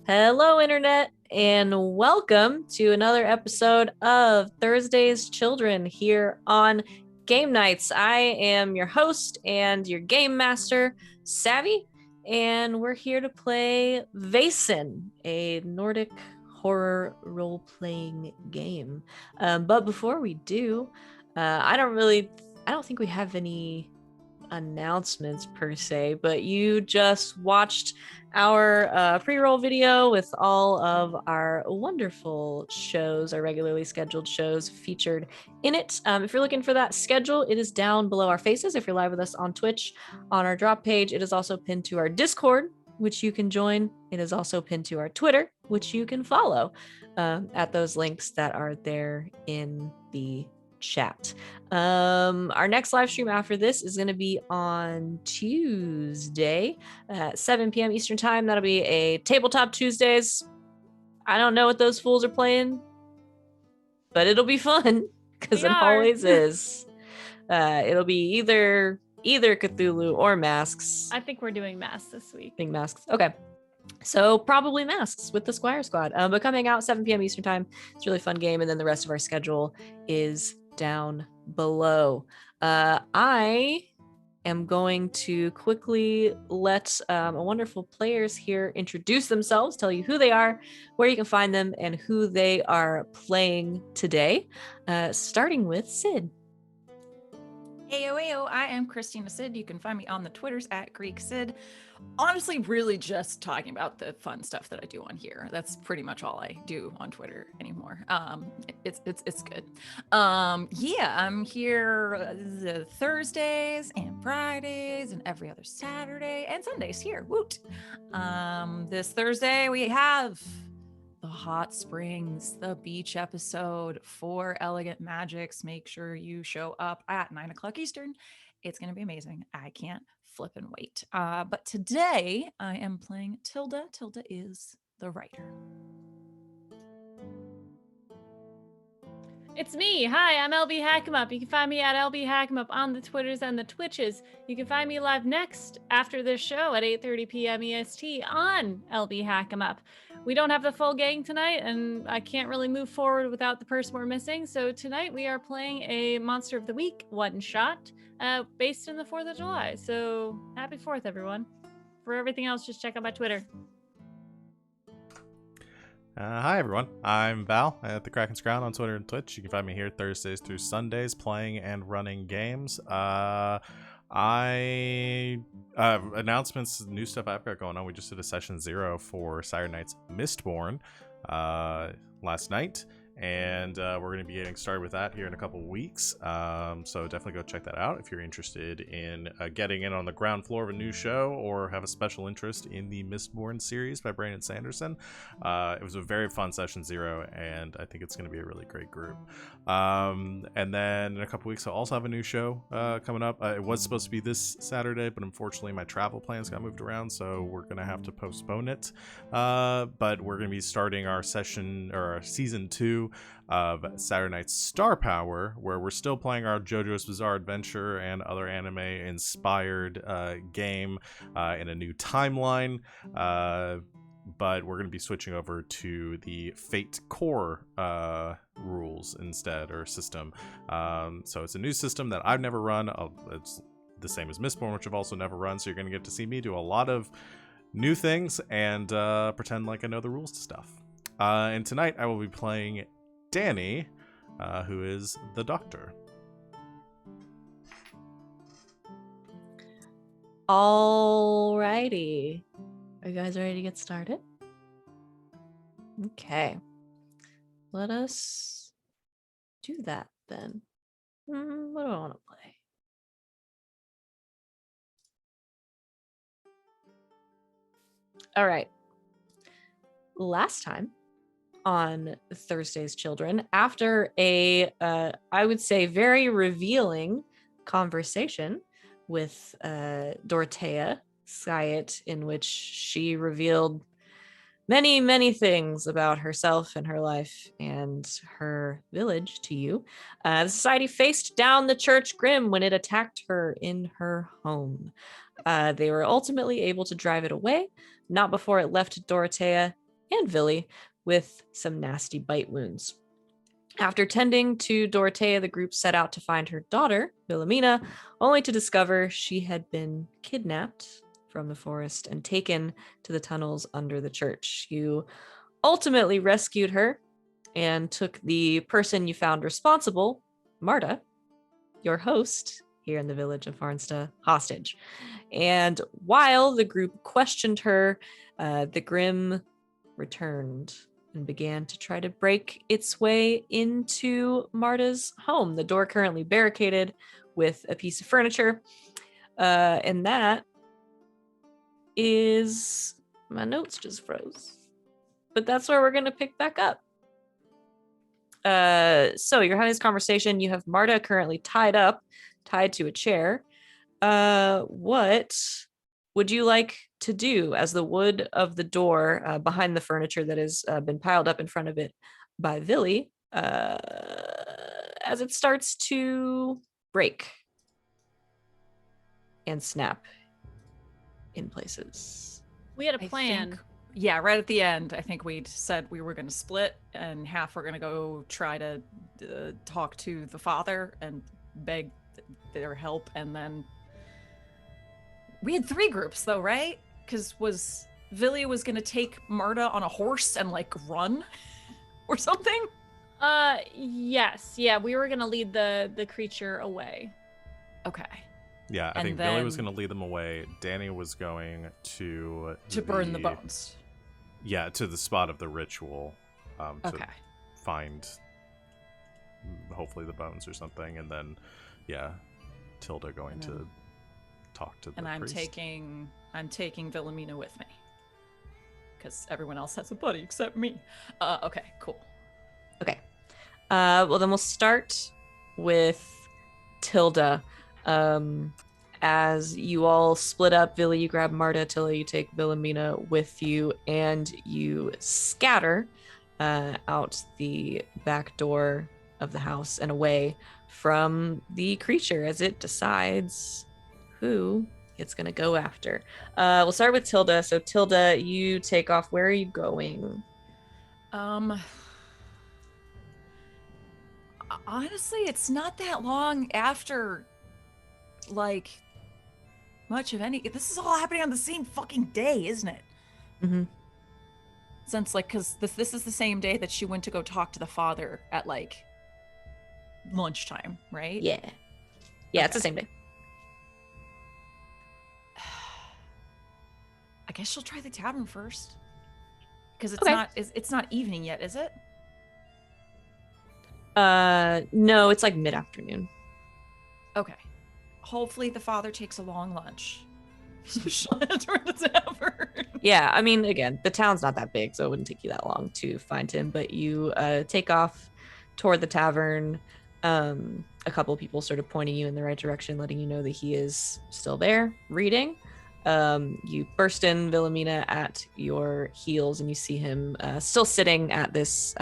Hello, Internet, and welcome to another episode of Thursday's Children here on Game Nights. I am your host and your game master, Savvy, and we're here to play Vaesen, a Nordic horror role-playing game. But before we do, I don't think we have any announcements per se, but you just watched our pre-roll video with all of our wonderful shows, our regularly scheduled shows featured in it. If you're looking for that schedule, it is down below our faces. If you're live with us on Twitch, on our drop page, it is also pinned to our Discord, which you can join. It is also pinned to our Twitter, which you can follow at those links that are there in the chat. Our next live stream after this is going to be on Tuesday at 7 p.m. Eastern time. That'll be a Tabletop Tuesdays. I don't know what those fools are playing, but it'll be fun because it always is. It'll be either Cthulhu or masks. I think we're doing masks this week. I think masks. Okay. So probably masks with the Squire Squad. But coming out 7 p.m. Eastern time. It's a really fun game. And then the rest of our schedule is down below. I am going to quickly let wonderful players here introduce themselves, tell you who they are, where you can find them, and who they are playing today. Starting with Sid. Heyo, I am Christina Sid. You can find me on the Twitters at Greek Sid. Honestly, really just talking about the fun stuff that I do on here. That's pretty much all I do on Twitter anymore. It's good. Yeah, I'm here the Thursdays and Fridays and every other Saturday and Sundays here. Woot! This Thursday we have the Hot Springs, the beach episode for Elegant Magics. Make sure you show up at 9 o'clock Eastern. It's going to be amazing. I can't flip and wait. But today I am playing Tilda. Tilda is the writer. It's me. Hi, I'm LB Hackemup. You can find me at LB Hackemup on the Twitters and the Twitches. You can find me live next after this show at 8:30 p.m. EST on LB Hackemup. We don't have the full gang tonight, and I can't really move forward without the person we're missing. So tonight we are playing a Monster of the Week one-shot based in the 4th of July. So happy 4th, everyone. For everything else, just check out my Twitter. Hi everyone, I'm Val at the Kraken's Crown on Twitter and Twitch. You can find me here Thursdays through Sundays playing and running games. Announcements, new stuff I've got going on. We just did a session 0 for Saturday Night's Mistborn last night, and we're going to be getting started with that here in a couple weeks. So definitely go check that out if you're interested in getting in on the ground floor of a new show or have a special interest in the Mistborn series by Brandon Sanderson. It was a very fun session 0, and I think it's going to be a really great group. And then in a couple weeks I'll also have a new show coming up. It was supposed to be this Saturday, but unfortunately my travel plans got moved around, so we're going to have to postpone it. But we're going to be starting our session, or our season 2 of Saturday Night's Star Power, where we're still playing our JoJo's Bizarre Adventure and other anime inspired game in a new timeline, but we're going to be switching over to the Fate Core rules instead, or system. So it's a new system that I've never run. It's the same as Mistborn, which I've also never run, so you're going to get to see me do a lot of new things and pretend like I know the rules to stuff. And tonight I will be playing Danni, who is the Doctor. Alrighty. Are you guys ready to get started? Okay. Let us do that then. What do I want to play? All right. Last time on Thursday's Children, after a, I would say, very revealing conversation with Dorothea Skyet, in which she revealed many, many things about herself and her life and her village to you. The society faced down the Church Grim when it attacked her in her home. They were ultimately able to drive it away, not before it left Dorothea and Villy with some nasty bite wounds. After tending to Dorothea, the group set out to find her daughter, Wilhelmina, only to discover she had been kidnapped from the forest and taken to the tunnels under the church. You ultimately rescued her and took the person you found responsible, Marta, your host here in the village of Farnsta, hostage. And while the group questioned her, the Grimm returned and began to try to break its way into Marta's home. The door currently barricaded with a piece of furniture. And that is... my notes just froze. But that's where we're going to pick back up. So you're having this conversation. You have Marta currently tied to a chair. What would you like to do as the wood of the door behind the furniture that has been piled up in front of it by Villy as it starts to break and snap in places? We had a plan. Yeah, right at the end, I think we said we were going to split, and half were going to go try to talk to the father and beg their help, and then we had 3 groups though, right? Because Villy was going to take Marta on a horse and like run or something? Yes. Yeah, we were going to lead the creature away. Okay. Yeah, I think Villy was going to lead them away. Danni was going to burn the bones. Yeah, to the spot of the ritual. To find hopefully the bones or something, and then Tilda going to talk to the priest. I'm taking Wilhelmina with me, because everyone else has a buddy except me. Okay, cool. Okay. Well, then we'll start with Tilda. As you all split up, Villy, you grab Marta, Tilda, you take Wilhelmina with you, and you scatter out the back door of the house and away from the creature as it decides who it's going to go after. We'll start with Tilda. So Tilda, you take off. Where are you going? Honestly, it's not that long after, like, much of any. This is all happening on the same fucking day, isn't it? Mm-hmm. Since, like, because this is the same day that she went to go talk to the father at, like, lunchtime, right? Yeah. Yeah, It's the same day. I guess she'll try the tavern first. Because it's not evening yet, is it? No, it's like mid-afternoon. Okay. Hopefully the father takes a long lunch. So she'll enter the tavern. Yeah, I mean, again, the town's not that big, so it wouldn't take you that long to find him. But you take off toward the tavern. A couple of people sort of pointing you in the right direction, letting you know that he is still there, reading. You burst in, Wilhelmina, at your heels, and you see him still sitting at this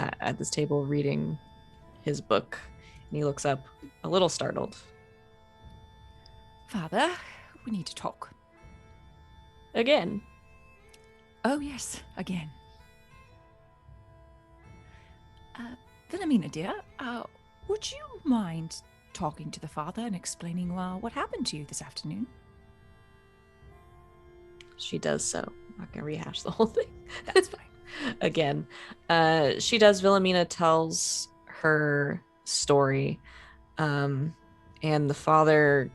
table reading his book. And he looks up, a little startled. Father, we need to talk. Again. Oh, yes, again. Wilhelmina, dear, would you mind talking to the father and explaining what happened to you this afternoon? She does so. I'm not going to rehash the whole thing. That's fine. Again. She does. Wilhelmina tells her story. And the father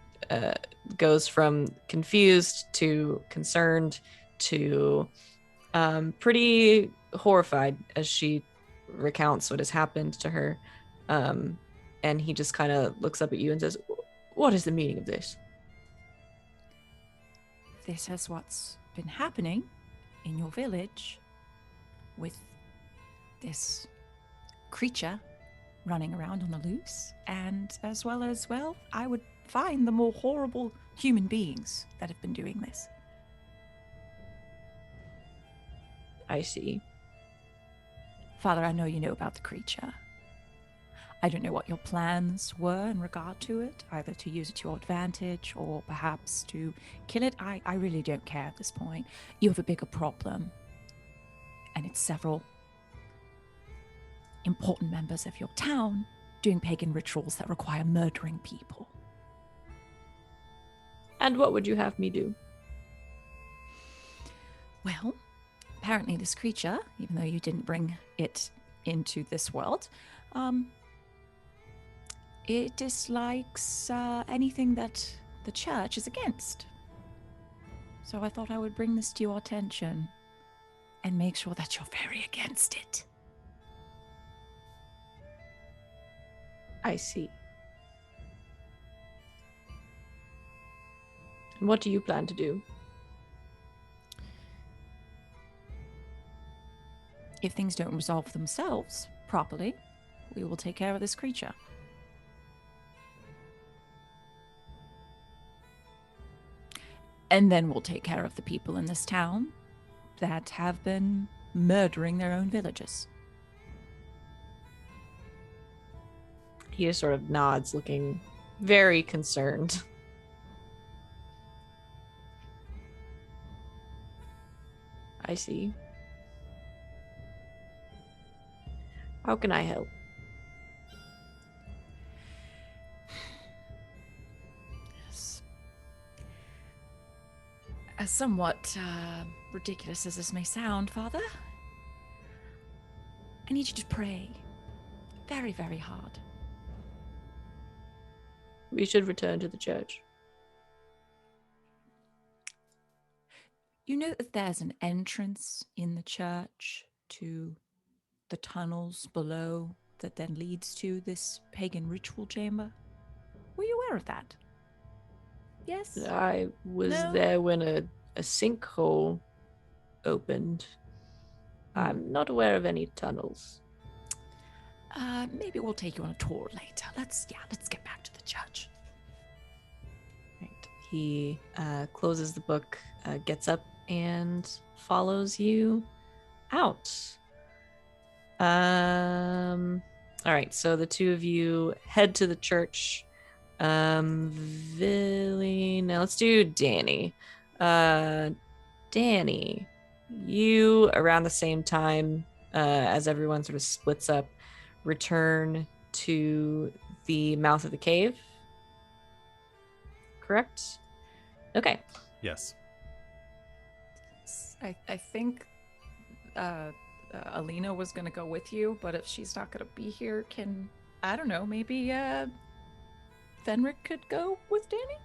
goes from confused to concerned to pretty horrified as she recounts what has happened to her. And he just kind of looks up at you and says, "What is the meaning of this?" This is what's been happening in your village with this creature running around on the loose, and as well as, well, I would find the more horrible human beings that have been doing this. I see. Father, I know you know about the creature. I don't know what your plans were in regard to it, either to use it to your advantage or perhaps to kill it. I really don't care at this point. You have a bigger problem. and it's several important members of your town doing pagan rituals that require murdering people. And what would you have me do? Well, apparently this creature, even though you didn't bring it into this world, it dislikes anything that the church is against. So I thought I would bring this to your attention and make sure that you're very against it. I see. And what do you plan to do? If things don't resolve themselves properly, we will take care of this creature. And then we'll take care of the people in this town that have been murdering their own villagers. He just sort of nods, looking very concerned. I see. How can I help? Yes. As somewhat ridiculous as this may sound, Father, I need you to pray very, very hard. We should return to the church. You know that there's an entrance in the church to the tunnels below that then leads to this pagan ritual chamber? Were you aware of that? Yes? I was No? there when a sinkhole opened. I'm not aware of any tunnels. Maybe we'll take you on a tour later. Let's get back to the church. Right. He closes the book, gets up, and follows you out. All right, so the two of you head to the church. Now let's do Danny. Danny, you around the same time as everyone sort of splits up, return to the mouth of the cave. Correct? Okay. Yes. I think Alina was going to go with you, but if she's not going to be here, I don't know, maybe Fenric could go with Danny?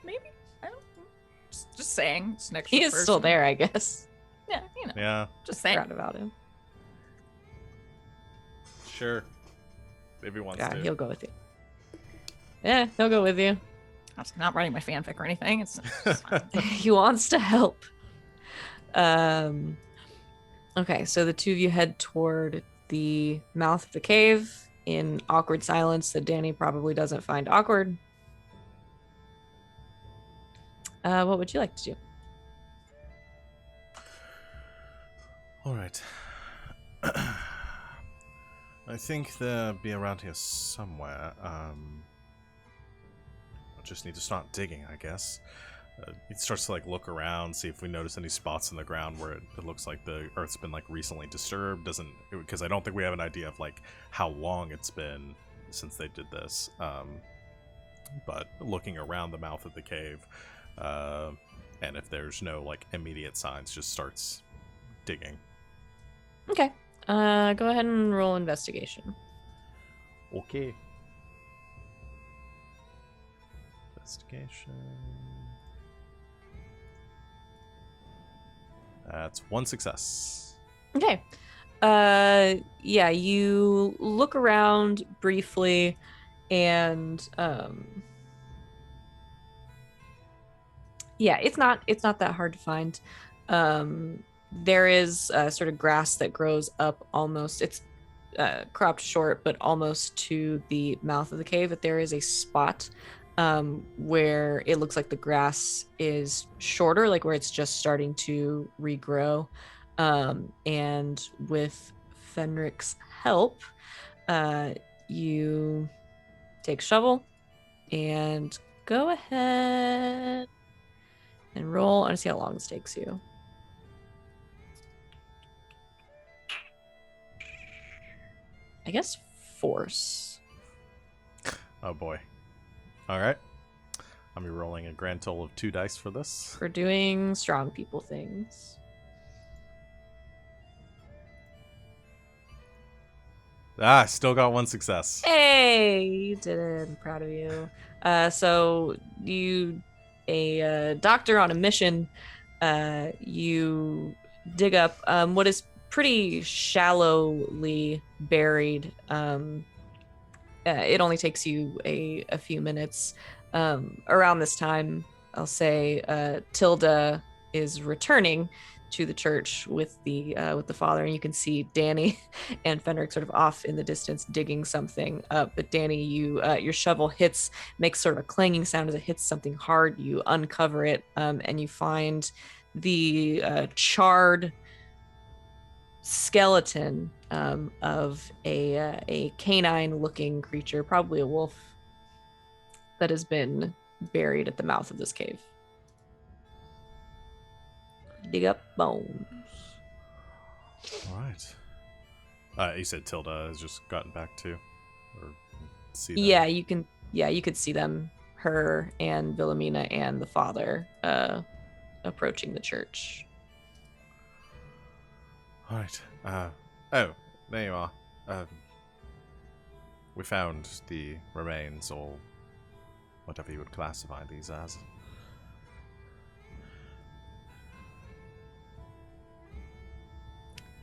Maybe? I don't know. Just saying. It's next He is still there, I guess. Yeah, you know. Yeah. Just saying. Forgot about him. Sure. If he wants Yeah, to. he'll go with you. Yeah, he'll go with you. I'm not writing my fanfic or anything. It's fine. He wants to help. Okay, so the two of you head toward the mouth of the cave in awkward silence that Danny probably doesn't find awkward. What would you like to do? All right. I think they'll be around here somewhere. I just need to start digging, I guess. He starts to look around, see if we notice any spots in the ground where it looks like the earth's been recently disturbed. Because I don't think we have an idea of how long it's been since they did this. But looking around the mouth of the cave, and if there's no immediate signs, just starts digging. Okay. Go ahead and roll investigation. Okay. Investigation. That's one success. Okay. Yeah, you look around briefly and yeah, it's not that hard to find. There is sort of grass that grows up almost, it's cropped short, but almost to the mouth of the cave. But there is a spot where it looks like the grass is shorter, where it's just starting to regrow. And with Fenric's help, you take a shovel and go ahead and roll. I want to see how long this takes you. I guess, force. Oh boy. All right. I'll be rolling a grand total of 2 dice for this. For doing strong people things. Still got 1 success. Hey, you did it. I'm proud of you. So you, a doctor on a mission, you dig up what is pretty shallowly buried. It only takes you a few minutes. Around this time, I'll say Tilda is returning to the church with the father, and you can see Danni and Fenric sort of off in the distance digging something up. But Danni, your shovel makes sort of a clanging sound as it hits something hard. You uncover it, and you find the charred skeleton of a canine-looking creature, probably a wolf, that has been buried at the mouth of this cave. Dig up bones. All right. You said Tilda has just gotten back too, or see them? Yeah, you can. Yeah, you could see them, her and Villiblom and the father, approaching the church. All right. Oh, there you are. We found the remains, or whatever you would classify these as.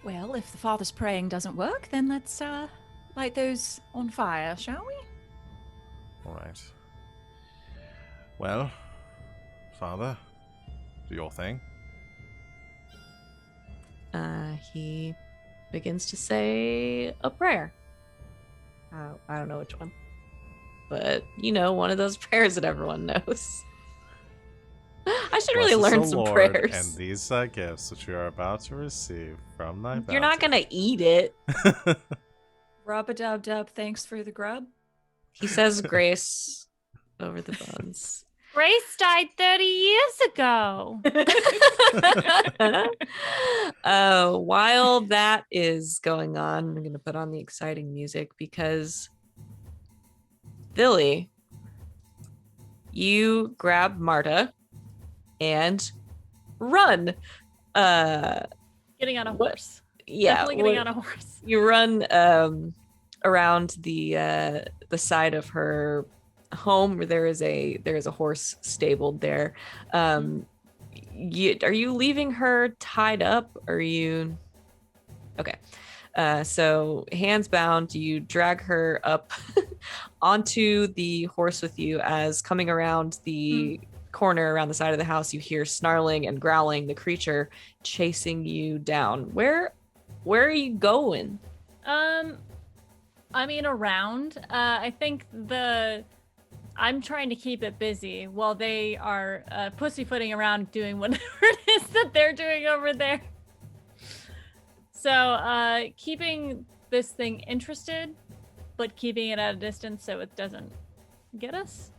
Well, if the father's praying doesn't work, then let's light those on fire, shall we? All right. Well, Father, do your thing. He begins to say a prayer. I don't know which one, but one of those prayers that everyone knows. I should really Bless us, learn O some Lord, prayers. And these gifts which you are about to receive from thy bounty. You're not gonna eat it. Rub-a-dub-dub, thanks for the grub. He says grace over the bones. Grace died 30 years ago. While that is going on, I'm going to put on the exciting music because Billy, you grab Marta and run. Getting on a horse. Yeah, definitely getting on a horse. You run around the side of her home where there is a horse stabled there. Are you leaving her tied up? Or are you okay? So hands bound, you drag her up onto the horse with you. As coming around the corner around the side of the house, you hear snarling and growling, the creature chasing you down. Where are you going? I mean, around. I think I'm trying to keep it busy while they are pussyfooting around doing whatever it is that they're doing over there. So keeping this thing interested, but keeping it at a distance so it doesn't get us.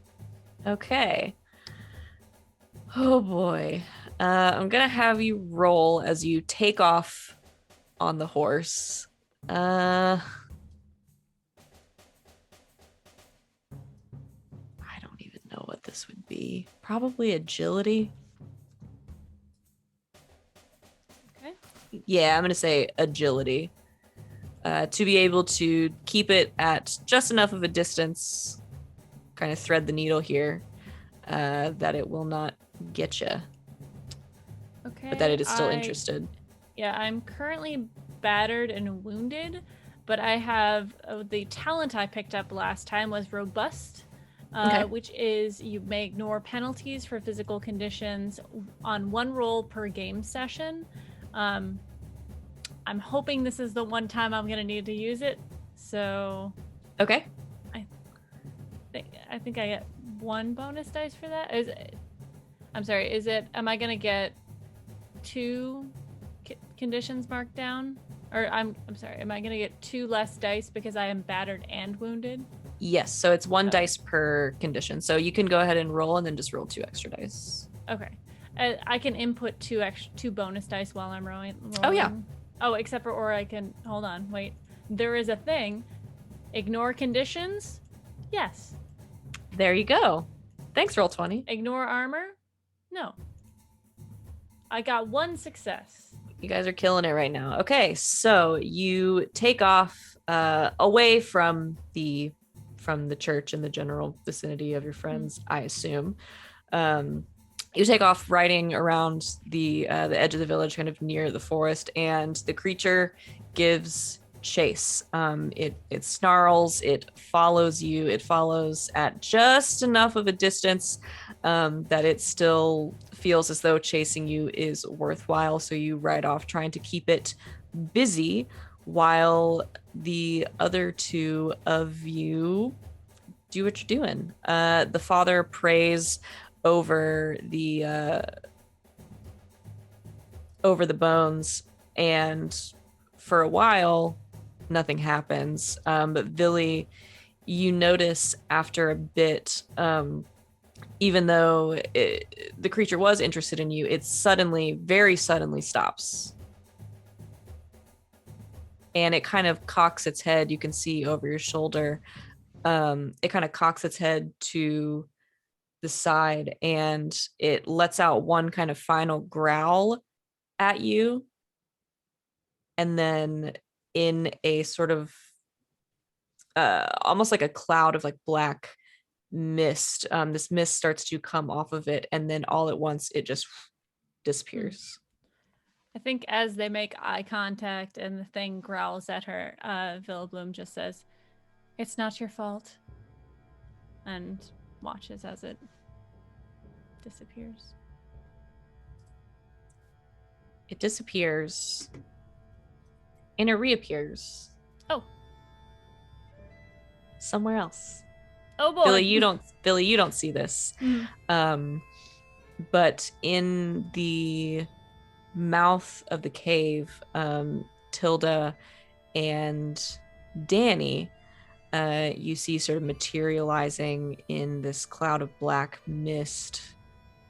Okay. Oh boy. I'm gonna have you roll as you take off on the horse. I don't even know what this would be. Probably agility. Okay. Yeah, I'm gonna say agility. To be able to keep it at just enough of a distance, kind of thread the needle here, that it will not get you. Okay. But that it is still interested. Yeah, I'm currently battered and wounded, but I have the talent I picked up last time was robust, which is you may ignore penalties for physical conditions on 1 roll per game session. I'm hoping this is the one time I'm going to need to use it. So Okay. I think I get 1 bonus dice for that. Am I going to get 2 conditions marked down? Or am I going to get 2 less dice because I am battered and wounded? Yes, so it's 1 dice per condition. So you can go ahead and roll and then just roll 2 extra dice. Okay. I can input 2 bonus dice while I'm rolling. Oh, yeah. Oh, except for, or I can, hold on, wait. There is a thing Ignore conditions? Yes. There you go. Thanks, Roll20. Ignore armor? No. I got 1 success. You guys are killing it right now. Okay, so you take off away from the church in the general vicinity of your friends, I assume. You take off riding around the edge of the village, kind of near the forest, and the creature gives chase. It snarls, it follows you, it follows at just enough of a distance that it still feels as though chasing you is worthwhile, so you ride off trying to keep it busy while the other two of you do what you're doing. The father prays over the bones, and for a while nothing happens, but Villy, you notice after a bit, even though the creature was interested in you, it very suddenly stops, and it kind of cocks its head. You can see over your shoulder, it kind of cocks its head to the side, and it lets out one kind of final growl at you, and then in a sort of almost like a cloud of like black mist, this mist starts to come off of it, and then all at once it just disappears. I think as they make eye contact and the thing growls at her, Villiblom just says, "It's not your fault," and watches as it disappears. It disappears, and it reappears. Oh. Somewhere else. Oh boy. Billy, you don't see this. But in the mouth of the cave, Tilda and Danni, you see sort of materializing in this cloud of black mist,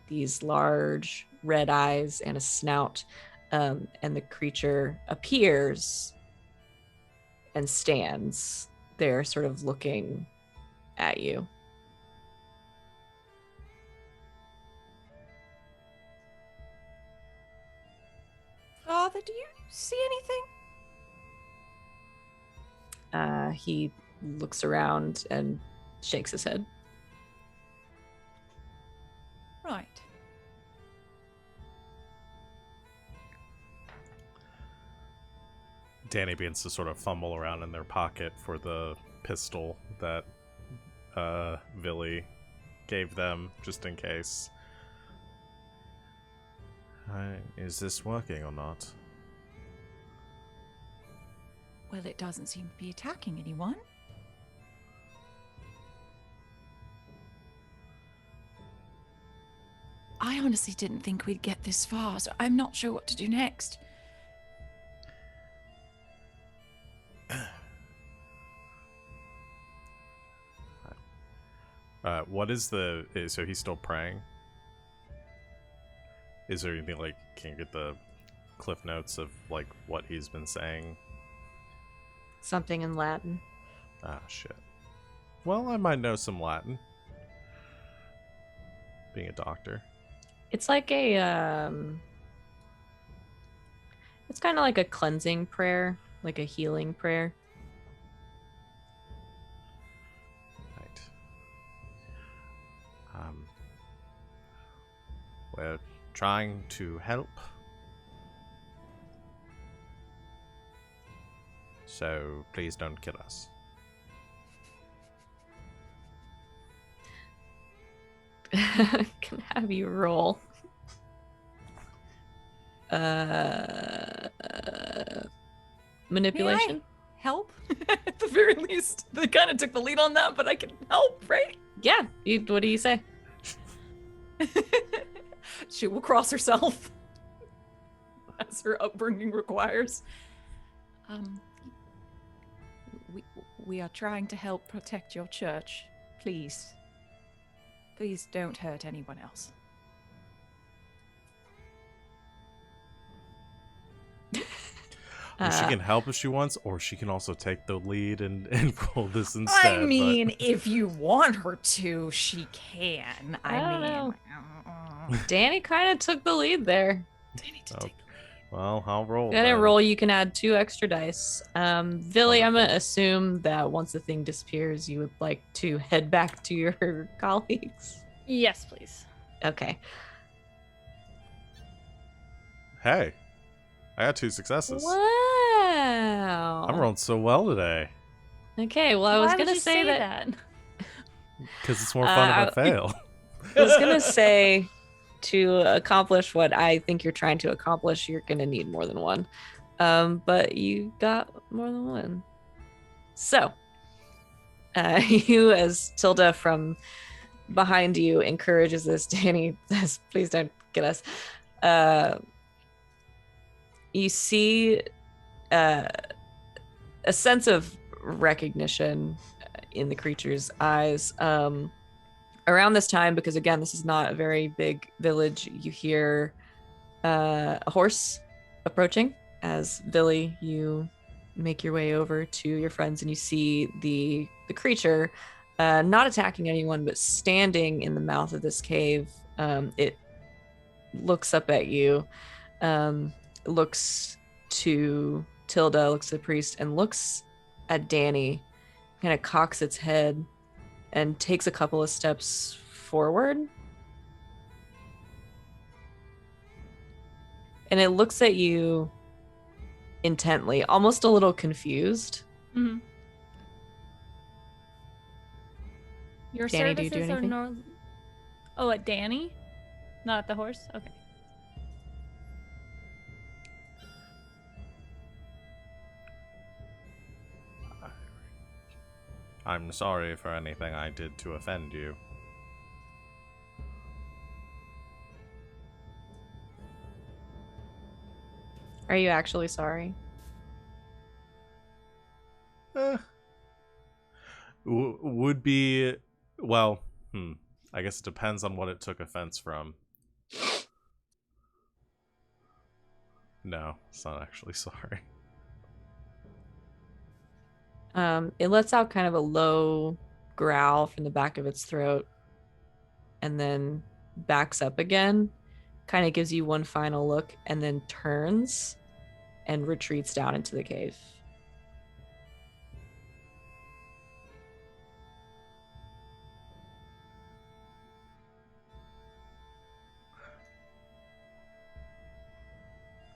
these large red eyes and a snout, and the creature appears and stands there sort of looking at you. Father, do you see anything? He looks around and shakes his head. Right. Danni begins to sort of fumble around in their pocket for the pistol that Villy gave them, just in case. Is this working or not? Well, it doesn't seem to be attacking anyone. I honestly didn't think we'd get this far, so I'm not sure what to do next. What is so he's still praying? Is there anything, like, can you get the cliff notes of, like, what he's been saying? Something in Latin. Ah, shit. Well, I might know some Latin. Being a doctor. It's like a, it's kind of like a cleansing prayer, like a healing prayer. Right. We're trying to help. So please don't kill us. Can have you roll. Manipulation. May I help? At the very least, they kind of took the lead on that, but I can help, right? Yeah. What do you say? She will cross herself, as her upbringing requires. We are trying to help protect your church. Please. Please don't hurt anyone else. She can help if she wants, or she can also take the lead and roll this instead. I mean, if you want her to, she can. I don't know. Danni kind of took the lead there. Danny to take the Well, I'll roll. Go ahead and roll. You can add 2 extra dice. Villy, I'm going to assume that once the thing disappears, you would like to head back to your colleagues. Yes, please. Okay. Hey, I got 2 successes. Wow. I'm rolling so well today. Okay, well, I was Why going would to you say that. that. Because it's more fun if I fail. I was going to say to accomplish what I think you're trying to accomplish, you're going to need more than 1. But you got more than 1. So, you, as Tilda from behind you encourages this, Danni says, please don't get us. You see a sense of recognition in the creature's eyes. Around this time, because again, this is not a very big village, you hear a horse approaching. As Villy, you make your way over to your friends and you see the creature not attacking anyone, but standing in the mouth of this cave. It looks up at you, looks to Tilda, looks to the priest, and looks at Danni, kind of cocks its head and takes a couple of steps forward. And it looks at you intently, almost a little confused. Mm-hmm. Your Danni, do you services do are anything? Oh, at Danni? Not at the horse? Okay. I'm sorry for anything I did to offend you. Are you actually sorry? Would be, well, I guess it depends on what it took offense from. No, it's not actually sorry. It lets out kind of a low growl from the back of its throat and then backs up again, kind of gives you one final look, and then turns and retreats down into the cave.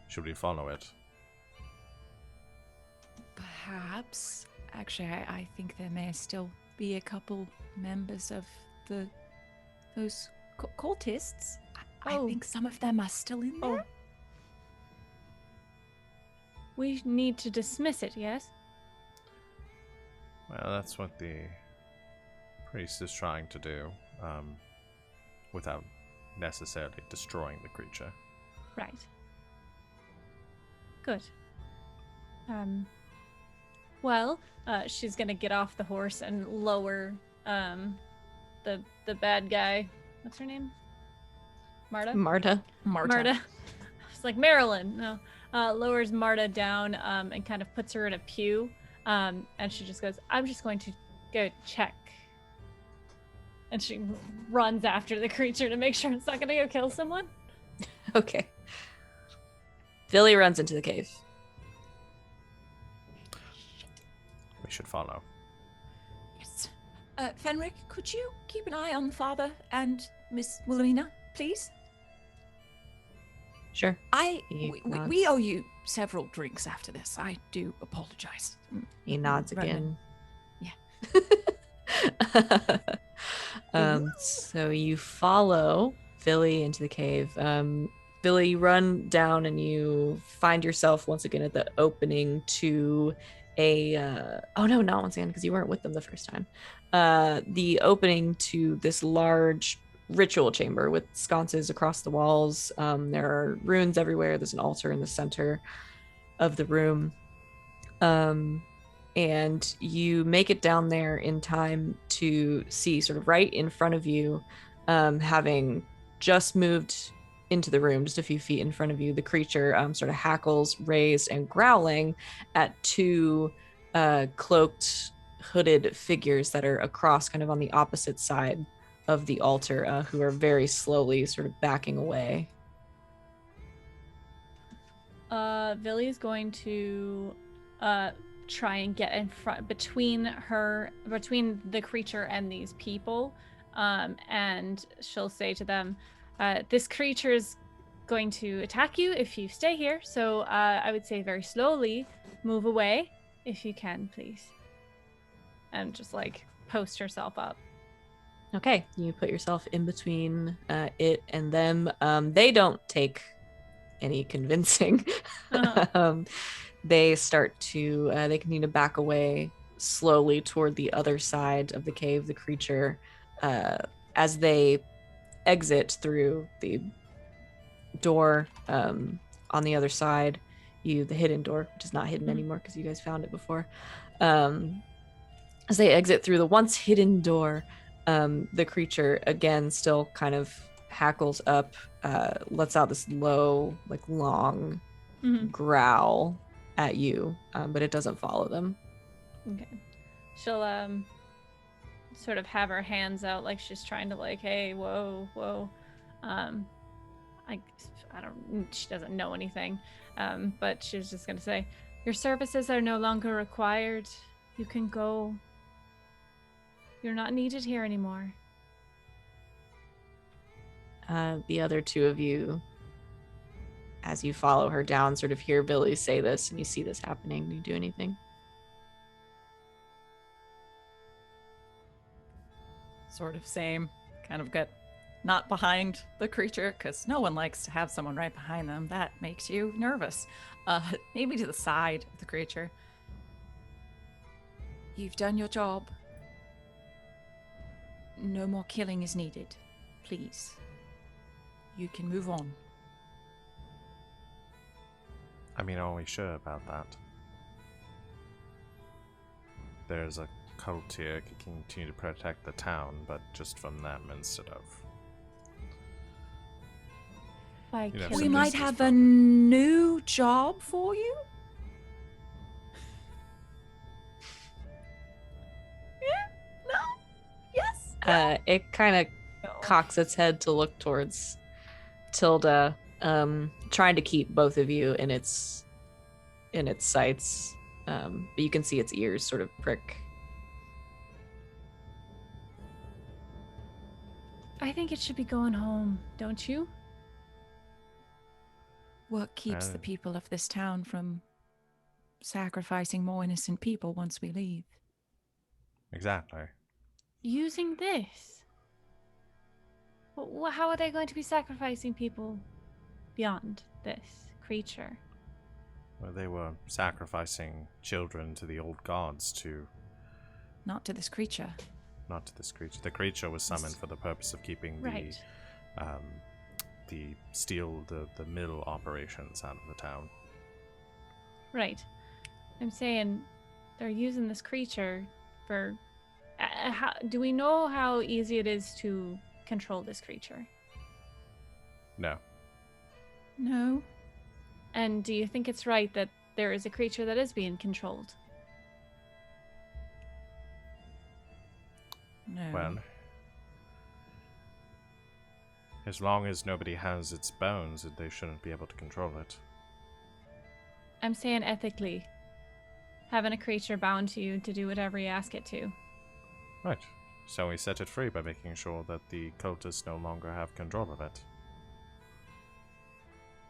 Should we follow it? Perhaps. Actually, I think there may still be a couple members of those cultists. I think some of them are still in there. We need to dismiss it, yes? Well, that's what the priest is trying to do, without necessarily destroying the creature. Right. Good. Well, she's gonna get off the horse and lower the bad guy. What's her name? Marta. It's like Marilyn. No. Lowers Marta down and kind of puts her in a pew. And she just goes, I'm just going to go check. And she runs after the creature to make sure it's not gonna go kill someone. Okay. Villy runs into the cave. We should follow. Yes. Fenric, could you keep an eye on the father and Miss Alina, please? Sure. We owe you several drinks after this. I do apologize. He nods Running. again. Yeah. So you follow Villy into the cave. Villy, you run down and you find yourself once again at the opening to oh no, not once again, because you weren't with them the first time. The opening to this large ritual chamber with sconces across the walls. There are runes everywhere. There's an altar in the center of the room. And you make it down there in time to see sort of right in front of you, having just moved into the room, just a few feet in front of you, the creature sort of hackles, raised, and growling at two cloaked, hooded figures that are across, kind of on the opposite side of the altar, who are very slowly sort of backing away. Villy's going to try and get in front between the creature and these people, and she'll say to them, this creature is going to attack you if you stay here, so I would say very slowly move away if you can, please. And just like post herself up. Okay, you put yourself in between it and them. They don't take any convincing. They start to they continue to back away slowly toward the other side of the cave. The creature, as they exit through the door on the other side, the hidden door, which is not hidden anymore because you guys found it before. As they exit through the once hidden door, the creature again still kind of hackles up, lets out this low, like long growl at you, but it doesn't follow them. Okay. She'll sort of have her hands out like she's trying to like, hey, whoa. She doesn't know anything, but she's just gonna say, your services are no longer required. You can go. You're not needed here anymore. The other two of you, as you follow her down, sort of hear Billy say this, and you see this happening. Do you do anything? Sort of same. Kind of get not behind the creature, because no one likes to have someone right behind them. That makes you nervous. Maybe to the side of the creature. You've done your job. No more killing is needed. Please. You can move on. I mean, are we sure about that? There's a cult here who can continue to protect the town, but just from them instead of... We might have a new job for you? Yeah? No? Yes? It kind of cocks its head to look towards Tilda, trying to keep both of you in its sights, but you can see its ears sort of prick. I think it should be going home, don't you? What keeps the people of this town from sacrificing more innocent people once we leave? Exactly. Using this? How are they going to be sacrificing people beyond this creature? Well, they were sacrificing children to the old gods to... Not to this creature. Not to this creature. The creature was summoned for the purpose of keeping the mill operations out of the town. Right. I'm saying they're using this creature for... do we know how easy it is to control this creature? No. No. And do you think it's right that there is a creature that is being controlled? No. Well, as long as nobody has its bones, they shouldn't be able to control it. I'm saying ethically. Having a creature bound to you to do whatever you ask it to. Right. So we set it free by making sure that the cultists no longer have control of it.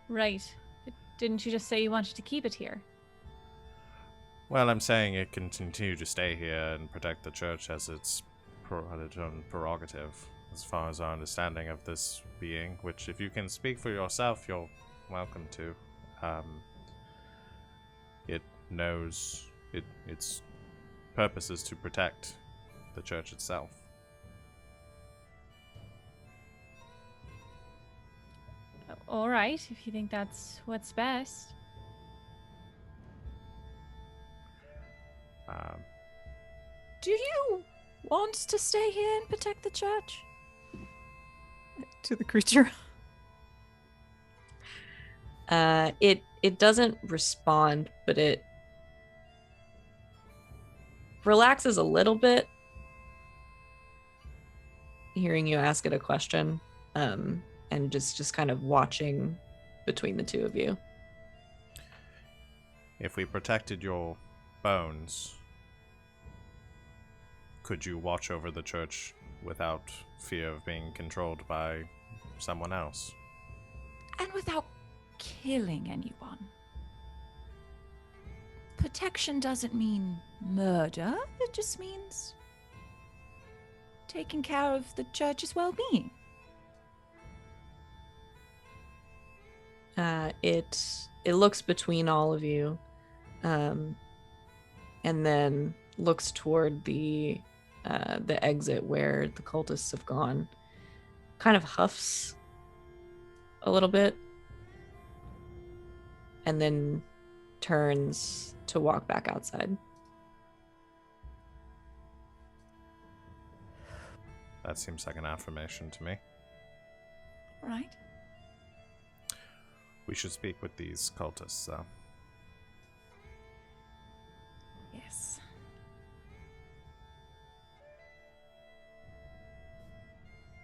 Right. But didn't you just say you wanted to keep it here? Well, I'm saying it can continue to stay here and protect the church as its own prerogative, as far as our understanding of this being, which if you can speak for yourself, you're welcome to. It knows its purpose is to protect the church itself. All right, if you think that's what's best. Do you want to stay here and protect the church? To the creature. It doesn't respond, but it relaxes a little bit, hearing you ask it a question, and just kind of watching between the two of you. If we protected your bones, could you watch over the church without fear of being controlled by someone else? And without killing anyone. Protection doesn't mean murder, it just means taking care of the church's well-being. It looks between all of you, and then looks toward the exit where the cultists have gone. Kind of huffs a little bit, and then turns to walk back outside. That seems like an affirmation to me. Right. We should speak with these cultists, though. Yes.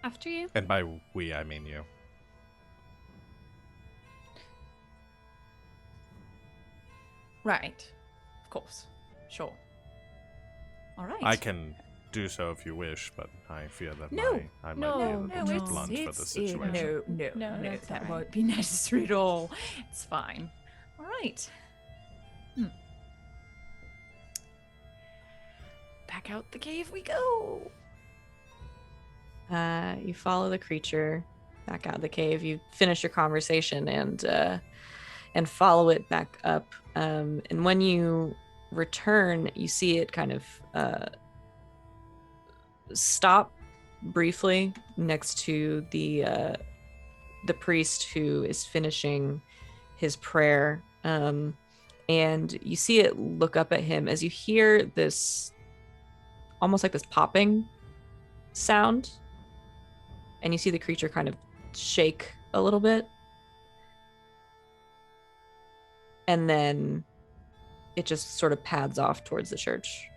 After you. And by we, I mean you. Right. Of course. Sure. All right. I can do so if you wish, but I fear that No. I might No. be a little too it's, blunt for it's, the situation. No, that's that all right. won't be necessary at all. It's fine. All right. Back out the cave we go. You follow the creature back out of the cave. You finish your conversation and follow it back up. And when you return, you see it kind of stop briefly next to the priest who is finishing his prayer. And you see it look up at him as you hear this, almost like this popping sound. And you see the creature kind of shake a little bit. And then it just sort of pads off towards the church.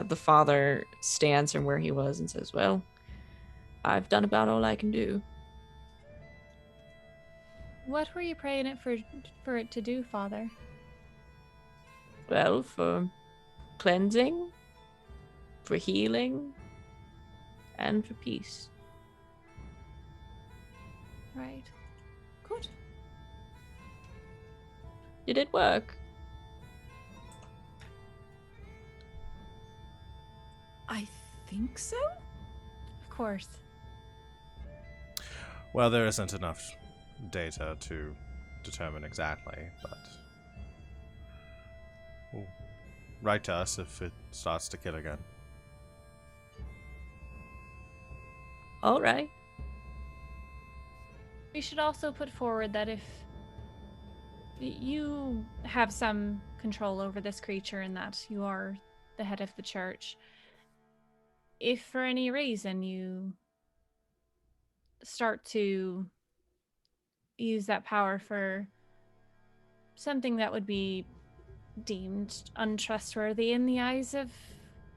The father stands from where he was and says, "Well, I've done about all I can do." What were you praying it for it to do, Father? Well, for cleansing, for healing, and for peace. Right. Good. Did it work? I think so. Of course. Well, there isn't enough data to determine exactly, but write to us if it starts to kill again. All right. We should also put forward that if you have some control over this creature and that you are the head of the church, if for any reason you start to use that power for something that would be deemed untrustworthy in the eyes of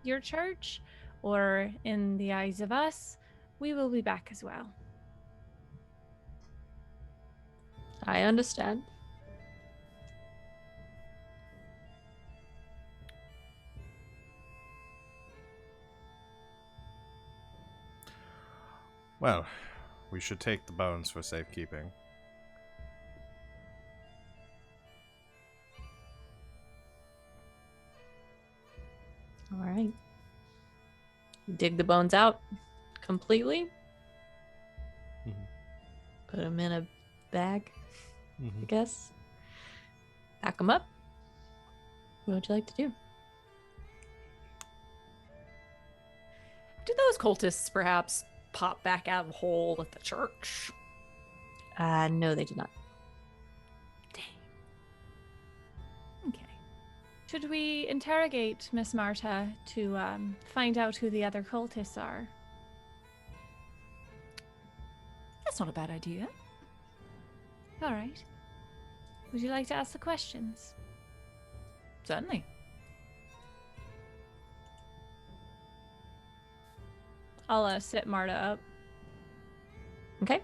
your church or in the eyes of us, we will be back as well. I understand. Well, we should take the bones for safekeeping. All right. You dig the bones out completely. Mhm. Put them in a bag, I Mhm. guess. Pack them up. What would you like to do? Do those cultists perhaps pop back out of the hole at the church? No, they did not. Dang. Okay. Should we interrogate Miss Marta to find out who the other cultists are? That's not a bad idea. All right. Would you like to ask the questions? Certainly. I'll sit Marta up. Okay.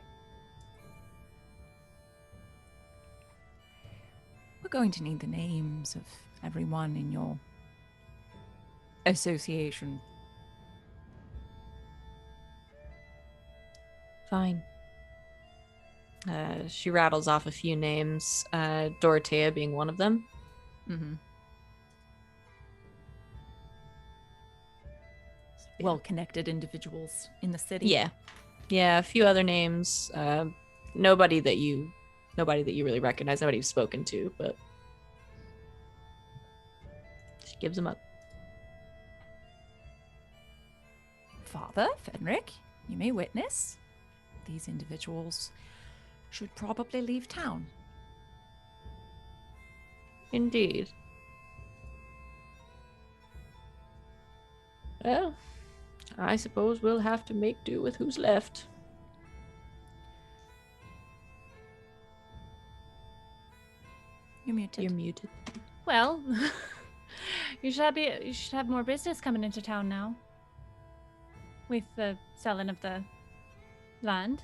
We're going to need the names of everyone in your association. Fine. She rattles off a few names, Dorothea being one of them. Mm-hmm. Well-connected individuals in the city. Yeah, a few other names. Nobody that you really recognize, nobody you've spoken to, but she gives them up. Father, Fenric, you may witness. These individuals should probably leave town. Indeed. Well, I suppose we'll have to make do with who's left. You're muted. You're muted. Well, you should have more business coming into town now. With the selling of the land.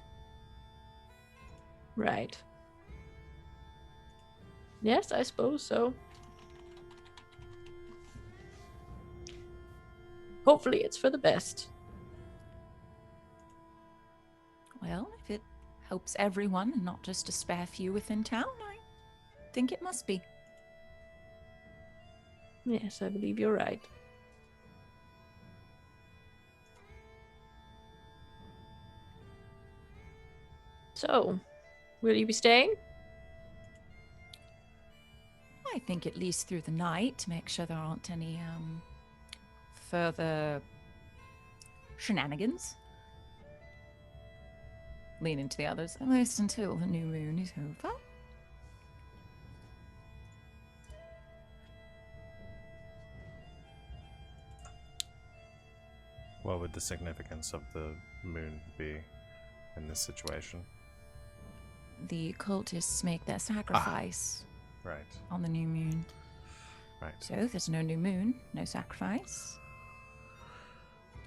Right. Yes, I suppose so. Hopefully it's for the best. Well, if it helps everyone and not just a spare few within town, I think it must be. Yes, I believe you're right. So, will you be staying? I think at least through the night to make sure there aren't any further shenanigans. Lean into the others, at least until the new moon is over. What would the significance of the moon be in this situation? The cultists make their sacrifice Right. on the new moon. Right. So if there's no new moon, no sacrifice.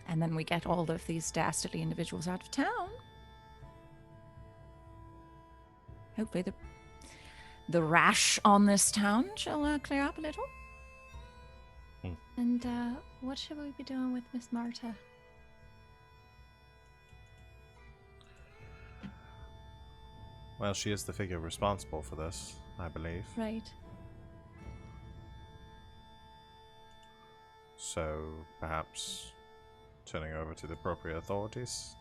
And then we get all of these dastardly individuals out of town. Hopefully the rash on this town shall clear up a little. And what should we be doing with Miss Marta? Well, she is the figure responsible for this, I believe. Right. So perhaps turning over to the appropriate authorities.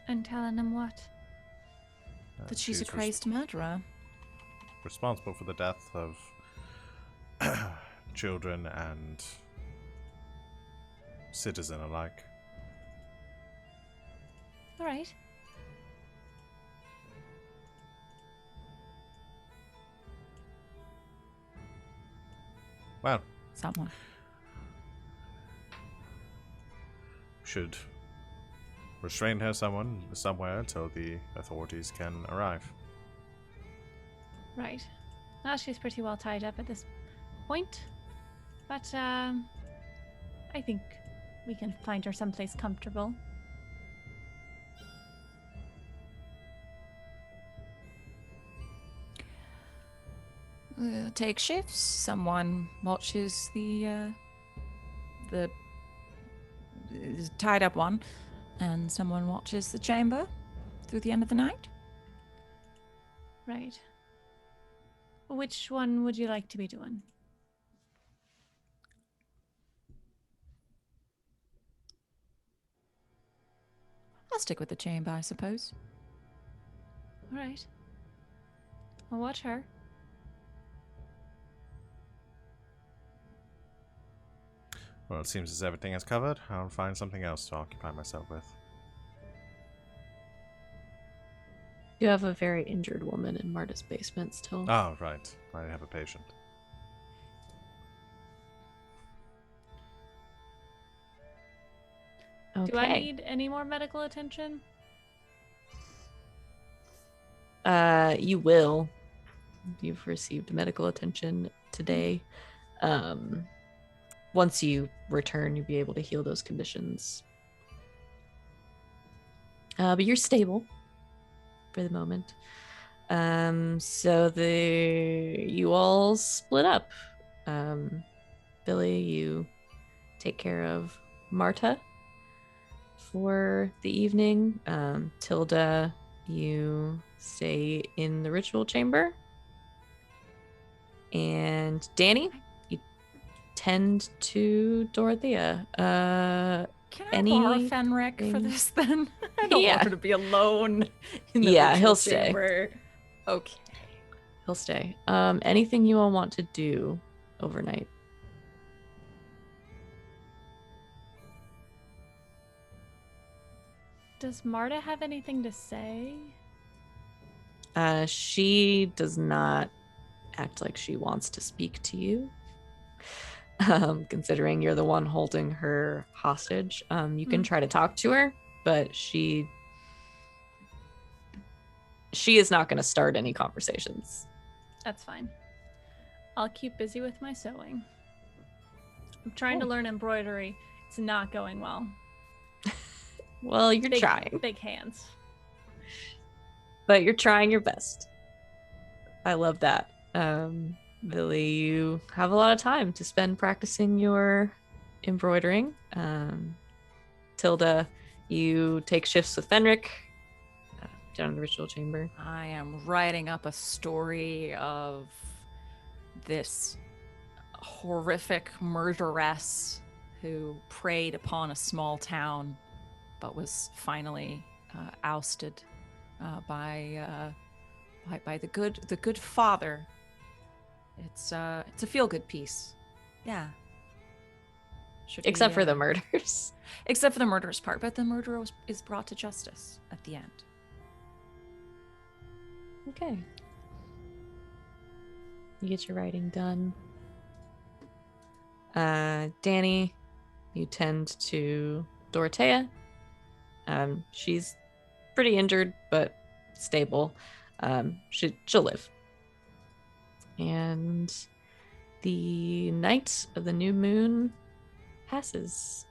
And telling them what? That she's a crazed murderer. Responsible for the death of children and citizen alike. All right. Well, Someone. should restrain her somewhere until the authorities can arrive. Right. Well, she's pretty well tied up at this point. But, I think we can find her someplace comfortable. Take shifts. Someone watches the tied up one, and someone watches the chamber through the end of the night. Right. Which one would you like to be doing? I'll stick with the chamber, I suppose. All right. I'll watch her. Well, it seems as everything is covered. I'll find something else to occupy myself with. You have a very injured woman in Marta's basement still. Oh, right. I have a patient. Okay. Do I need any more medical attention? You will. You've received medical attention today. Once you return, you'll be able to heal those conditions. But you're stable for the moment. So you all split up. Billy, you take care of Marta for the evening. Tilda, you stay in the ritual chamber. And Danny, you tend to Dorothea. Can I borrow Fenric for this then? I don't want her to be alone in the ritual he'll chamber. Stay. Okay. He'll stay. Anything you all want to do overnight? Does Marta have anything to say? She does not act like she wants to speak to you. Considering you're the one holding her hostage. You can try to talk to her, but she is not going to start any conversations. That's fine. I'll keep busy with my sewing. I'm trying to learn embroidery. It's not going well. Well, you're trying. Big hands. But you're trying your best. I love that. Billy, you have a lot of time to spend practicing your embroidering. Tilda, you take shifts with Fenric down in the ritual chamber. I am writing up a story of this horrific murderess who preyed upon a small town but was finally ousted by the good father. It's a feel-good piece. Yeah. Except for the murders. Except for the murderous part, but the murderer is brought to justice at the end. Okay. You get your writing done. Danny, you tend to Dorothea. She's pretty injured, but stable. She'll live. And the night of the new moon passes.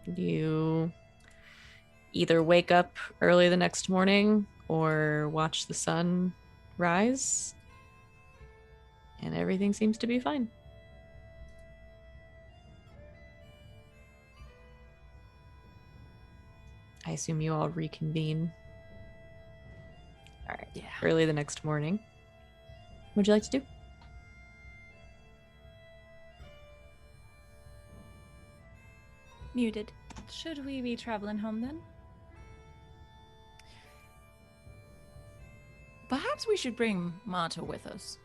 You either wake up early the next morning or watch the sun rise, and everything seems to be fine. I assume you all reconvene. All right. Yeah. Early the next morning. What would you like to do? Muted. Should we be traveling home then? Perhaps we should bring Marta with us.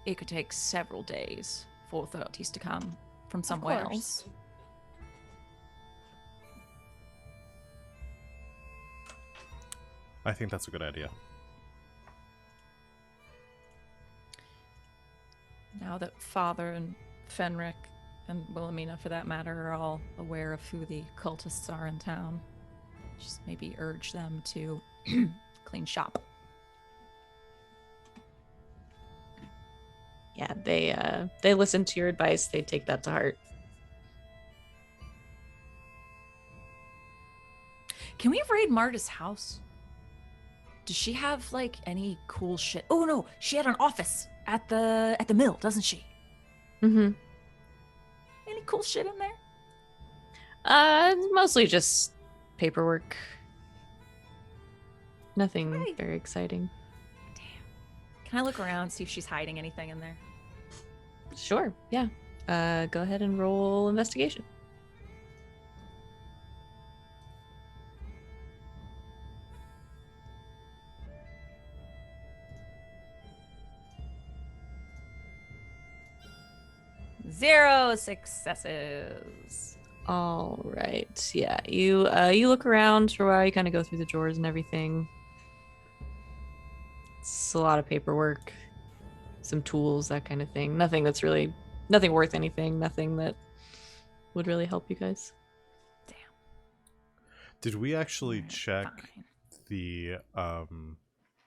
It could take several days for authorities to come from somewhere else. I think that's a good idea. Now that Father and Fenric and Wilhelmina, for that matter, are all aware of who the cultists are in town, just maybe urge them to clean shop. Yeah, they listen to your advice. They take that to heart. Can we raid Marta's house? Does she have like any cool shit? Oh no, she had an office at the mill, doesn't she? Mm-hmm. Any cool shit in there? Mostly just paperwork. Nothing Right. very exciting. Damn. Can I look around, see if she's hiding anything in there? Sure, yeah. Go ahead and roll investigation. Zero successes. All right. Yeah, you look around for a while. You kind of go through the drawers and everything. It's a lot of paperwork, some tools, that kind of thing. Nothing worth anything. Nothing that would really help you guys. Damn. Did we actually Alright, check fine. the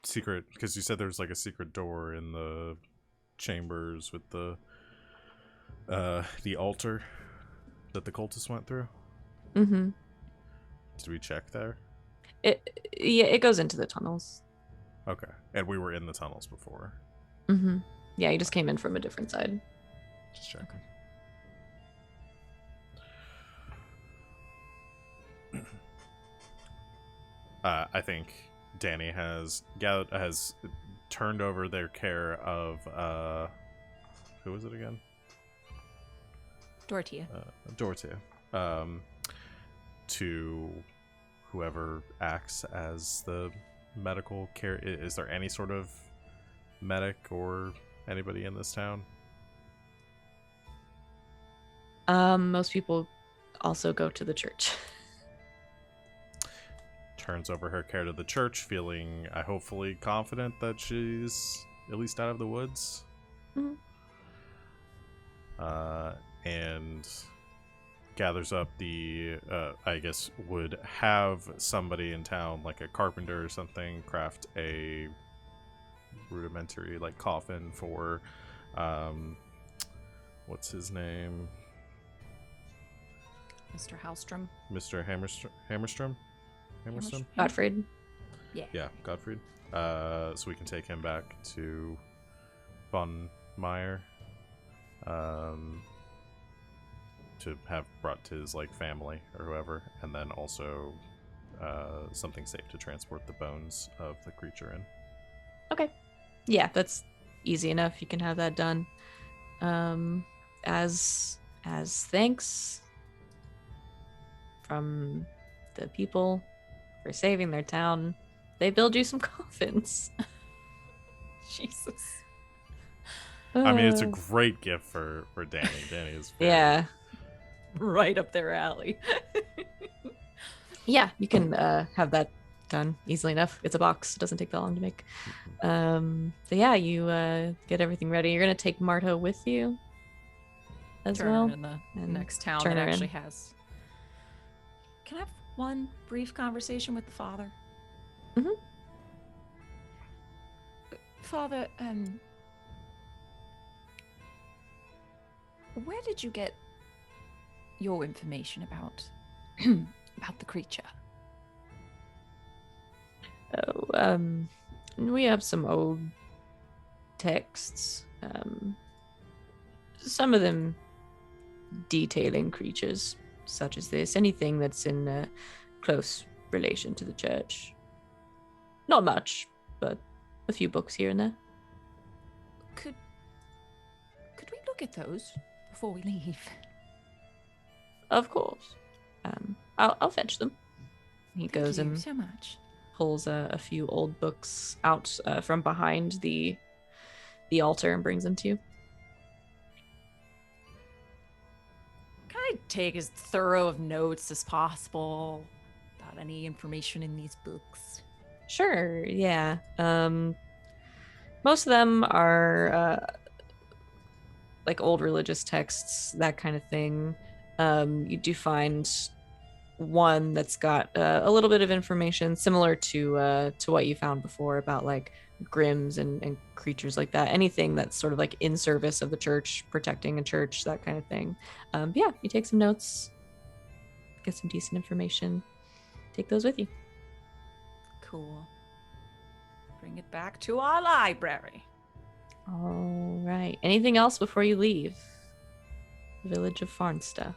secret, because you said there's like a secret door in the chambers with the altar that the cultists went through. Mm-hmm. Did we check there? It goes into the tunnels. Okay. And we were in the tunnels before. Mm-hmm. Yeah, you just came in from a different side. Just checking. I think Danni has turned over their care of who was it again? Dorothea. Dorothea. To whoever acts as the medical care. Is there any sort of medic or anybody in this town? Most people also go to the church. Turns over her care to the church, feeling hopefully confident that she's at least out of the woods. Mm-hmm. And gathers up the I guess would have somebody in town, like a carpenter or something, craft a rudimentary like coffin for what's his name? Mr. Hallstrom. Mr. Hammerstrom? Gottfried. Yeah, Gottfried. So we can take him back to Von Meyer. To have brought to his like family or whoever, and then also something safe to transport the bones of the creature in. Okay. Yeah, that's easy enough. You can have that done. As thanks from the people for saving their town, they build you some coffins. Jesus. I mean, it's a great gift for Danni. Danni is yeah, right up their alley. yeah, you can have that done easily enough. It's a box. It doesn't take that long to make. So yeah, you get everything ready. You're gonna take Marta with you as Turn well. in the and next town turn that her in. actually has. Can I have one brief conversation with the father? Mhm. Father, where did you get your information about about the creature? Oh, we have some old texts. Some of them detailing creatures such as this. Anything that's in close relation to the church. Not much, but a few books here and there. Could we look at those before we leave? Of course. I'll fetch them. He Thank goes you and so much. pulls a few old books out from behind the altar and brings them to you. Can I take as thorough of notes as possible about any information in these books? Sure, yeah. Most of them are like old religious texts, that kind of thing. You do find one that's got a little bit of information similar to what you found before about like grims and creatures like that. Anything that's sort of like in service of the church, protecting a church, that kind of thing. Yeah, you take some notes, get some decent information, take those with you. Cool. Bring it back to our library. All right. Anything else before you leave? Village of Farnsta.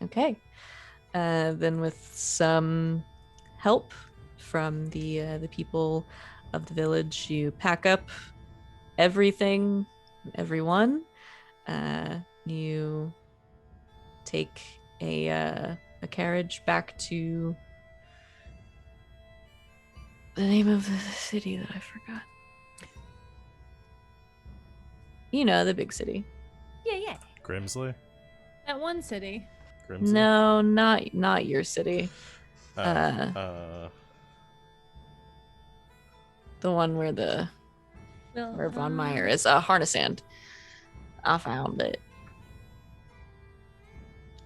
Okay. Then with some help from the people of the village, you pack up everything, everyone. You take a carriage back to the name of the city that I forgot. You know, the big city. Yeah. Grimsley? That one city. Grimsley? No, not your city. Uh, The one where where Von Meyer is. Harnessand. I found it.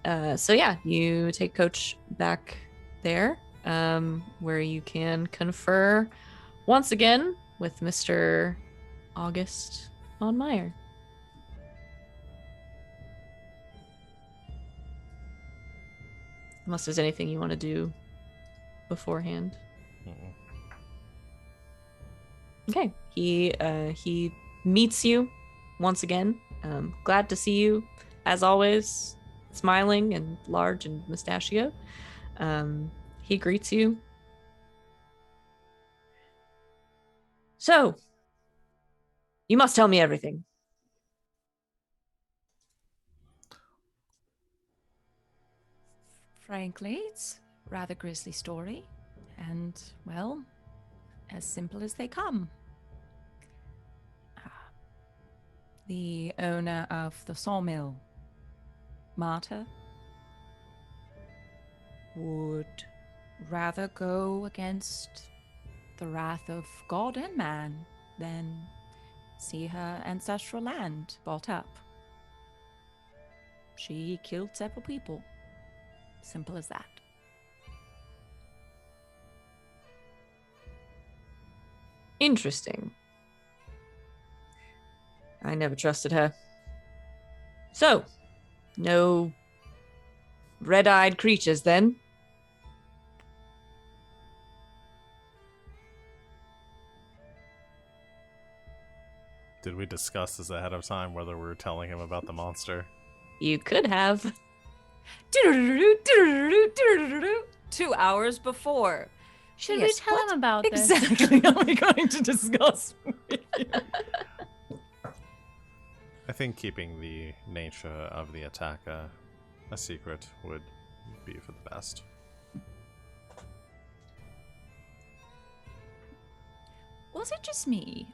So yeah, you take Coach back there, where you can confer once again with Mr. August von Meyer. Unless there's anything you want to do beforehand. Mm-mm. Okay. He meets you once again. Glad to see you, as always, smiling and large and mustachioed. He greets you. So, you must tell me everything. Frankly, it's a rather grisly story. And, well, as simple as they come. The owner of the sawmill, Marta, would rather go against the wrath of God and man than see her ancestral land bought up. She killed several people. Simple as that. Interesting. I never trusted her. So, no red-eyed creatures then? Did we discuss this ahead of time, whether we were telling him about the monster? You could have. 2 hours before. Should Yes, we tell what him about this? exactly are we going to discuss with you? I think keeping the nature of the attack a secret would be for the best. Was it just me,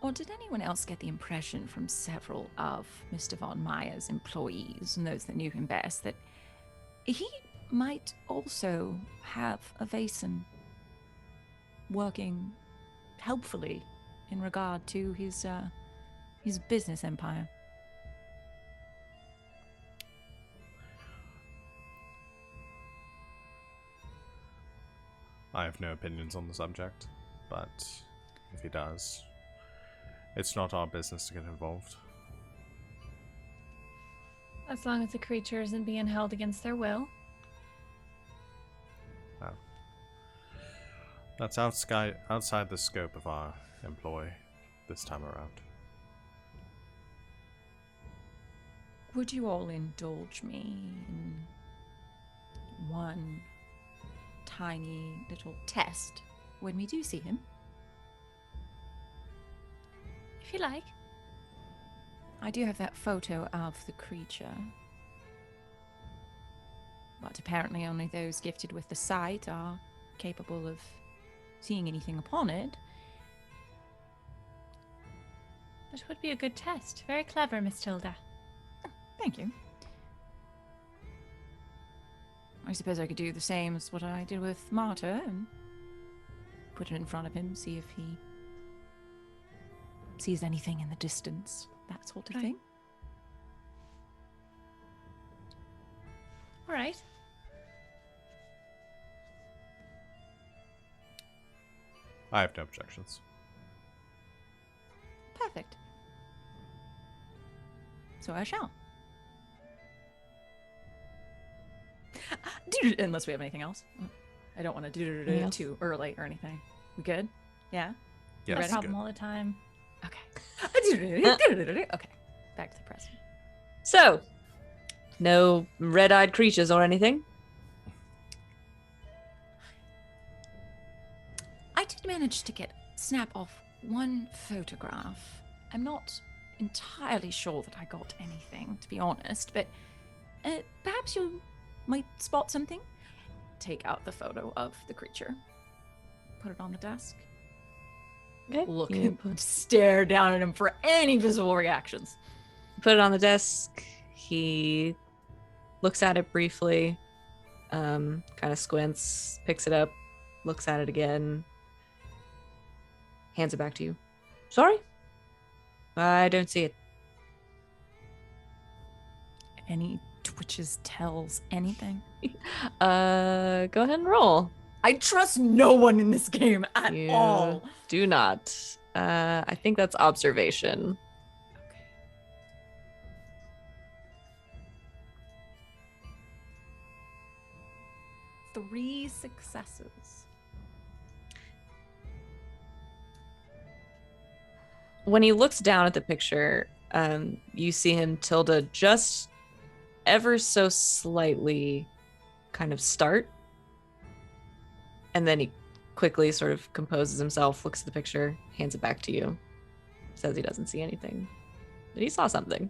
or did anyone else get the impression from several of Mr. Von Meyer's employees and those that knew him best that he might also have a Vaesen working helpfully in regard to his business empire? I have no opinions on the subject, but if he does, it's not our business to get involved. As long as the creature isn't being held against their will. That's outside the scope of our employ this time around. Would you all indulge me in one tiny little test when we do see him? If you like. I do have that photo of the creature. But apparently only those gifted with the sight are capable of seeing anything upon it. That would be a good test. Very clever, Miss Tilda. Thank you. I suppose I could do the same as what I did with Marta and put it in front of him, see if he sees anything in the distance, that sort of thing. All right. I have no objections. Perfect. So I shall. Unless we have anything else. I don't want to do it too early or anything. We good? Yeah? Yeah, No that's problem good. all the time. Okay. Okay. Back to the present. So, no red-eyed creatures or anything? I did manage to snap off one photograph. I'm not entirely sure that I got anything, to be honest, but perhaps you might spot something. Take out the photo of the creature. Put it on the desk. Okay. Look You and stare down at him for any visible reactions. put it on the desk. He looks at it briefly, kind of squints, picks it up, looks at it again, hands it back to you. Sorry? I don't see it. And he twitches, tells, anything? Go ahead and roll. I trust no one in this game at You all. do not. I think that's observation. Okay. 3 successes. When he looks down at the picture, you see him, Tilda, just ever so slightly kind of start. And then he quickly sort of composes himself, looks at the picture, hands it back to you, says he doesn't see anything. But he saw something.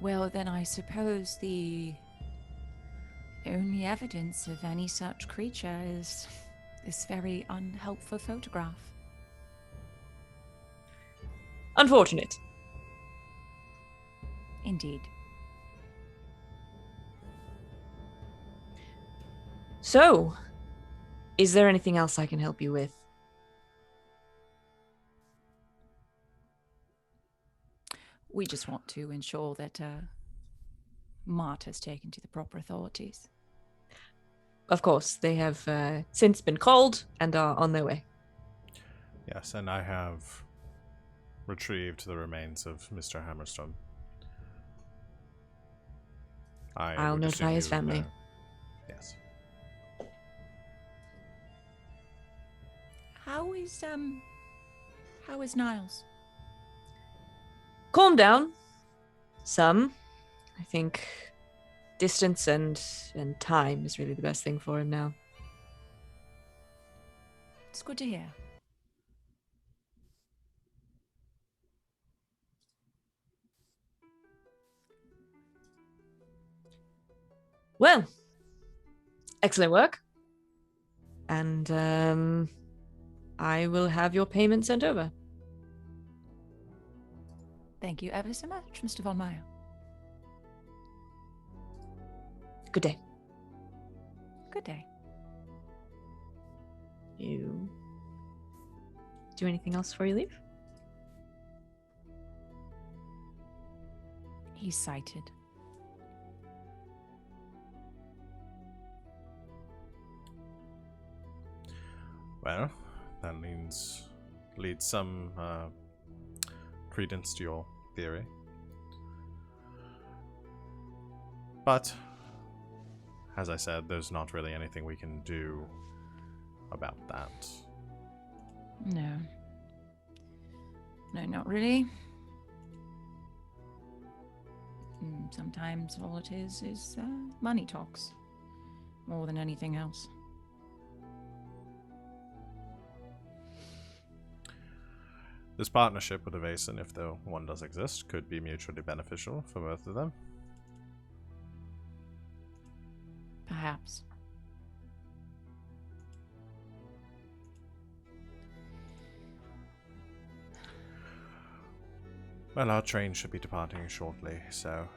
Well, then I suppose the only evidence of any such creature is this very unhelpful photograph. Unfortunate. Indeed. So, is there anything else I can help you with? We just want to ensure that Mart has taken to the proper authorities. Of course, they have since been called and are on their way. Yes, and I have retrieved the remains of Mr. Hammerstone. I'll notify his family. Yes. How is Niles? Calm down. Some. I think distance and time is really the best thing for him now. It's good to hear. Well, excellent work. And I will have your payment sent over. Thank you ever so much, Mr. Von Meyer. Good day. Good day. You do anything else before you leave? He's sighted. Well, that leads some credence to your theory. But, as I said, there's not really anything we can do about that. No. No, not really. Sometimes all it is money talks. More than anything else. This partnership with the Vaesen, if the one does exist, could be mutually beneficial for both of them. Perhaps. Well, our train should be departing shortly, so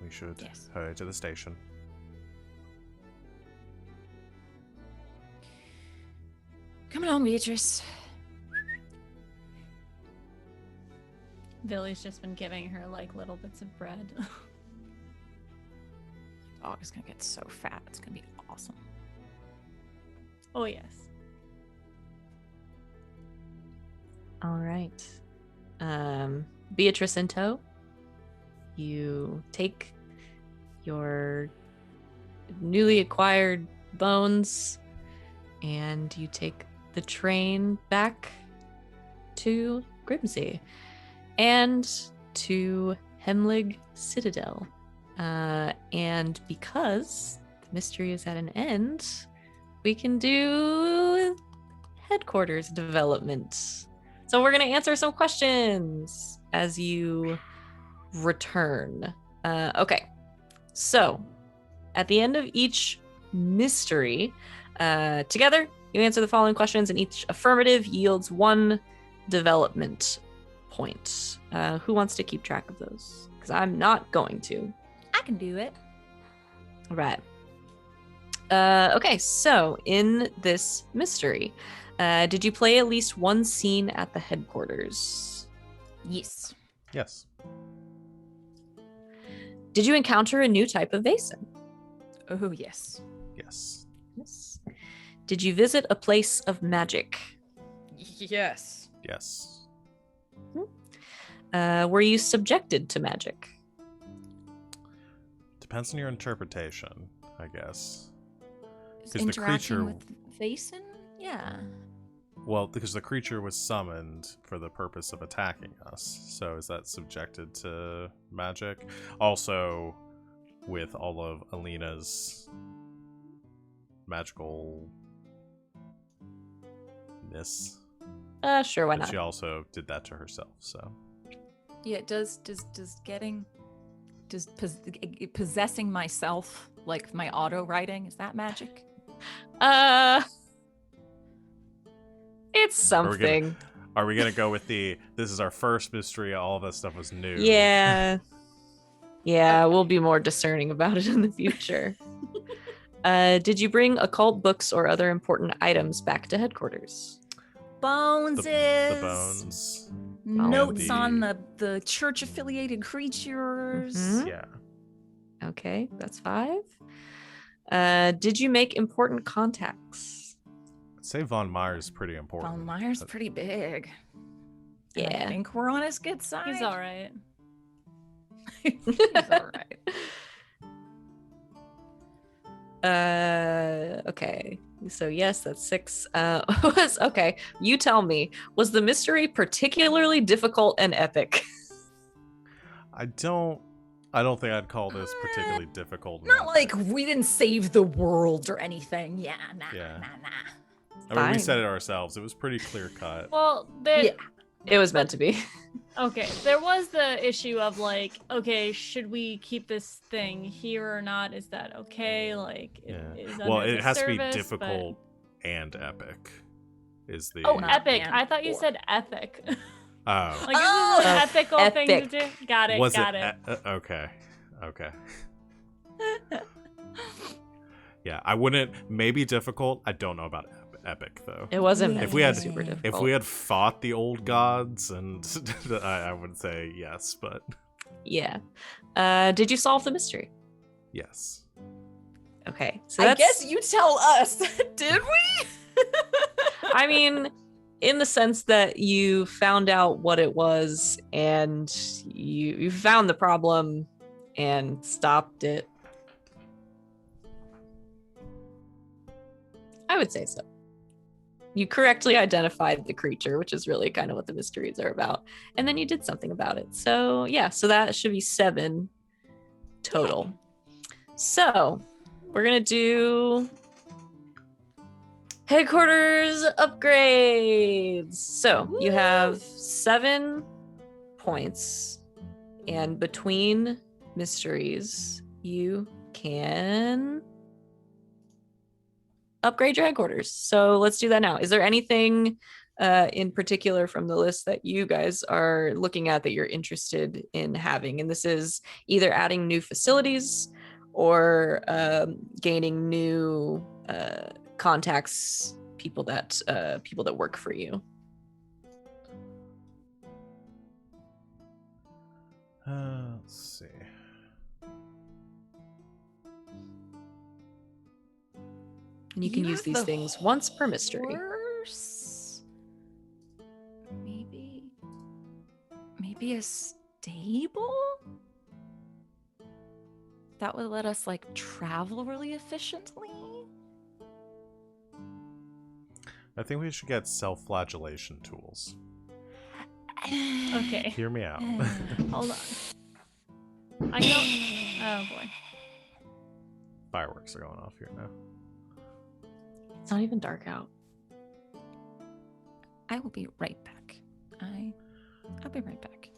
we should hurry to the station. Come along, Beatrice. Billy's just been giving her like little bits of bread. Dog is gonna get so fat. It's gonna be awesome. Oh yes. All right. Beatrice in tow. You take your newly acquired bones and you take the train back to Grimsey and to Hemlig Citadel. And because the mystery is at an end, we can do headquarters development. So we're going to answer some questions as you return. Okay. So at the end of each mystery, together, you answer the following questions, and each affirmative yields 1 development point. Who wants to keep track of those? Because I'm not going to. I can do it. All right. Okay, so in this mystery, Did you play at least one scene at the headquarters? Yes. Yes. Did you encounter a new type of Vaesen? Oh, yes. Yes. Yes. Did you visit a place of magic? Yes. Yes. Were you subjected to magic? Depends on your interpretation, I guess. Is 'Cause the creature- interacting with Vaesen? Yeah. Well, because the creature was summoned for the purpose of attacking us. So is that subjected to magic? Also, with all of Alina's magicalness, Sure, why but not? she also did that to herself, so. Yeah, possessing myself, like my auto writing, is that magic? It's something. Are we gonna go with this is our first mystery, all of that stuff was new? Yeah. Yeah, Okay. we'll be more discerning about it in the future. Did you bring occult books or other important items back to headquarters? Bones The bones. Notes And on the church affiliated creatures. Mhm. Yeah. Okay, that's 5. Did you make important contacts? I'd say Von Meyer's pretty important. Von Meyer's pretty big. And Yeah. I think we're on his good side. He's all right. He's all right. Okay. So yes, that's 6. Okay. You tell me, was the mystery particularly difficult and epic? I don't think I'd call this particularly difficult. Not like we didn't save the world or anything. Yeah, nah. I mean, we Fine. said it ourselves. It was pretty clear cut. Well, Yeah. It was meant to be. okay, there was the issue of like, okay, should we keep this thing here or not? Is that okay? Like, Yeah. is Well, under it the has to be service, difficult and epic. Is the But... Oh, Not epic! and I thought you or. said ethic. Oh. Like, this is an ethical thing to epic. do. Got it. Was got it? it. Okay. Yeah, I wouldn't. Maybe difficult. I don't know about epic though. It wasn't meant If to we be had- super difficult. If we had fought the old gods, and I would say yes, but Yeah. Did you solve the mystery? yes. Okay. So I that's, guess you tell us. Did we? I mean, in the sense that you found out what it was and you found the problem and stopped it. I would say so. You correctly identified the creature, which is really kind of what the mysteries are about. And then you did something about it. So yeah, so that should be 7 total. So we're gonna do headquarters upgrades. So you have 7 points, and between mysteries, you can upgrade your headquarters. So let's do that now. Is there anything in particular from the list that you guys are looking at that you're interested in having? And this is either adding new facilities or gaining new contacts, people that work for you. Let's see. And you can use have these the things once per mystery. Horse? Maybe a stable? That would let us like travel really efficiently. I think we should get self-flagellation tools. Okay. Hear me out. Hold on. I don't. Oh boy. Fireworks are going off here now. It's not even dark out. I will be right back. I'll be right back.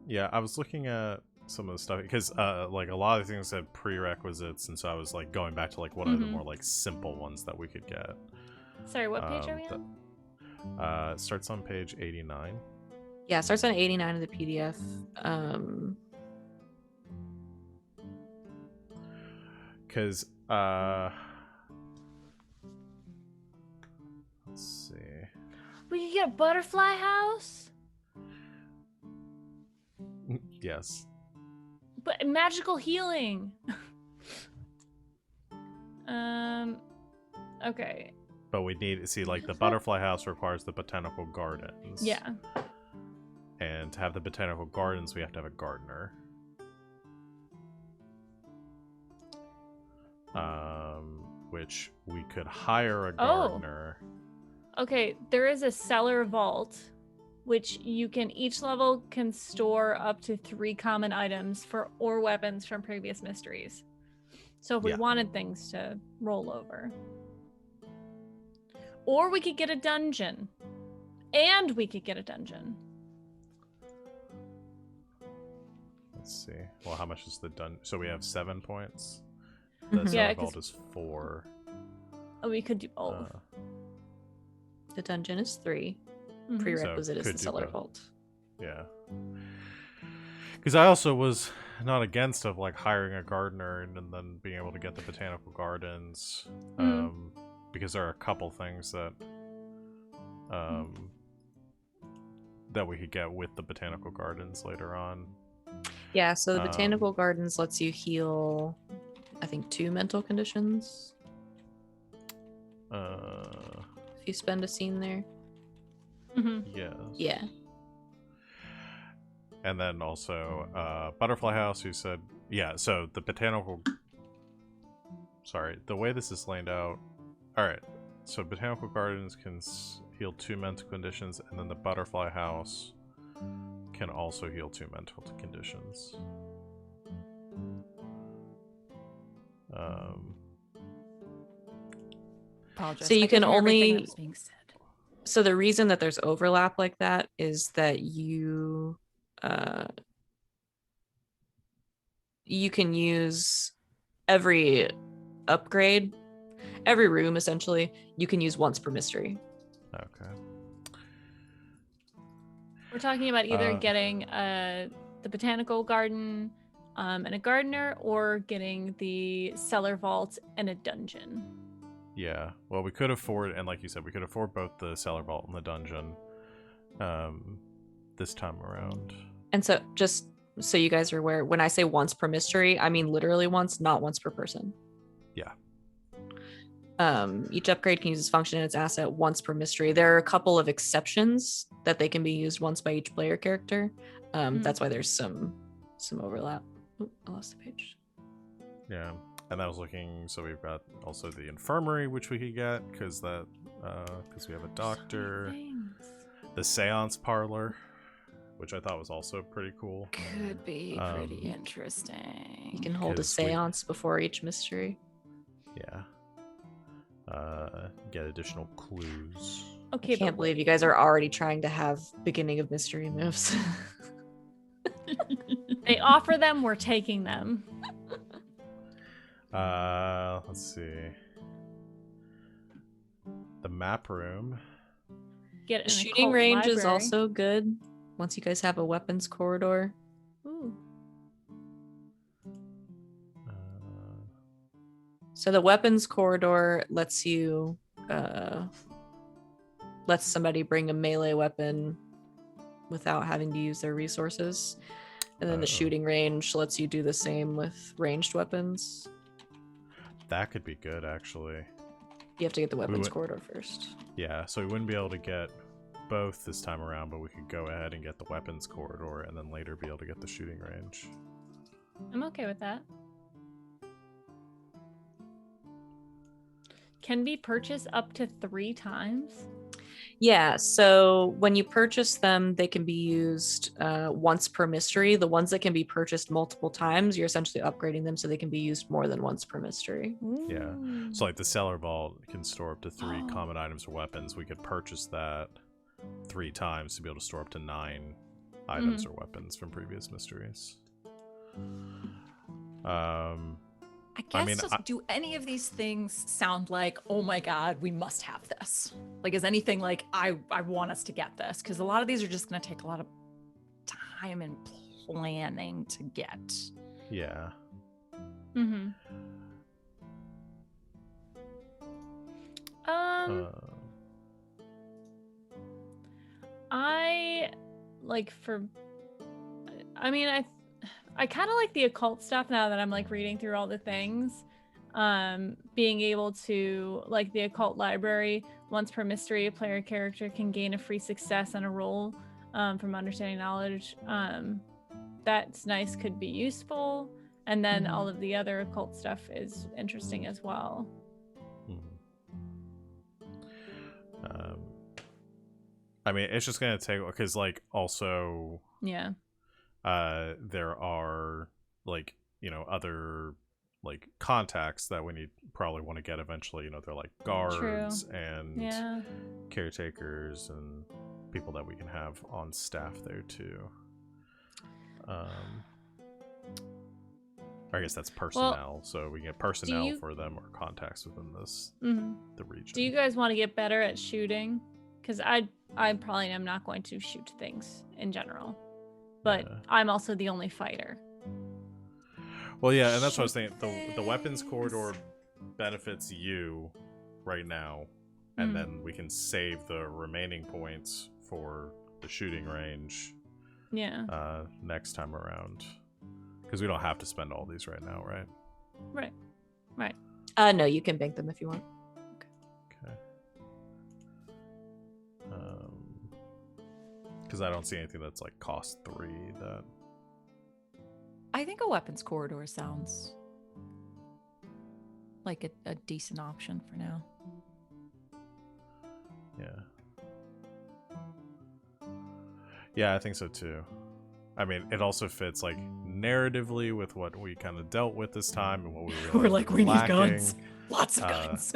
Yeah, I was looking at some of the stuff because like a lot of things had prerequisites, and so I was like going back to like what are the more like simple ones that we could get. Sorry, what page are we on? It starts on page 89. Yeah, it starts on 89 of the PDF. Because We could get a butterfly house. Yes. But magical healing. Okay. But we need to see, like, the butterfly house requires the botanical gardens. Yeah. And to have the botanical gardens, we have to have a gardener. Which we could hire a gardener. Okay, there is a cellar vault, which each level can store up to 3 common items or weapons from previous mysteries. So if we wanted things to roll over. Or we could get a dungeon. And we could get a dungeon. Let's see. Well, how much is the dungeon? So we have 7 points. The Mhm. cellar vault is 4. Oh, we could do both. The dungeon is 3. Mhm. Prerequisite So is the could do cellar both. vault. Yeah. Because I also was not against of like hiring a gardener and then being able to get the botanical gardens. Because there are a couple things that that we could get with the botanical gardens later on. Yeah, so the botanical gardens lets you heal, I think, 2 mental conditions. If you spend a scene there. Yes. Yeah. And then also Butterfly House, who said, yeah, so the botanical... Sorry, the way this is laid out... Alright, so botanical gardens can heal 2 mental conditions, and then the Butterfly House can also heal 2 mental conditions. Apologize. So you I can couldn't hear everything that only... was being said. So the reason that there's overlap like that is that you can use every upgrade, every room essentially, you can use once per mystery. Okay. We're talking about either getting the botanical garden and a gardener, or getting the cellar vault and a dungeon. Yeah, well, we could afford, and like you said, we could afford both the cellar vault and the dungeon this time around. And so, just so you guys are aware, when I say once per mystery, I mean literally once, not once per person. Yeah. Each upgrade can use its function and its asset once per mystery. There are a couple of exceptions that they can be used once by each player character. That's why there's some overlap. Oop, I lost the page. Yeah. And I was looking, so we've got also the infirmary, which we could get, because we have a doctor. The seance parlor, which I thought was also pretty cool. Could be pretty interesting. You can hold a seance before each mystery. Yeah. Get additional clues. Okay, I can't believe you guys are already trying to have beginning of mystery moves. They offer them, we're taking them. Let's see. The map room. Get The shooting range is also good once you guys have a weapons corridor. Ooh. So the weapons corridor lets you lets somebody bring a melee weapon without having to use their resources. And then the shooting range lets you do the same with ranged weapons. That could be good, actually. You have to get the weapons corridor first. Yeah, so we wouldn't be able to get both this time around, but we could go ahead and get the weapons corridor and then later be able to get the shooting range. I'm okay with that. Can be purchased up to 3 times? Yeah, so when you purchase them, they can be used once per mystery. The ones that can be purchased multiple times, you're essentially upgrading them so they can be used more than once per mystery. Ooh. Yeah, so like the cellar vault can store up to 3 common items or weapons. We could purchase that 3 times to be able to store up to 9 items or weapons from previous mysteries. I guess, do any of these things sound like, oh my god, we must have this? Like, is anything like, I want us to get this? Because a lot of these are just going to take a lot of time and planning to get. Yeah. Mm-hmm. like for, I mean, I kind of like the occult stuff now that I'm like reading through all the things. Being able to, like the occult library, once per mystery, a player character can gain a free success on a roll from understanding knowledge. That's nice, could be useful. And then all of the other occult stuff is interesting as well. I mean, it's just gonna take, because like also Yeah. there are like, you know, other like contacts that we probably want to get eventually. You know, they're like guards and caretakers and people that we can have on staff there too. I guess that's personnel, so we get personnel for them or contacts within this the region. Do you guys want to get better at shooting? Because I probably am not going to shoot things in general, but I'm also the only fighter. Well, yeah, and that's what I was thinking. The weapons corridor benefits you right now, and then we can save the remaining points for the shooting range. Yeah. Next time around, because we don't have to spend all these right now, right? Right. No, you can bank them if you want. Okay. Because I don't see anything that's like cost 3 that. I think a weapons corridor sounds like a decent option for now. Yeah, I think so too. I mean, it also fits like narratively with what we kind of dealt with this time and what we We're like, we need lacking. guns. Lots of guns.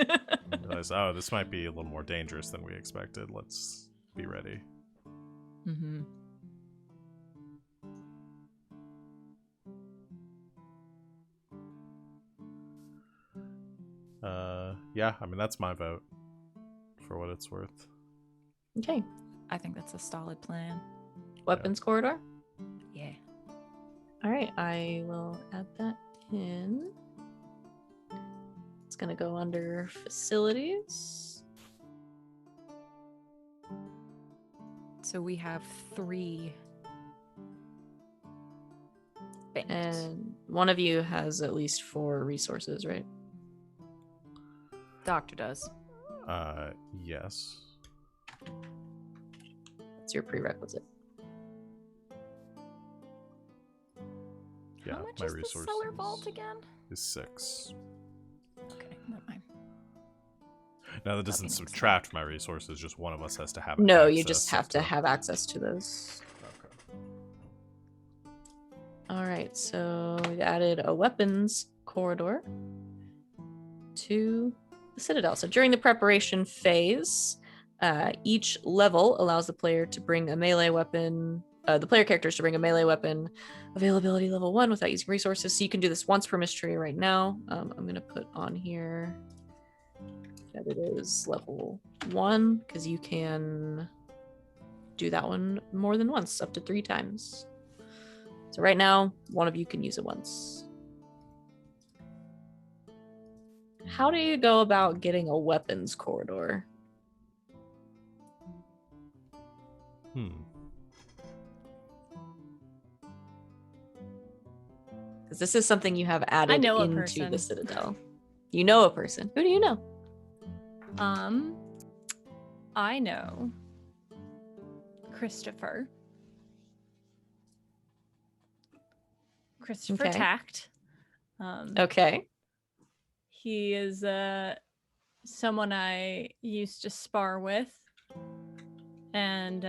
Oh, this might be a little more dangerous than we expected. Let's be ready. Mm-hmm. Yeah, I mean, that's my vote for what it's worth. Okay. I think that's a solid plan. Weapons corridor? Yeah. All right, I will add that in. It's going to go under facilities. So we have 3 banked. And one of you has at least 4 resources, right? Doctor does. Yes. That's your prerequisite. Yeah, How much my is resources the cellar vault again? is 6. Okay, never mind. Now that doesn't subtract my resources, just one of us has to have No, access you just have to have access to those. Okay. All right, so we added a weapons corridor to the Citadel. So during the preparation phase, each level allows the player to bring a melee weapon, the player characters to bring a melee weapon, availability level 1 without using resources. So you can do this once per mystery right now. I'm going to put on here that it is level 1 because you can do that one more than once, up to 3 times. So right now, one of you can use it once. How do you go about getting a weapons corridor? Because this is something you have added into the Citadel. You know a person. Who do you know? I know Christopher Okay. Tact. Okay. He is someone I used to spar with, and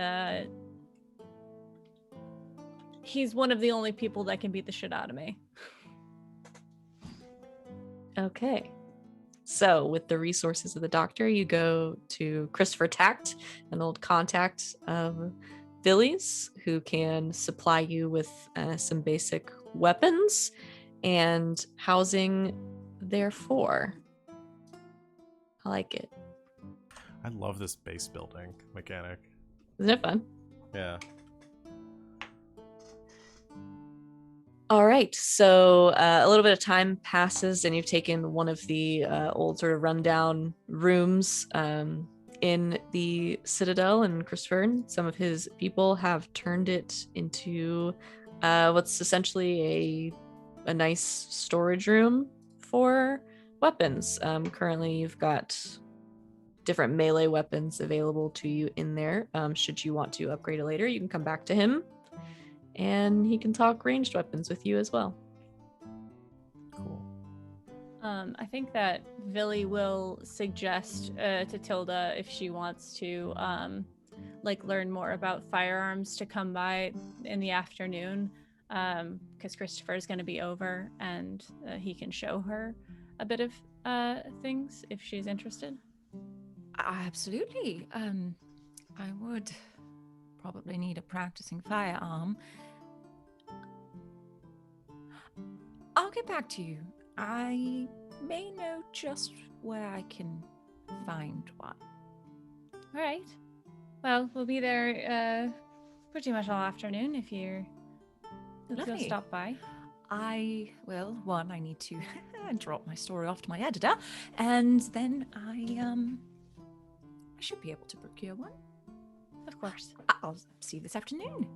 he's one of the only people that can beat the shit out of me. Okay. So with the resources of the doctor, you go to Christopher Tact, an old contact of Villy's, who can supply you with some basic weapons and housing therefore. I like it. I love this base building mechanic. Isn't it fun? Yeah. All right, so a little bit of time passes and you've taken one of the old sort of rundown rooms in the Citadel in Christfern, some of his people have turned it into what's essentially a nice storage room for weapons. Currently, you've got different melee weapons available to you in there. Should you want to upgrade it later, you can come back to him, and he can talk ranged weapons with you as well. Cool. I think that Villy will suggest to Tilda if she wants to learn more about firearms to come by in the afternoon, because Christopher is going to be over and he can show her a bit of things if she's interested. Absolutely. I would probably need a practicing firearm. I'll get back to you. I may know just where I can find one. All right. Well, we'll be there pretty much all afternoon if you'll Lovely. stop by. I need to drop my story off to my editor, and then I should be able to procure one. Of course. I'll see you this afternoon.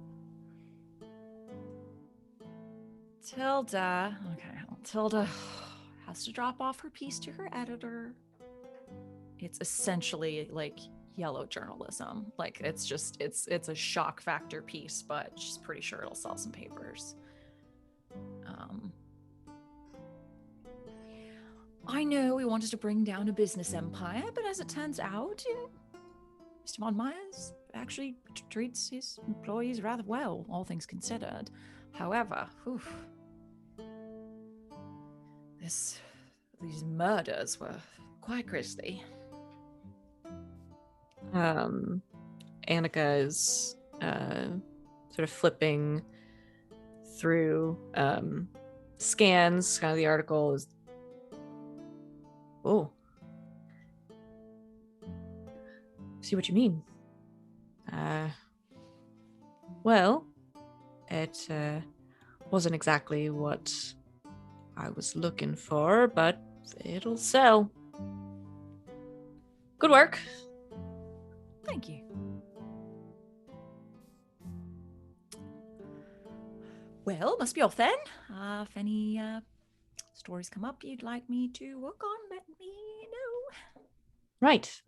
Tilda. Okay, Tilda has to drop off her piece to her editor. It's essentially like yellow journalism. Like it's a shock factor piece, but she's pretty sure it'll sell some papers. I know we wanted to bring down a business empire, but as it turns out, Mr. Von Myers actually treats his employees rather well, all things considered. However, these murders were quite grisly. Annika is sort of flipping through scans. Kind of the article is. Oh. See what you mean. Well, it wasn't exactly what I was looking for, but it'll sell. Good work. Thank you. Well, must be off then. If any stories come up you'd like me to work on, let me know. Right.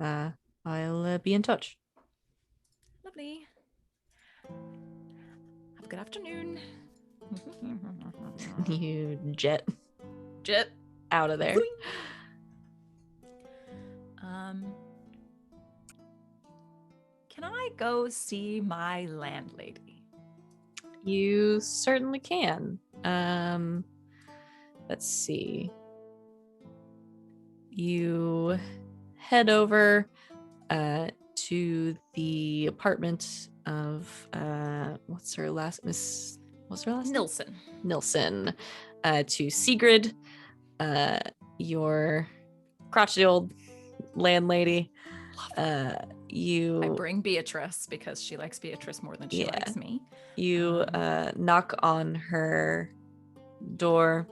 I'll be in touch. Lovely. Have a good afternoon. You jet Jet out of there. Can I go see my landlady? You certainly can. Let's see. You head over to the apartment of what's her last name? Nilsson. To Sigrid, your crotchety old landlady. I bring Beatrice because she likes Beatrice more than she likes me. You knock on her door,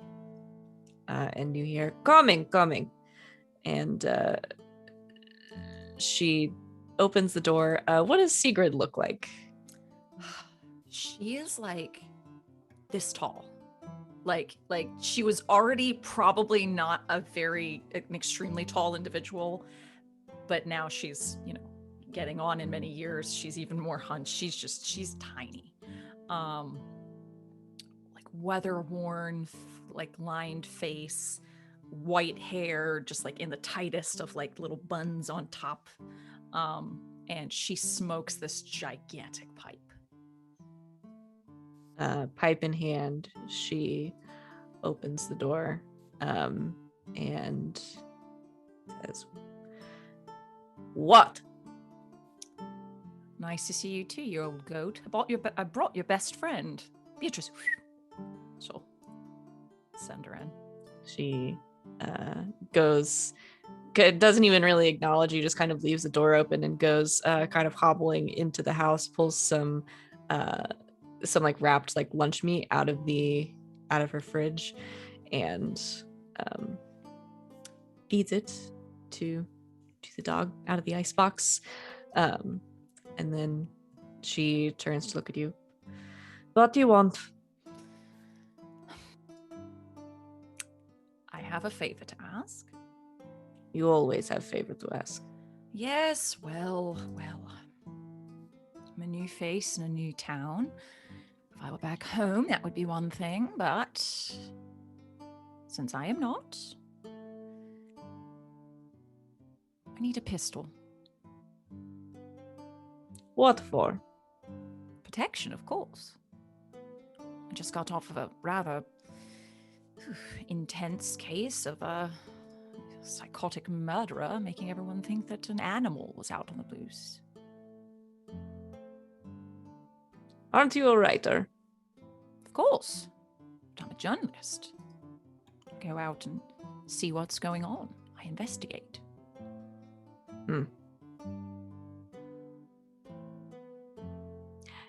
and you hear coming, and she opens the door. What does Sigrid look like? She is like this tall. Like she was already probably not an extremely tall individual, but now she's, getting on in many years. She's even more hunched. She's tiny. Like weather-worn, like lined face, white hair, just like in the tightest of like little buns on top. And she smokes this gigantic pipe. Pipe in hand, she opens the door and says, "What?" Nice to see you too, you old goat. I brought your best friend, Beatrice. So, send her in. She doesn't even really acknowledge you, just kind of leaves the door open and goes kind of hobbling into the house, pulls some like wrapped like lunch meat out of her fridge and feeds it to to the dog out of the icebox. And then she turns to look at you. What do you want? I have a favor to ask. You always have favor to ask. Yes, well. I'm a new face in a new town. If I were back home, that would be one thing, but since I am not, I need a pistol. What for? Protection, of course. I just got off of a rather intense case of a psychotic murderer making everyone think that an animal was out on the loose. Aren't you a writer? Of course. But I'm a journalist. I go out and see what's going on. I investigate.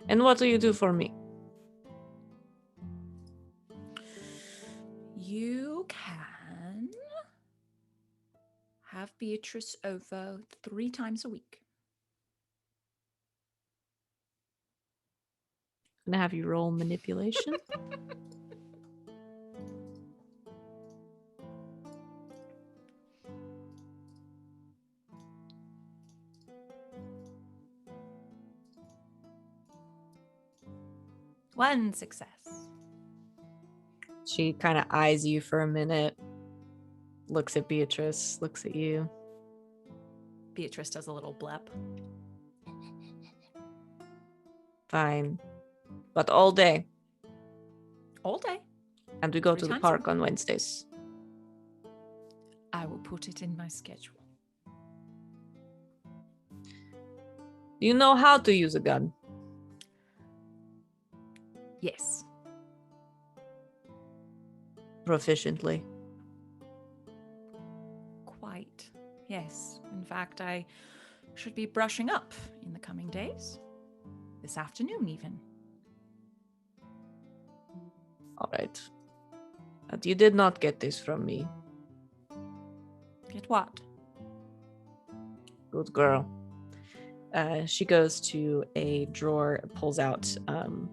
And what do you do for me? You can have Beatrice over 3 times a week. I'm gonna have you roll manipulation. One success. She kind of eyes you for a minute, looks at Beatrice, looks at you. Beatrice does a little blep. Fine. But all day. All day. And we go 3 to the times a park week. on Wednesdays. I will put it in my schedule. Do you know how to use a gun? Yes. Proficiently. Quite. Yes. In fact, I should be brushing up in the coming days. This afternoon, even. All right. But you did not get this from me. Get what? Good girl. She goes to a drawer, pulls out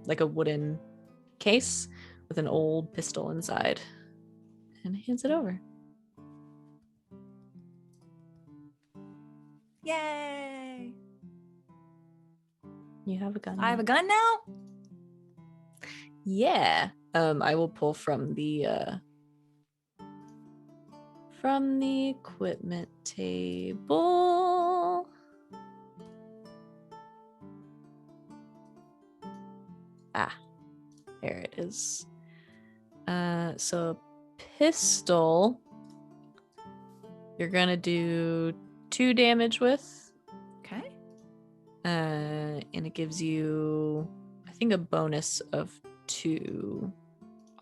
like a wooden case with an old pistol inside, and hands it over. Yay! You have a gun. I have now. a gun now? Yeah. I will pull from the equipment table. There it is. So pistol, you're gonna do 2 damage with. Okay. And it gives you, I think, a bonus of 2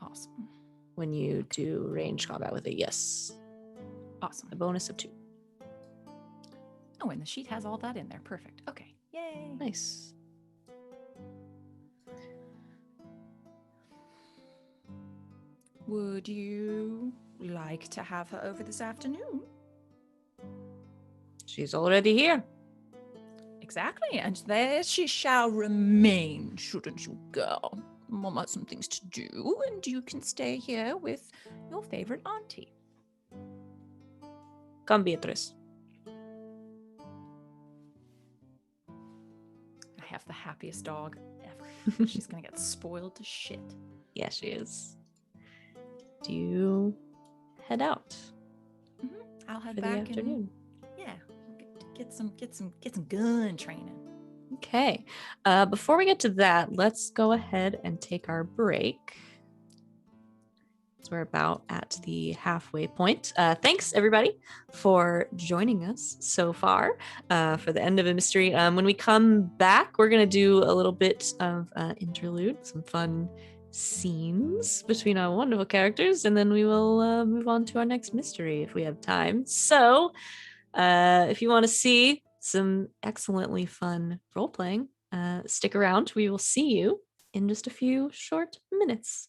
Awesome. when you do range combat with it. Yes. Awesome. A bonus of 2. Oh, and the sheet has all that in there. Perfect. Okay. Yay. Nice. Would you like to have her over this afternoon? She's already here. Exactly. And there she shall remain, shouldn't you, girl? Mom has some things to do, and you can stay here with your favorite auntie. Come, Beatrice. I have the happiest dog ever. She's gonna get spoiled to shit. Yeah, she is. Do you head out I'll head for the back afternoon? and yeah, get some gun training. Okay. Before we get to that, let's go ahead and take our break. So we're about at the halfway point. Thanks, everybody, for joining us so far for the end of a mystery. When we come back, we're going to do a little bit of interlude, some fun scenes between our wonderful characters, and then we will move on to our next mystery if we have time. So if you want to see some excellently fun role-playing, stick around. We will see you in just a few short minutes.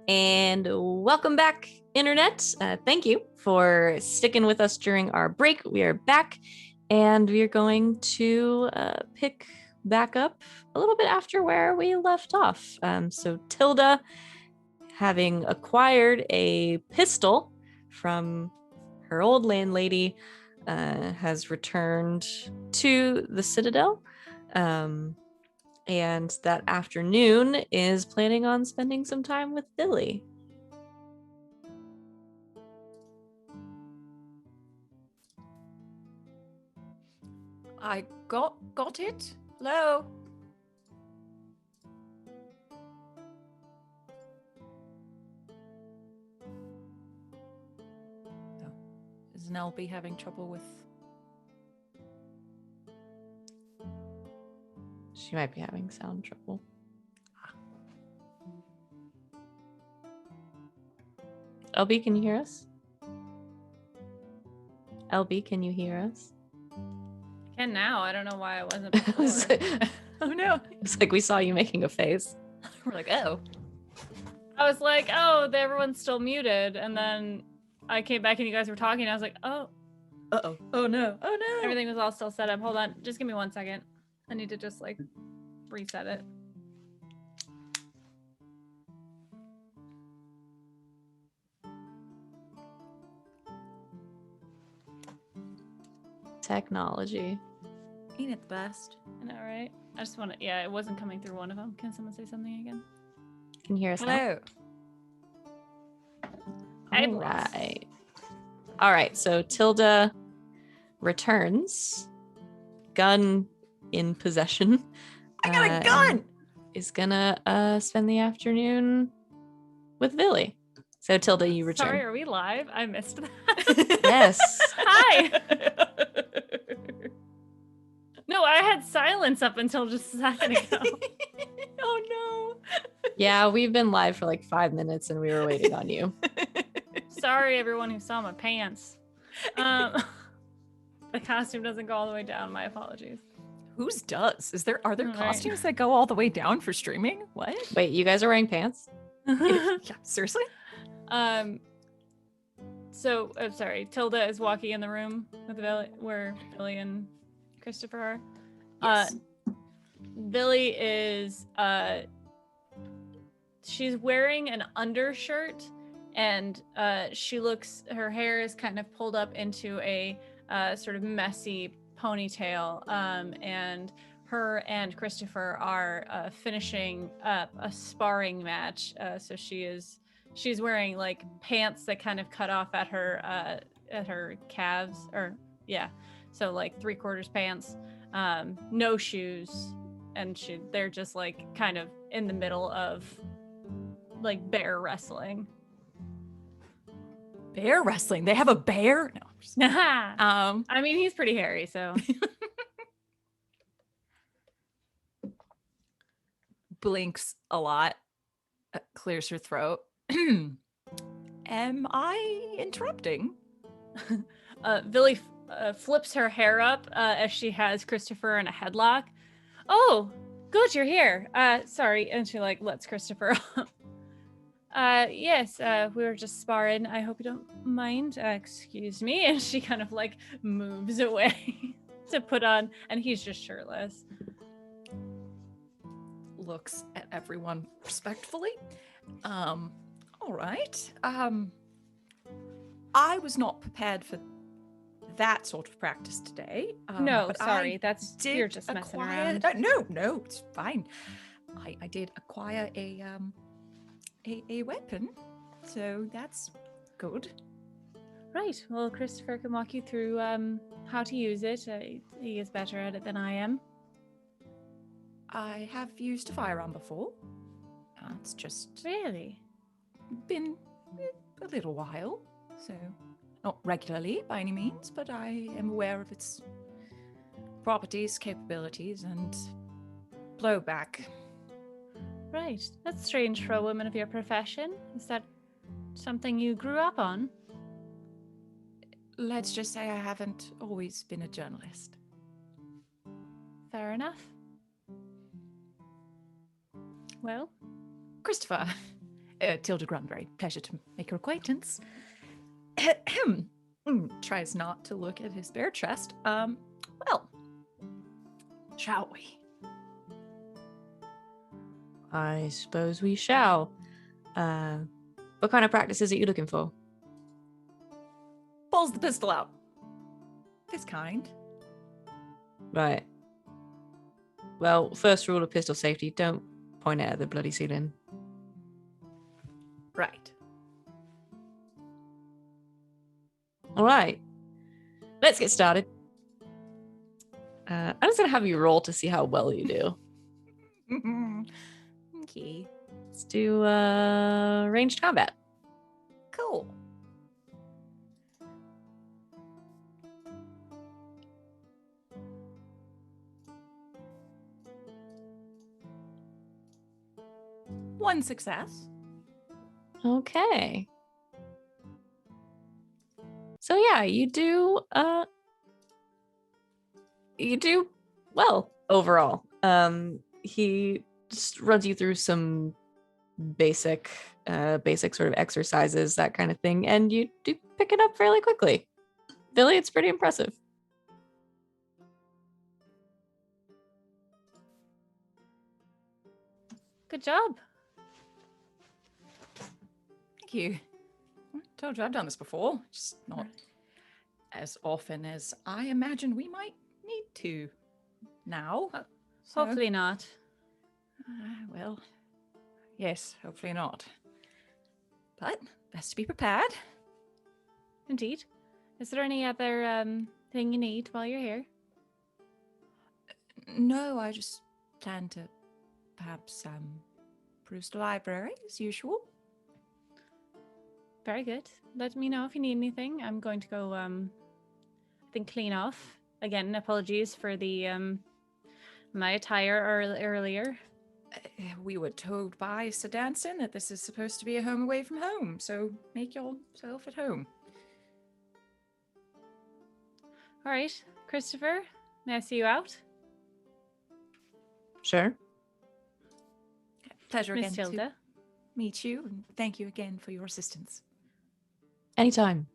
And welcome back, Internet. Thank you for sticking with us during our break. We are back, and we are going to pick back up a little bit after where we left off. So Tilda, having acquired a pistol from her old landlady, has returned to the Citadel. And that afternoon is planning on spending some time with Billy. I got it. Hello. Oh. Is LB having trouble with? She might be having sound trouble. LB, can you hear us? LB, can you hear us? I can now. I don't know why I wasn't before. Oh no. It's like we saw you making a face. We're like, oh. I was like, oh, everyone's still muted. And then I came back and you guys were talking. And I was like, oh. Uh-oh. Oh no. Oh no. Everything was all still set up. Hold on. Just give me 1 second. I need to just like reset it. Technology. Ain't it the best? I know, right? I just want to, yeah, it wasn't coming through one of them. Can someone say something again? Can you hear us now? Hello. All right. All right. So Tilda returns, gun in possession. I got a gun. Is gonna spend the afternoon with Billy. So Tilda, you return. Sorry, are we live? I missed that. Yes. Hi. No, I had silence up until just a second ago. Oh no. Yeah, we've been live for like 5 minutes and we were waiting on you. Sorry, everyone who saw my pants. The costume doesn't go all the way down. My apologies. Whose does? Are there All right. costumes that go all the way down for streaming? What? Wait, you guys are wearing pants? Yeah, seriously? So I'm sorry. Tilda is walking in the room with Billy, where Billy and Christopher are. Yes. Billy is she's wearing an undershirt, and her hair is kind of pulled up into a sort of messy ponytail, and her and Christopher are finishing up a sparring match. So she's wearing like pants that kind of cut off at her calves, or yeah, so like 3/4 pants, no shoes, and they're just like kind of in the middle of like bear wrestling. Bear wrestling. They have a bear? No. I mean, he's pretty hairy, so. Blinks a lot, clears her throat. Am I interrupting? Billy flips her hair up as she has Christopher in a headlock. Oh, good, you're here. Sorry, and she like lets Christopher up. Yes, we were just sparring. I hope you don't mind. Excuse me. And she kind of like moves away to put on, and he's just shirtless. Looks at everyone respectfully. All right. I was not prepared for that sort of practice today. No, but sorry, did you're just messing acquire, around. No, it's fine. I did acquire a weapon, so that's good. Right. Well, Christopher can walk you through how to use it. He is better at it than I am. I have used a firearm before. It's just Really? been a little while, so not regularly by any means, but I am aware of its properties, capabilities, and blowback. Right. That's strange for a woman of your profession. Is that something you grew up on? Let's just say I haven't always been a journalist. Fair enough. Well, Christopher, Tilda Grundberry. Pleasure to make your acquaintance. Tries not to look at his bare chest. Well, shall we? I suppose we shall. What kind of practices are you looking for? Pulls the pistol out. This kind. Right. Well, first rule of pistol safety, don't point it at the bloody ceiling. Right. All right. Let's get started. I'm just going to have you roll to see how well you do. Okay. Let's do ranged combat. Cool. One success. Okay. So yeah, you do well overall. He just runs you through some basic sort of exercises, that kind of thing, and you do pick it up fairly quickly. Billy, it's pretty impressive. Good job. Thank you. I told you I've done this before, just not as often as I imagine we might need to now. So, Hopefully not. well, yes, hopefully not. But best to be prepared. Indeed. Is there any other thing you need while you're here? No, I just plan to perhaps peruse the library as usual. Very good. Let me know if you need anything. I'm going to go, I think, clean off. Again, apologies for the my attire earlier. We were told by Sir Danson that this is supposed to be a home away from home, so make yourself at home. All right, Christopher, may I see you out? Sure. Pleasure Miss again to Tilda. meet you, and thank you again for your assistance. Anytime.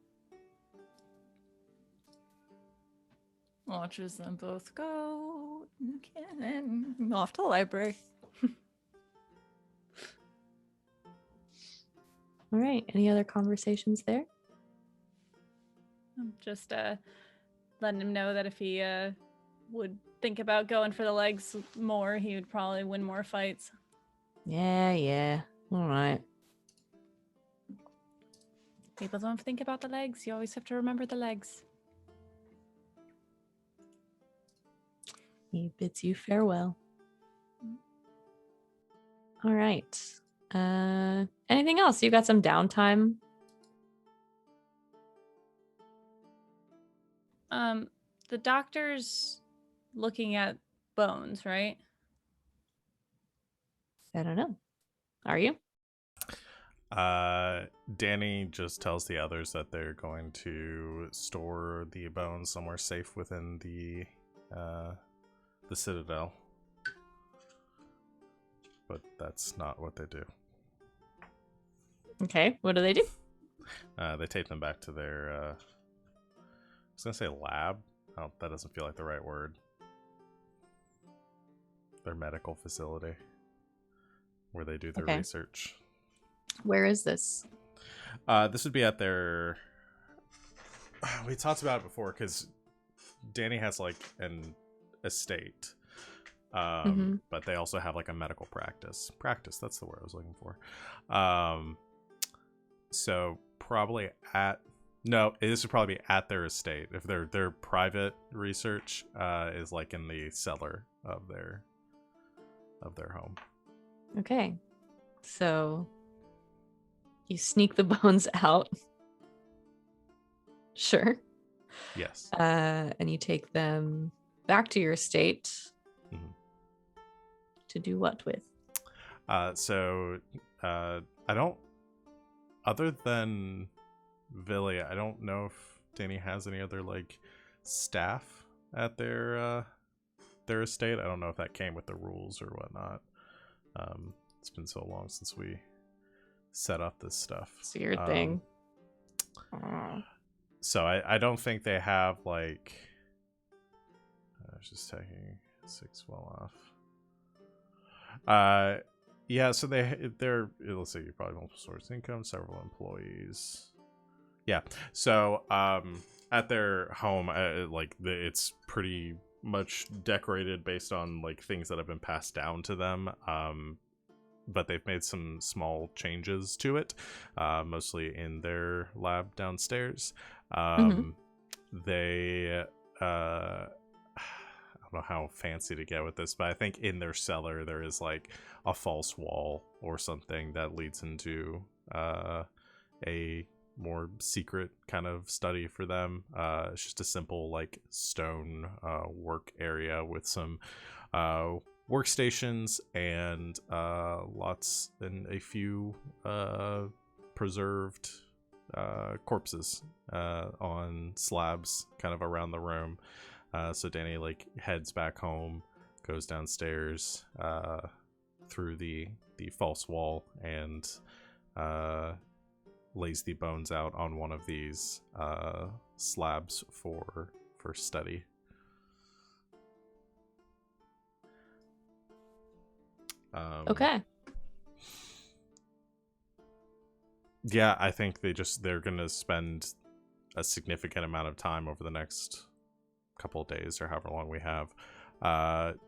Watches them both go. Okay, and off to the library. All right. Any other conversations there? I'm just letting him know that if he would think about going for the legs more, he would probably win more fights. Yeah. All right. People don't think about the legs. You always have to remember the legs. He bids you farewell. All right. Anything else? You got some downtime? The doctor's looking at bones, right? I don't know. Are you? Danny just tells the others that they're going to store the bones somewhere safe within the Citadel. But that's not what they do. Okay. What do they do? They take them back to their, I was going to say lab. Oh, that doesn't feel like the right word. Their medical facility where they do their research. Where is this? This would be at their... We talked about it before because Danny has like an estate. But they also have like a medical practice. That's the word I was looking for. So probably this would probably be at their estate. If their private research is like in the cellar of their home. Okay. So you sneak the bones out. Sure. Yes. And you take them back to your estate. To do what with? So I don't, other than Villy, I don't know if Danny has any other like staff at their estate. I don't know if that came with the rules or whatnot. It's been so long since we set up this stuff. It's your thing. Aw. So I don't think they have like. I was just taking 6 well off. Yeah. So they're let's see. Probably multiple source income, several employees. Yeah. So at their home, it's pretty much decorated based on like things that have been passed down to them. But they've made some small changes to it, mostly in their lab downstairs. They, I don't know how fancy to get with this, but I think in their cellar there is like a false wall or something that leads into a more secret kind of study for them. It's just a simple like stone work area with some workstations and lots and a few preserved corpses on slabs kind of around the room. So Danny like heads back home, goes downstairs through the false wall, and lays the bones out on one of these slabs for study. Okay. Yeah, I think they're gonna spend a significant amount of time over the next couple of days or however long we have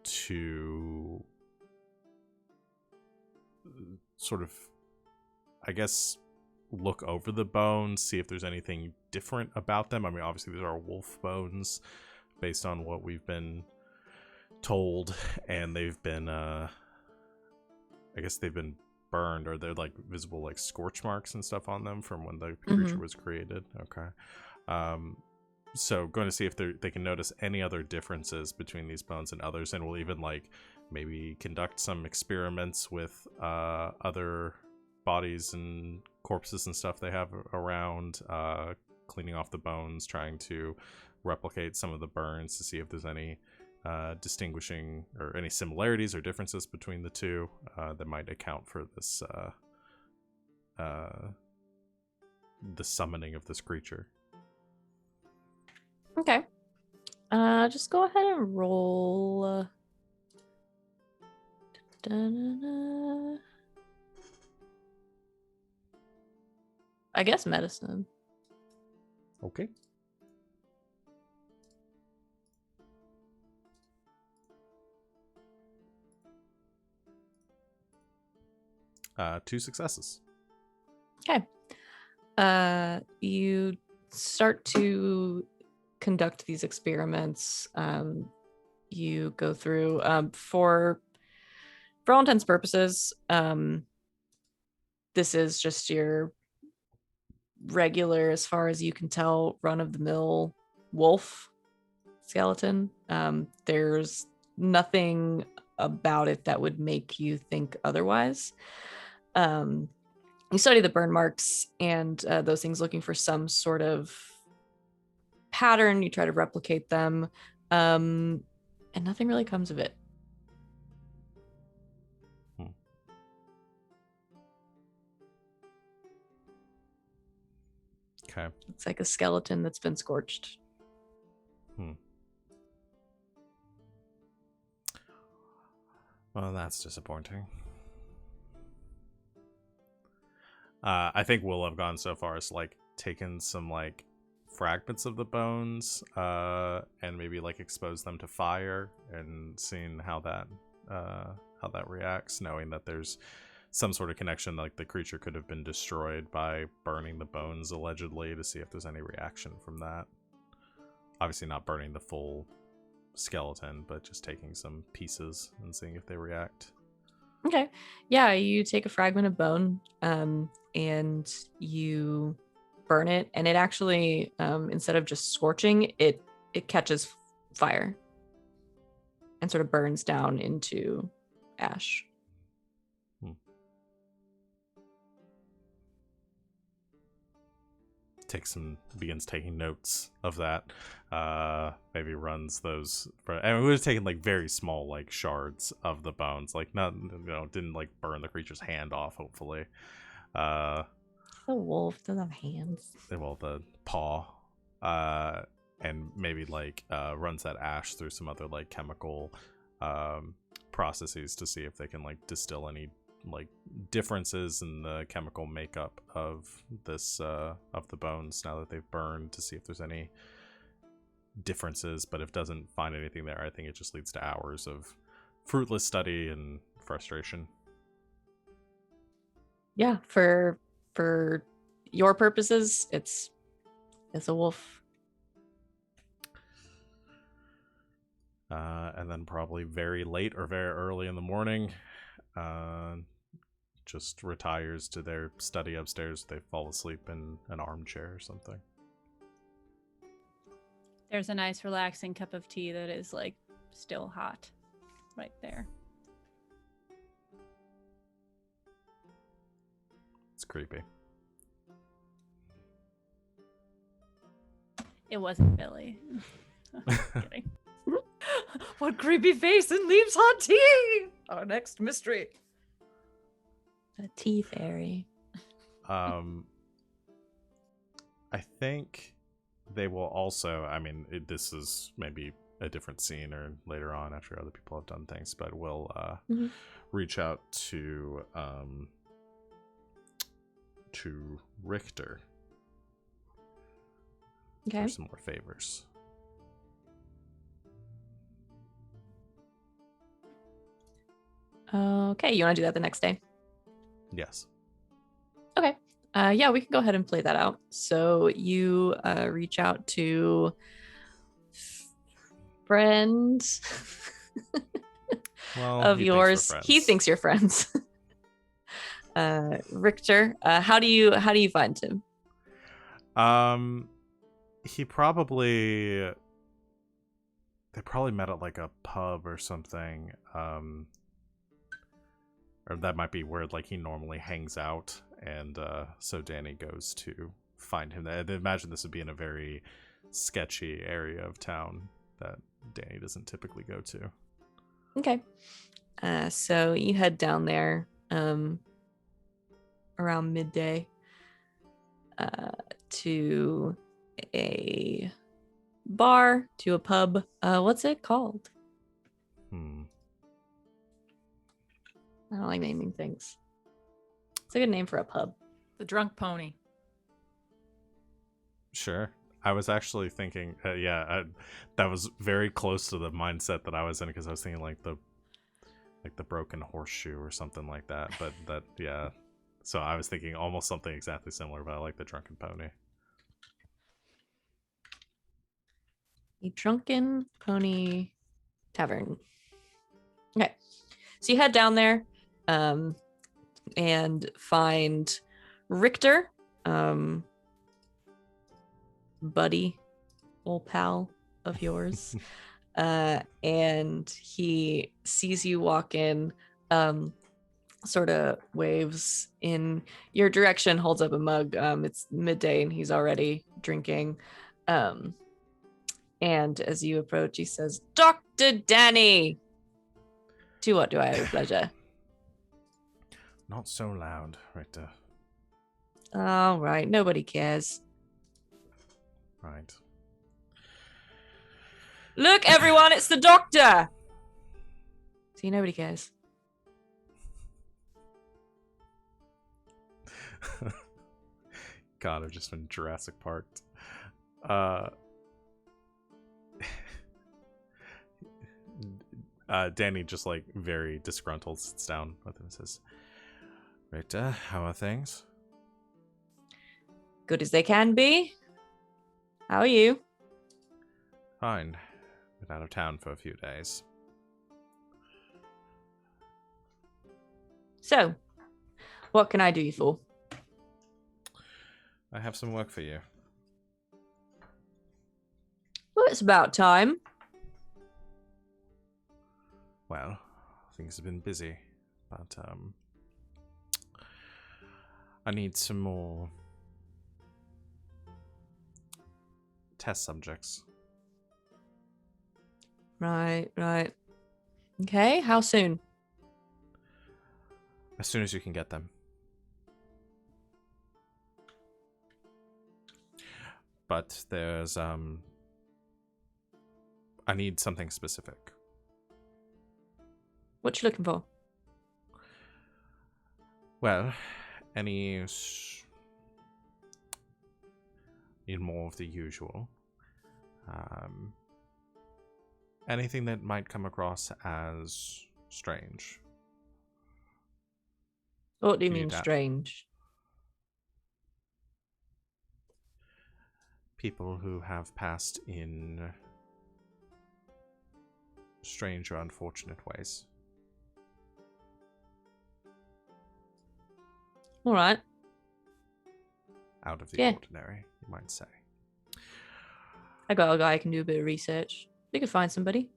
to sort of, I guess, look over the bones, see if there's anything different about them. I mean, obviously these are wolf bones based on what we've been told, and they've been I guess they've been burned, or they're like visible like scorch marks and stuff on them from when the creature was created. Okay. So going to see if they can notice any other differences between these bones and others, and we'll even like maybe conduct some experiments with other bodies and corpses and stuff they have around, cleaning off the bones, trying to replicate some of the burns to see if there's any distinguishing or any similarities or differences between the two that might account for this the summoning of this creature. Okay. Just go ahead and roll. I guess medicine. Okay. Two successes. Okay. You start to conduct these experiments. You go through for all intents and purposes. This is just your regular, as far as you can tell, run-of-the-mill wolf skeleton. There's nothing about it that would make you think otherwise. You study the burn marks and those things, looking for some sort of pattern. You try to replicate them, and nothing really comes of it. Okay. It's like a skeleton that's been scorched. Well, that's disappointing. I think we'll have gone so far as like taken some like fragments of the bones and maybe like expose them to fire and seeing how that reacts, knowing that there's some sort of connection, like the creature could have been destroyed by burning the bones allegedly, to see if there's any reaction from that. Obviously not burning the full skeleton, but just taking some pieces and seeing if they react. Okay. Yeah, you take a fragment of bone and you burn it, and it actually, instead of just scorching, it catches fire and sort of burns down into ash. Begins taking notes of that. Maybe runs those and we would have taken like very small like shards of the bones, like not, didn't like burn the creature's hand off, hopefully. The wolf doesn't have hands. Well, the paw, and maybe like runs that ash through some other like chemical processes to see if they can like distill any like differences in the chemical makeup of this of the bones now that they've burned, to see if there's any differences. But if doesn't find anything there, I think it just leads to hours of fruitless study and frustration. Yeah, for your purposes, it's a wolf. And then probably very late or very early in the morning, just retires to their study upstairs. They fall asleep in an armchair or something. There's a nice relaxing cup of tea that is like still hot right there. It's creepy. It wasn't Billy. I'm kidding. What creepy face and leaves hot tea? Our next mystery. A tea fairy. I think they will also, I mean, this is maybe a different scene or later on after other people have done things, but we'll reach out to Richter for some more favors. Okay, you want to do that the next day? Yes. Okay. Yeah, we can go ahead and play that out. So you reach out to friends of yours. He thinks you're friends. Richter, how do you find him? They probably met at like a pub or something. Or that might be where like he normally hangs out, and so Danny goes to find him. I imagine this would be in a very sketchy area of town that Danny doesn't typically go to. Okay. So you head down there around midday to a bar, to a pub. What's it called? I don't like naming things. It's a good name for a pub. The Drunk Pony. Sure. I was actually thinking, that was very close to the mindset that I was in, because I was thinking like the Broken Horseshoe or something like that. But that, yeah. So I was thinking almost something exactly similar, but I like the Drunken Pony. The Drunken Pony Tavern. Okay. So you head down there and find Richter, buddy, old pal of yours. And he sees you walk in, sort of waves in your direction, holds up a mug. It's midday and he's already drinking. And as you approach, he says, "Dr. Danni, to what do I owe pleasure?" Not so loud, Richter. All right, nobody cares. Right. Look, everyone, it's the doctor. See, nobody cares. God, I've just been Jurassic Parked. Danny, just like very disgruntled, sits down with him and says, "Richter, how are things?" Good as they can be. How are you? Fine. Been out of town for a few days. So, what can I do you for? I have some work for you. Well, it's about time. Well, things have been busy, but I need some more test subjects. Right. Okay, how soon? As soon as you can get them. but there's I need something specific. What you looking for? Well, need more of the usual. Anything that might come across as strange. What do you mean strange? People who have passed in strange or unfortunate ways. All right. Out of the ordinary, you might say. I got a guy who can do a bit of research. We could find somebody.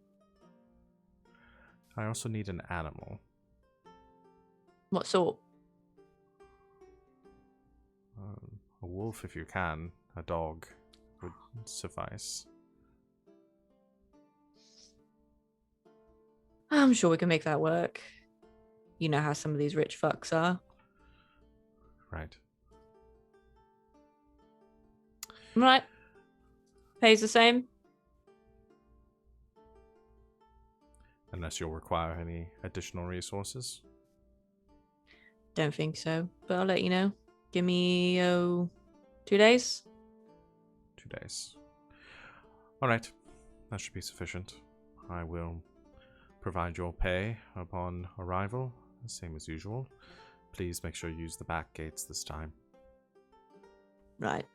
I also need an animal. What sort? A wolf if you can. A dog would suffice. I'm sure we can make that work. You know how some of these rich fucks are. Right. Right. Pays the same. Unless you'll require any additional resources. Don't think so, but I'll let you know. Give me 2 days. 2 days. All right. That should be sufficient. I will provide your pay upon arrival, same as usual. Please make sure you use the back gates this time. Right.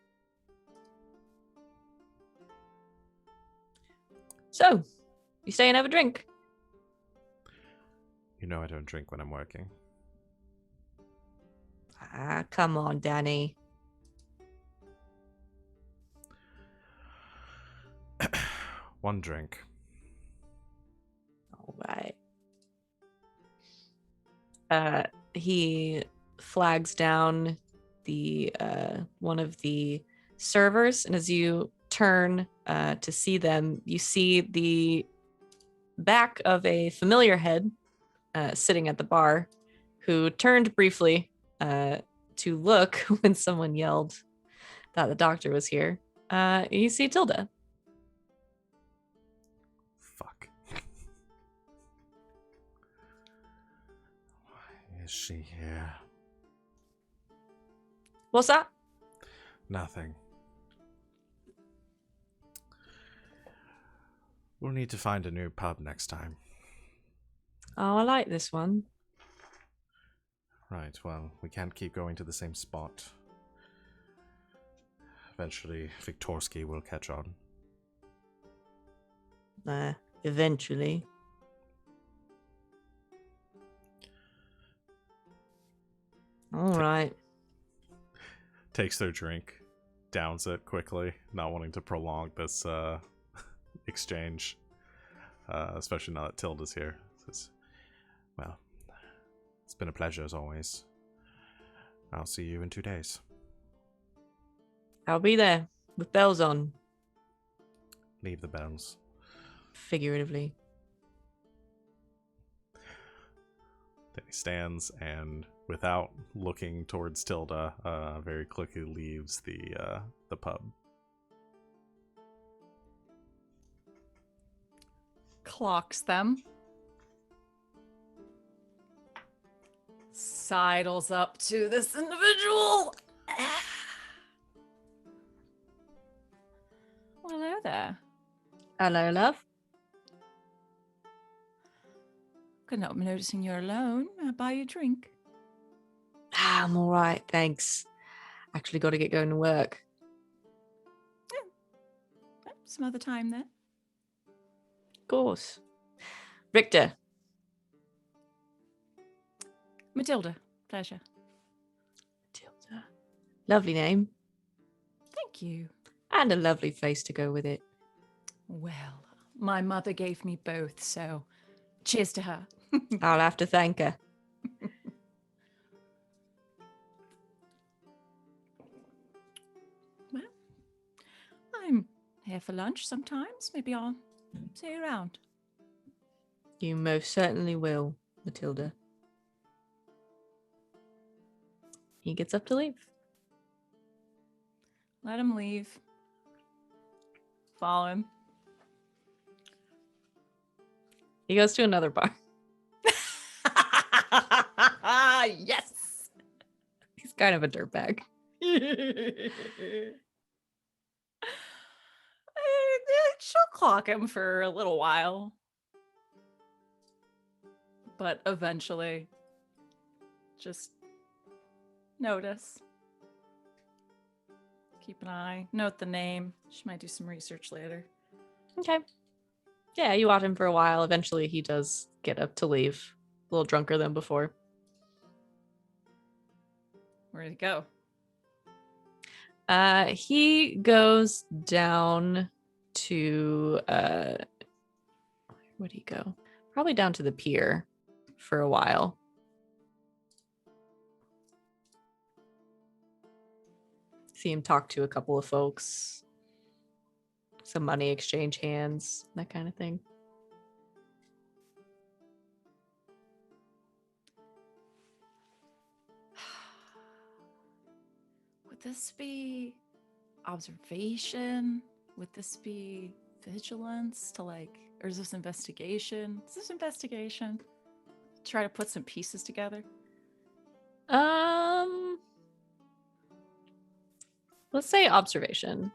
So, you stay and have a drink? You know I don't drink when I'm working. Ah, come on, Danny. One drink. All right. He flags down the one of the servers, and as you turn to see them, you see the back of a familiar head sitting at the bar, who turned briefly to look when someone yelled that the doctor was here. You see Tilda. Fuck. Why is she here? What's that? Nothing. We'll need to find a new pub next time. Oh, I like this one. Right, well, we can't keep going to the same spot. Eventually, Viktorsky will catch on. Eventually. All right. Takes their drink, downs it quickly, not wanting to prolong this exchange, especially now that Tilda's here. Says, well, it's been a pleasure as always. I'll see you in 2 days. I'll be there with bells on. Leave the bells. Figuratively. Then he stands and, without looking towards Tilda, very quickly leaves the pub. Clocks them. Sidles up to this individual. Well, hello there. Hello, love. Couldn't help noticing you're alone. I'll buy you a drink. I'm all right, thanks. Actually got to get going to work. Oh, some other time then. Of course. Richter. Matilda, pleasure. Tilda. Lovely name. Thank you. And a lovely face to go with it. Well, my mother gave me both, so cheers to her. I'll have to thank her. Well, I'm here for lunch sometimes. Maybe I'll see you around. You most certainly will, Matilda. He gets up to leave. Let him leave. Following. He goes to another bar. Yes. He's kind of a dirtbag. She'll clock him for a little while. But eventually, just notice. Keep an eye. Note the name. She might do some research later. Okay. Yeah, you watch him for a while. Eventually, he does get up to leave. A little drunker than before. Where'd he go? He goes down to where'd he go? Probably down to the pier for a while. See him talk to a couple of folks. Some money exchange hands, that kind of thing. Would this be observation? Would this be vigilance to like, or is this investigation? Is this investigation? Try to put some pieces together. Let's say observation.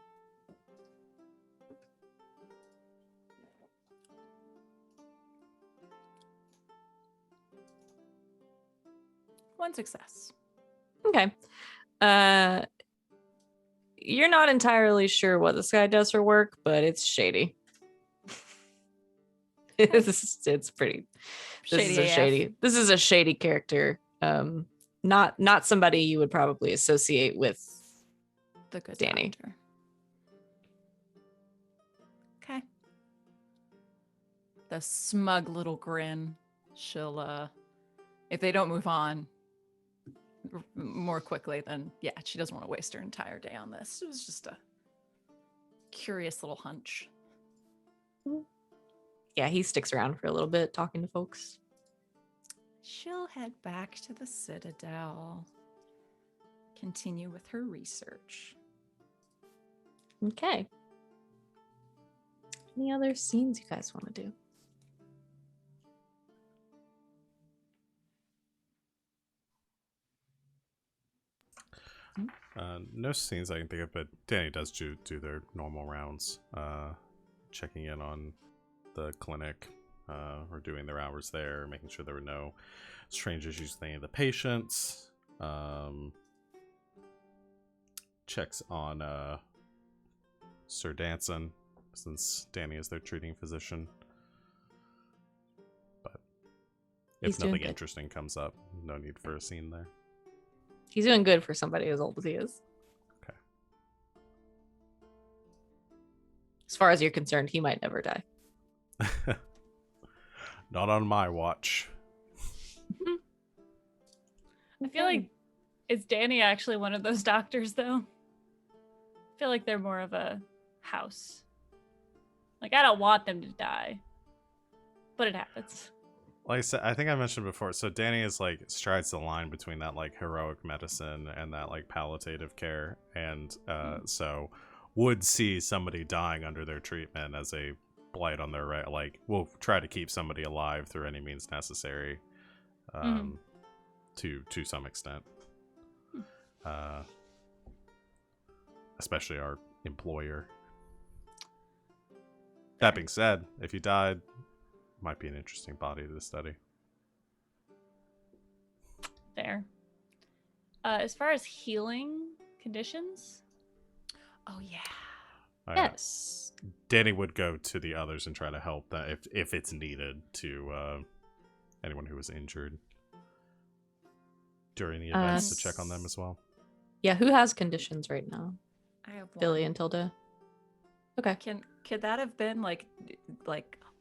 One success. Okay. You're not entirely sure what this guy does for work, but it's shady. It's pretty Shady AF. This is a shady character. Not somebody you would probably associate with The good Danni. doctor. Okay. The smug little grin. She'll if they don't move on more quickly, then yeah, she doesn't want to waste her entire day on this. It was just a curious little hunch. Yeah, he sticks around for a little bit talking to folks. She'll head back to the Citadel. Continue with her research. Okay. Any other scenes you guys want to do? No scenes I can think of, but Danny does do their normal rounds, checking in on the clinic, or doing their hours there, making sure there were no strange issues with any of the patients. Checks on Sir Danson, since Danny is their treating physician. But He's if doing nothing good. interesting comes up, no need for a scene there. He's doing good for somebody as old as he is. Okay. As far as you're concerned, he might never die. Not on my watch. I feel like, is Danny actually one of those doctors, though? I feel like they're more of a house. Like, I don't want them to die, but it happens. Like I said, I think I mentioned before, so Danny is like strides the line between that like heroic medicine and that like palliative care, and so would see somebody dying under their treatment as a blight on their right. Like, we'll try to keep somebody alive through any means necessary, to some extent, especially our employer. That being said, if he died, might be an interesting body to study. There. As far as healing conditions, Oh yeah. Yes. Danny would go to the others and try to help that if it's needed to anyone who was injured during the events to check on them as well. Yeah, who has conditions right now? I have one. Billy and Tilda. Okay. Could that have been like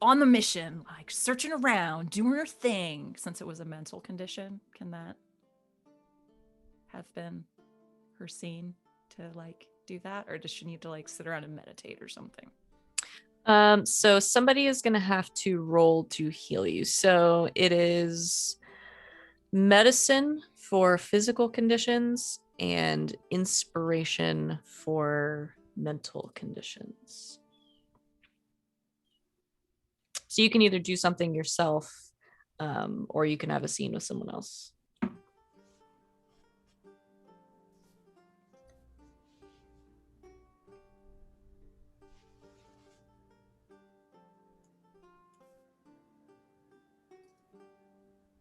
on the mission, like searching around, doing her thing, since it was a mental condition? Can that have been her scene to like do that, or does she need to like sit around and meditate or something? So somebody is gonna have to roll to heal you. So it is medicine for physical conditions and inspiration for mental conditions. So you can either do something yourself, or you can have a scene with someone else.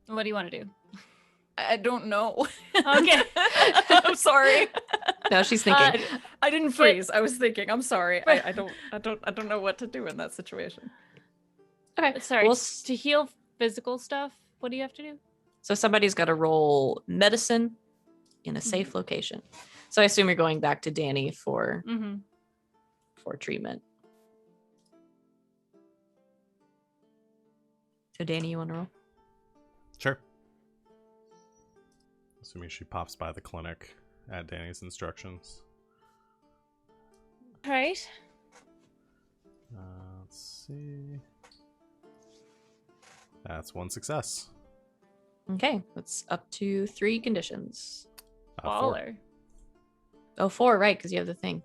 What do you want to do? I don't know. Okay. I'm sorry. No, she's thinking. I didn't freeze. I was thinking. I'm sorry. I don't know what to do in that situation. Okay. Sorry. Well, To heal physical stuff, what do you have to do? so somebody's got to roll medicine in a safe location. So I assume you're going back to Danni for treatment. So Danni, you want to roll? Sure. Assuming she pops by the clinic at Danny's instructions. All right. Let's see. That's one success. Okay, that's up to 3 conditions. 4. Baller. Oh, 4, right, because you have the thing.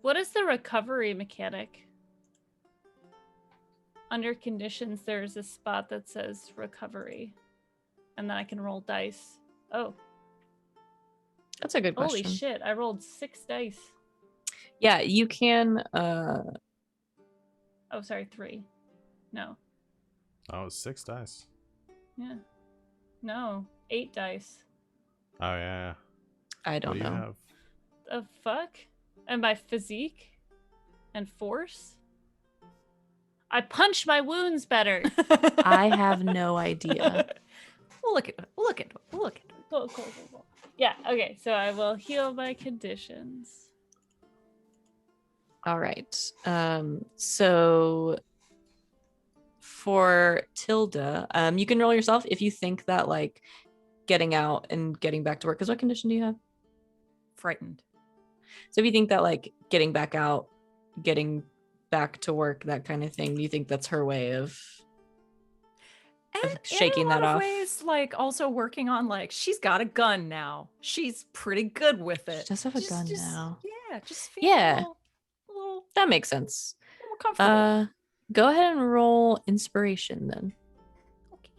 What is the recovery mechanic? Under conditions, there's a spot that says recovery. And then I can roll dice. Oh. That's a good question. Holy shit, I rolled 6 dice. Yeah, you can... Oh, sorry, 3. No. Oh, 6 dice. Yeah. No, 8 dice. Oh, yeah. I don't What do you know. have? The fuck? And by physique? And force? I punch my wounds better. I have no idea. We'll look at it. Cool. Yeah, okay, so I will heal my conditions. All right. So for Tilda, you can roll yourself if you think that like getting out and getting back to work. Because what condition do you have? Frightened. So if you think that like getting back out, getting back to work, that kind of thing, you think that's her way of shaking that off? Ways, like also working on like she's got a gun now. She's pretty good with it. She does have a gun now. Yeah, just Yeah. a little That makes sense. more comfortable. Go ahead and roll inspiration then. Okay.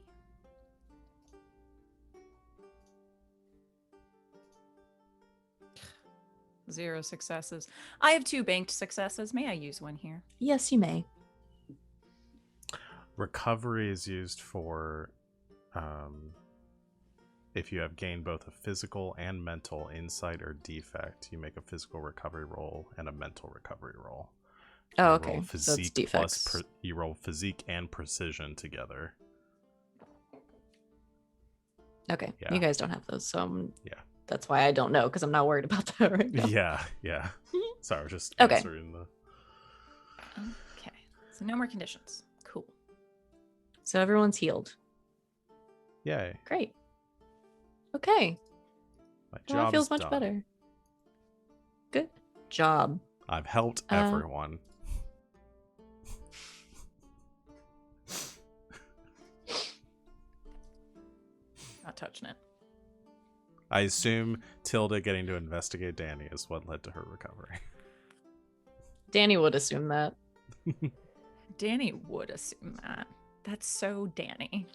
Zero successes. I have 2 banked successes. May I use one here? Yes, you may. Recovery is used for if you have gained both a physical and mental insight or defect, you make a physical recovery roll and a mental recovery roll. Oh, You okay. roll So it's physique defects. you roll physique and precision together. Okay. Yeah. You guys don't have those, so Yeah. that's why I don't know, because I'm not worried about that right now. Yeah. Sorry, I was just Okay. answering the... Okay. So no more conditions. Cool. So everyone's healed. Yay. Great. Okay. My Well, job it feels is much done. better. Good job. I've helped everyone. Not touching it. I assume Tilda getting to investigate Danny is what led to her recovery. Danny would assume that. Danny would assume that. That's so Danny.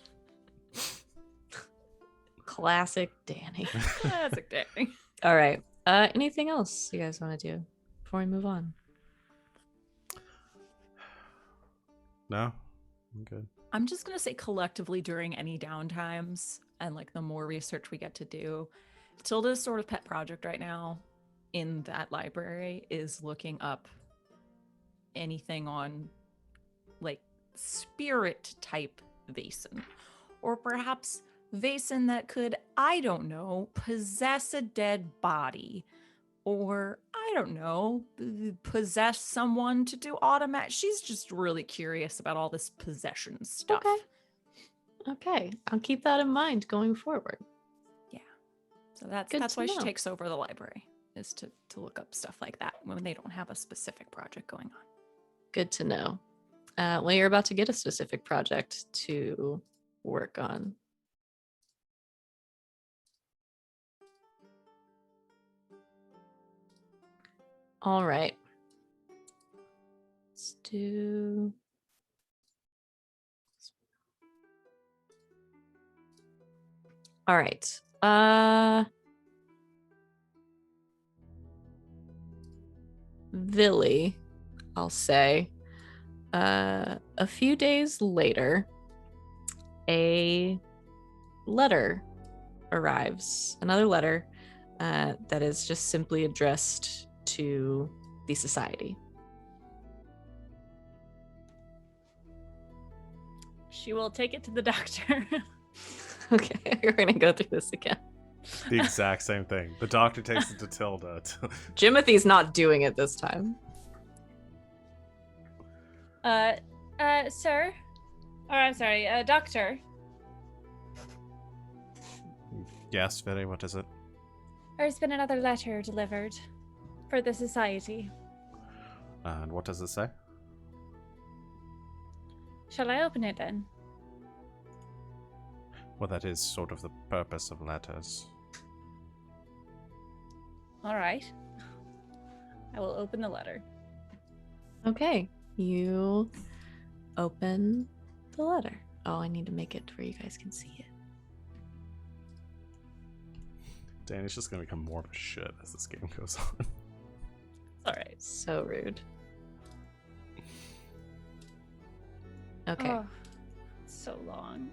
Classic Danny. Classic Danny. All right. Anything else you guys want to do before we move on? No? I'm good. I'm just going to say collectively during any downtimes and like the more research we get to do, Tilda's sort of pet project right now in that library is looking up anything on like spirit type Vaesen, or perhaps Vaesen that could, I don't know, possess a dead body, or I don't know, possess someone to do automatic. She's just really curious about all this possession stuff. Okay. I'll keep that in mind going forward. Yeah. So that's Good why to she know. takes over the library, is to look up stuff like that when they don't have a specific project going on. Good to know. Well, you're about to get a specific project to work on. All right. Let's do All right. Villy, I'll say. A few days later, a letter arrives. Another letter that is just simply addressed to the society. She will take it to the doctor. Okay, we're gonna go through this again. The exact same thing. The doctor takes it to Tilda. Jimothy's not doing it this time. Sir? Or I'm sorry, doctor. Yes, Vinny, what is it? There's been another letter delivered for the society. And what does it say? Shall I open it then? Well, that is sort of the purpose of letters. All right. I will open the letter. Okay, you open the letter. Oh, I need to make it where you guys can see it. Danny's just gonna become more of a shit as this game goes on. All right. So rude. Okay. Oh, so long.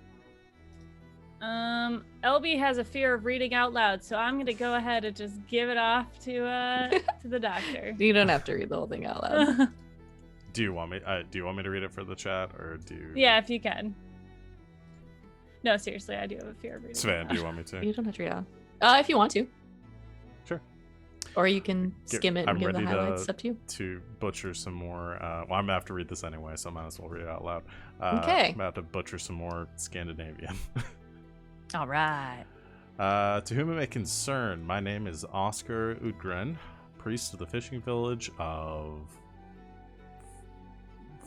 LB has a fear of reading out loud, so I'm gonna go ahead and just give it off to the doctor. You don't have to read the whole thing out loud. Do you want me to read it for the chat, or do you... Yeah, if you can. No, seriously, I do have a fear of reading. Sven, out do you loud. want me to? You don't have to read it out. If you want to. Sure. Or you can skim it and I'm give the ready highlights. It's up to you. to butcher some more. Well, I'm gonna have to read this anyway, so I might as well read it out loud. Okay. I'm gonna have to butcher some more Scandinavian. All right. To whom it may concern, my name is Oscar Udgren, priest of the fishing village of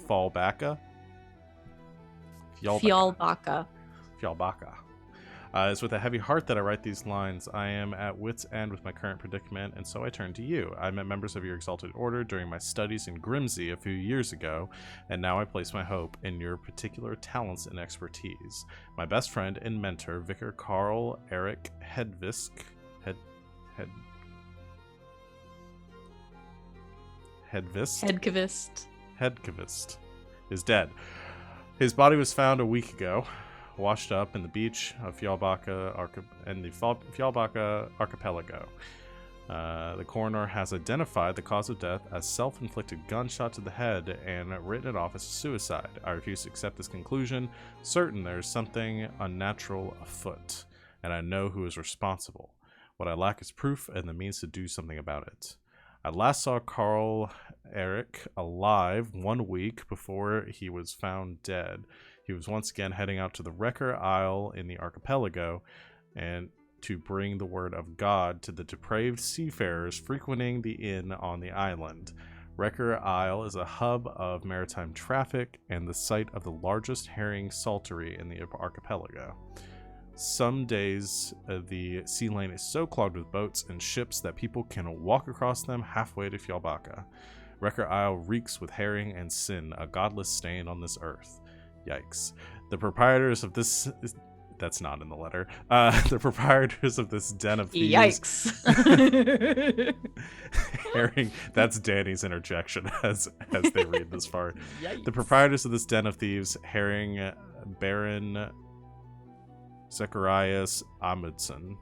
Fallbacka. Fjallbacka. Fjallbacka. It's with a heavy heart that I write these lines. I am at wit's end with my current predicament, and so I turn to you. I met members of your exalted order during my studies in Grimsey a few years ago, and now I place my hope in your particular talents and expertise. My best friend and mentor, Vicar Carl Eric Hedvist, Hedkvist, is dead. His body was found a week ago, washed up in the beach of Fjallbacka archipelago. The coroner has identified the cause of death as self-inflicted gunshot to the head and written it off as suicide. I refuse to accept this conclusion, certain there is something unnatural afoot, and I know who is responsible. What I lack is proof and the means to do something about it. I last saw Carl Eric alive 1 week before he was found dead. He was once again heading out to the Wrecker Isle in the archipelago and to bring the word of God to the depraved seafarers frequenting the inn on the island. Wrecker Isle is a hub of maritime traffic and the site of the largest herring saltery in the archipelago. Some days, the sea lane is so clogged with boats and ships that people can walk across them halfway to Fjallbacka. Wrecker Isle reeks with herring and sin, a godless stain on this earth. Yikes. The proprietors of this... That's not in the letter. The proprietors of this den of thieves... Yikes. herring... That's Danny's interjection as they read this far. Yikes. The proprietors of this den of thieves, herring Baron Zacharias Amundsen,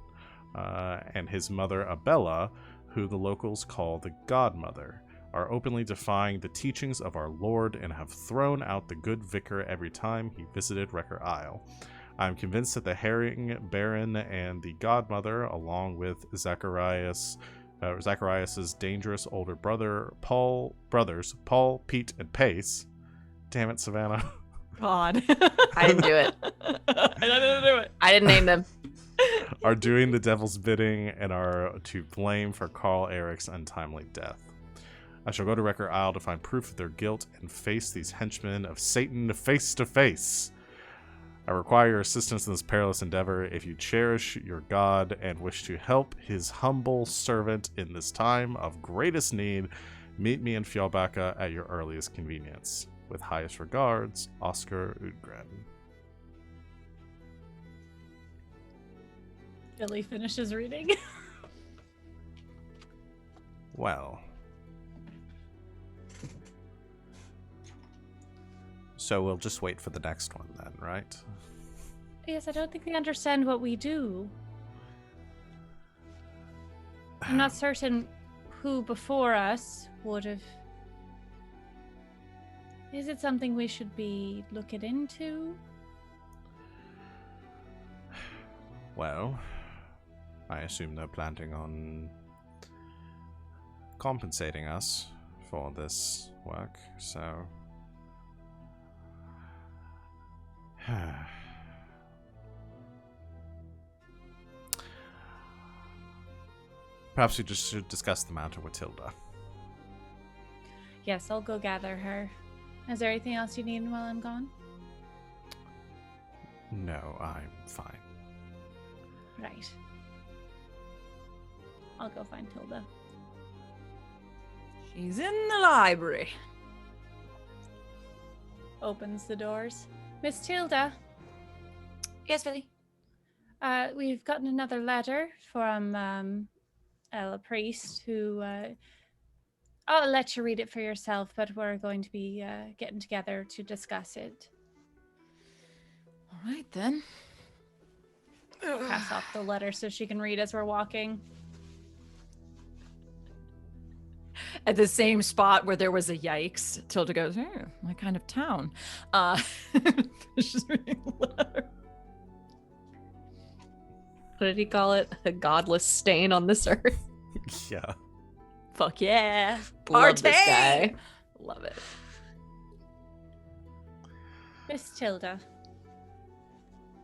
and his mother Abella, who the locals call the Godmother, are openly defying the teachings of our Lord and have thrown out the good vicar every time he visited Wrecker Isle. I am convinced that the herring baron and the Godmother, along with Zacharias's dangerous older brothers Paul, Pete, and Pace. Damn it, Savannah. God. I didn't do it. I didn't do it. I didn't name them. Are doing the devil's bidding and are to blame for Carl Eric's untimely death. I shall go to Wrecker Isle to find proof of their guilt and face these henchmen of Satan face to face. I require your assistance in this perilous endeavor. If you cherish your God and wish to help his humble servant in this time of greatest need, meet me in Fjallbacka at your earliest convenience. With highest regards, Oscar Udgren. Billy finishes reading. Well. So we'll just wait for the next one then, right? Yes, I don't think they understand what we do. I'm not certain who before us would have... Is it something we should be looking into? Well, I assume they're planning on compensating us for this work, so... Perhaps we just should discuss the matter with Tilda. Yes, I'll go gather her. Is there anything else you need while I'm gone? No, I'm fine. Right. I'll go find Tilda. She's in the library. Opens the doors. Miss Tilda, Yes, Billy. we've gotten another letter from a priest who... I'll let you read it for yourself, but we're going to be getting together to discuss it. All right, then. Pass off the letter so she can read as we're walking. At the same spot where there was a yikes, Tilda goes, oh, my kind of town. She's reading the letter. What did he call it? A godless stain on this earth. Yeah. Fuck yeah. Love this guy. Love it. Miss Tilda.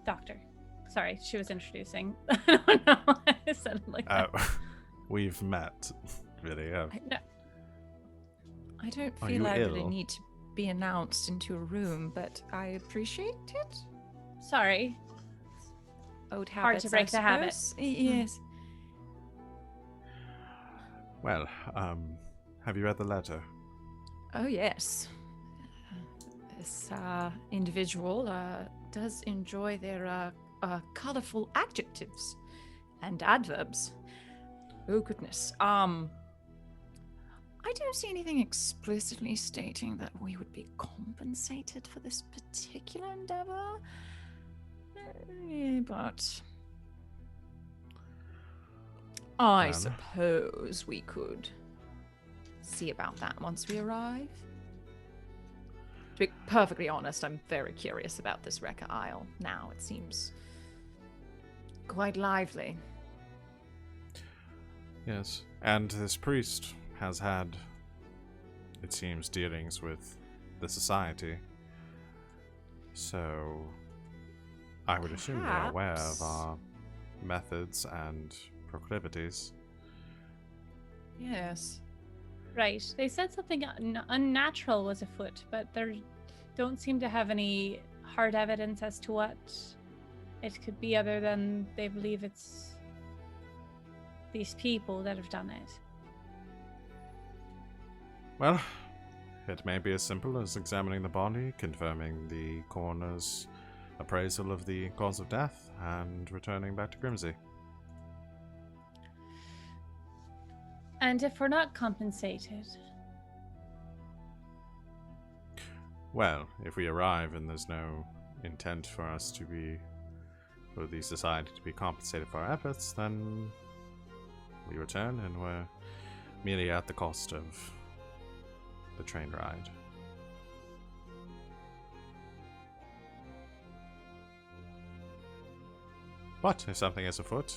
Doctor. Sorry, she was introducing. I don't know why I said it like that. We've met, really. I don't Are feel you I really ill? need to be announced into a room, but I appreciate it. Sorry. Old habits, Hard to break the habit. Yes. Well, have you read the letter? Oh, yes. This individual does enjoy their colorful adjectives and adverbs. Oh, goodness. I don't see anything explicitly stating that we would be compensated for this particular endeavor. But I Well. suppose we could see about that once we arrive. To be perfectly honest, I'm very curious about this Wrecker Isle now. It seems quite lively. Yes. And this priest has had, it seems, dealings with the society. So I would assume they're aware of Perhaps. our methods and proclivities. Yes. Right. They said something unnatural was afoot, but there don't seem to have any hard evidence as to what it could be other than they believe it's these people that have done it. Well, it may be as simple as examining the body, confirming the coroner's appraisal of the cause of death, and returning back to Grimsey. And if we're not compensated, Well, if we arrive and there's no intent for us to be, for the society to be compensated for our efforts, then we return and we're merely at the cost of the train ride. But if something is afoot,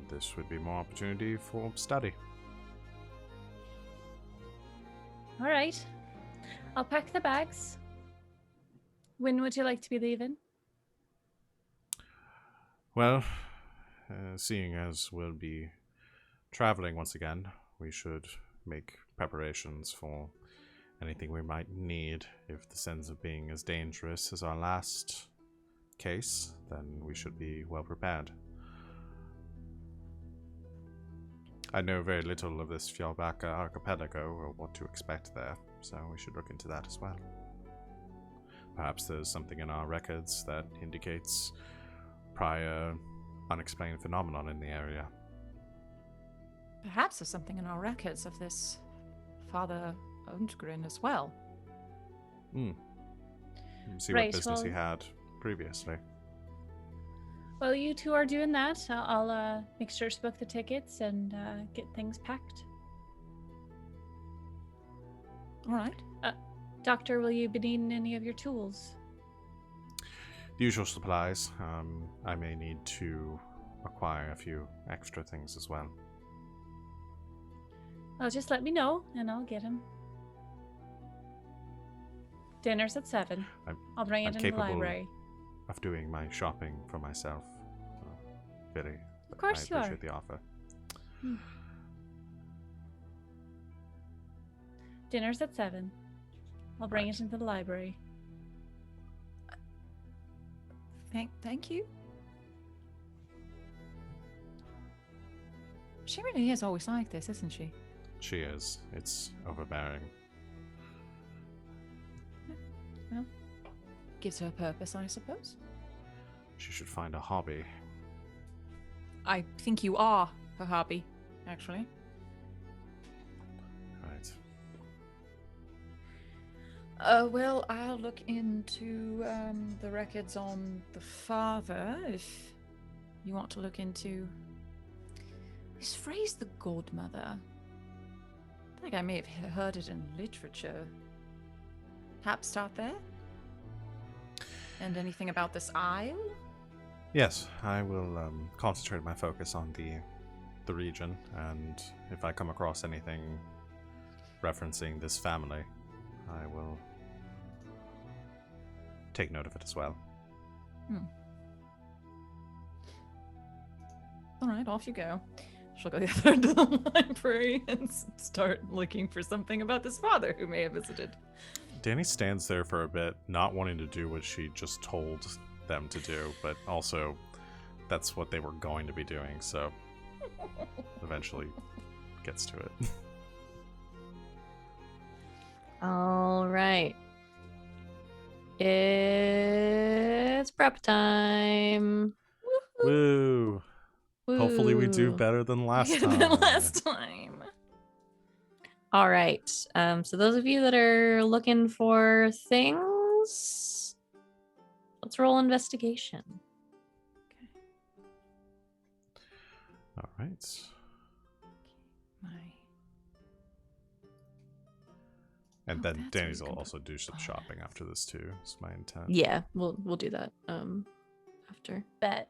this would be more opportunity for study. all right. I'll pack the bags. When would you like to be leaving? Well, seeing as we'll be traveling once again, we should make preparations for anything we might need. If the sense of being as dangerous as our last case, then we should be well prepared. I know very little of this Fjallbacka archipelago or what to expect there, so we should look into that as well. Perhaps there's something in our records that indicates prior unexplained phenomenon in the area. Perhaps there's something in our records of this Father Undgren as well. See Right, what business he well- had previously. Well, you two are doing that. I'll make sure to book the tickets and get things packed. All right. Doctor, will you be needing any of your tools? The usual supplies. I may need to acquire a few extra things as well. Well, just let me know and I'll get them. Dinner's at 7. I'll bring I'm it in the capable library. of doing my shopping for myself. Very. Of course I you are. appreciate the offer. Dinner's at 7. I'll bring Right. it into the library. Thank you. She really is always like this, isn't she? She is. It's overbearing. Well, gives her a purpose, I suppose. She should find a hobby. I think you are her hobby, actually. Right. Well, I'll look into the records on the father if you want to look into this phrase, the godmother. I think I may have heard it in literature. Perhaps start there? And anything about this isle? Yes, I will concentrate my focus on the region, and if I come across anything referencing this family, I will take note of it as well. All right, off you go. She'll go the other end of the library and start looking for something about this father who may have visited. Danny stands there for a bit, not wanting to do what she just told them to do, but also that's what they were going to be doing, so eventually gets to it. All right. It's prep time. Woo! Hopefully we do Woo. better than last Yeah, time. than last time. All right. So those of you that are looking for things, let's roll investigation. All right. And then that's Danny's where will you can also do some shopping after this too. Is my intent. Yeah, we'll do that after. Bet.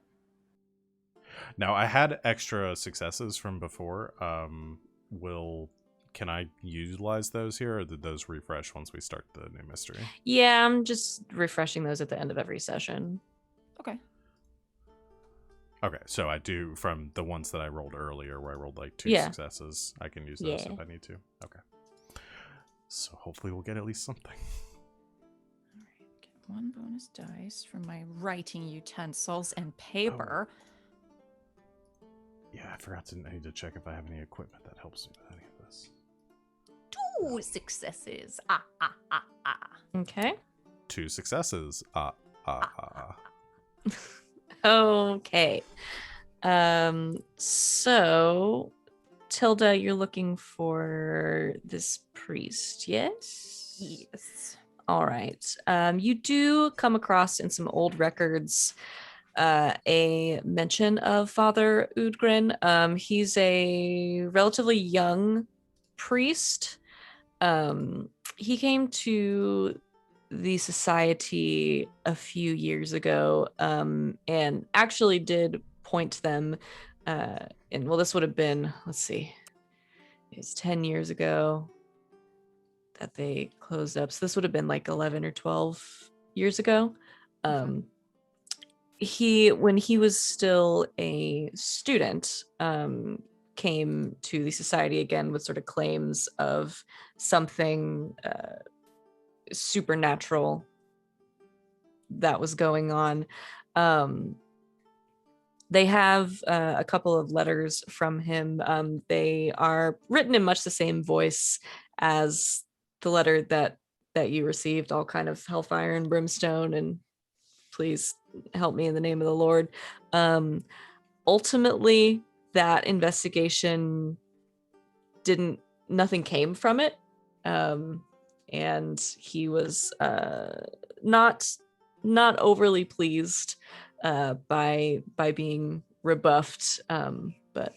Now I had extra successes from before. Can I utilize those here, or did those refresh once we start the new mystery? Yeah, I'm just refreshing those at the end of every session. Okay. Okay, so I do from the ones that I rolled earlier, where I rolled like 2 Yeah. successes. I can use those Yeah. if I need to. Okay. So hopefully we'll get at least something. All right. Get 1 bonus dice from my writing utensils and paper. Yeah, I need to check if I have any equipment that helps me with any of this. 2 successes. Okay. 2 successes. Okay. So Tilda, you're looking for this priest, yes? Yes. All right. You do come across in some old records a mention of Father Udgren. He's a relatively young priest. He came to the society a few years ago and actually did point them this would have been, let's see, it was 10 years ago that they closed up, so this would have been like 11 or 12 years ago. When he was still a student, came to the society again with sort of claims of something supernatural that was going on. They have a couple of letters from him. They are written in much the same voice as the letter that you received, all kind of hellfire and brimstone and please help me in the name of the Lord. Ultimately, that investigation nothing came from it. And he was not overly pleased by being rebuffed. But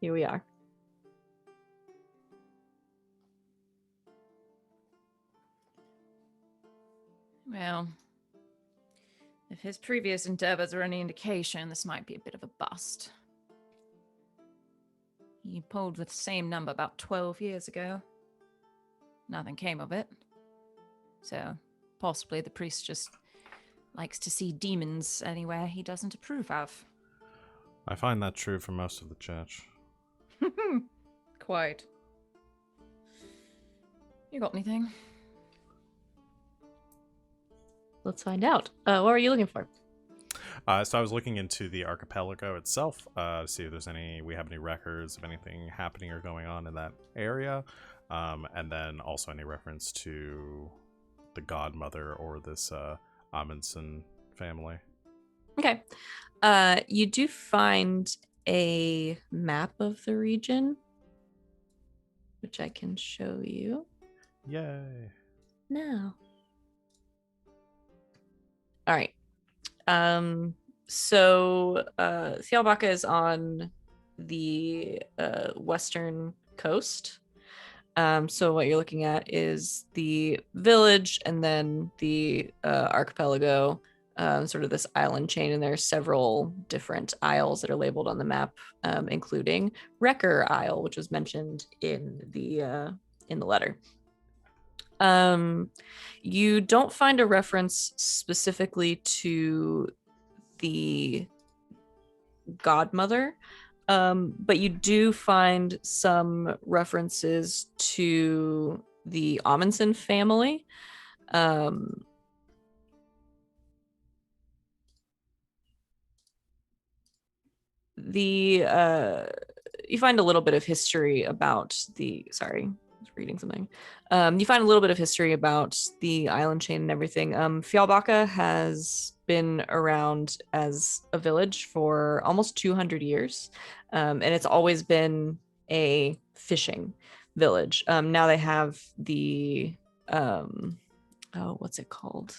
here we are. Well, if his previous endeavors are any indication, this might be a bit of a bust. He pulled the same number about 12 years ago. Nothing came of it. So, possibly the priest just likes to see demons anywhere he doesn't approve of. I find that true for most of the church. Quite. You got anything? Let's find out. What were you looking for? So I was looking into the archipelago itself to see if we have any records of anything happening or going on in that area, and then also any reference to the godmother or this Amundsen family. Okay. You do find a map of the region, which I can show you. Yay. Now. All right. So Thialbaka is on the western coast. So what you're looking at is the village and then the archipelago, sort of this island chain, and there are several different isles that are labeled on the map, including Wrecker Isle, which was mentioned in the letter. You don't find a reference specifically to the godmother, but you do find some references to the Amundsen family. You find a little bit of history about sorry, I was reading something. You find a little bit of history about the island chain and everything. Fjallbacka has been around as a village for almost 200 years, and it's always been a fishing village. Now they have the what's it called?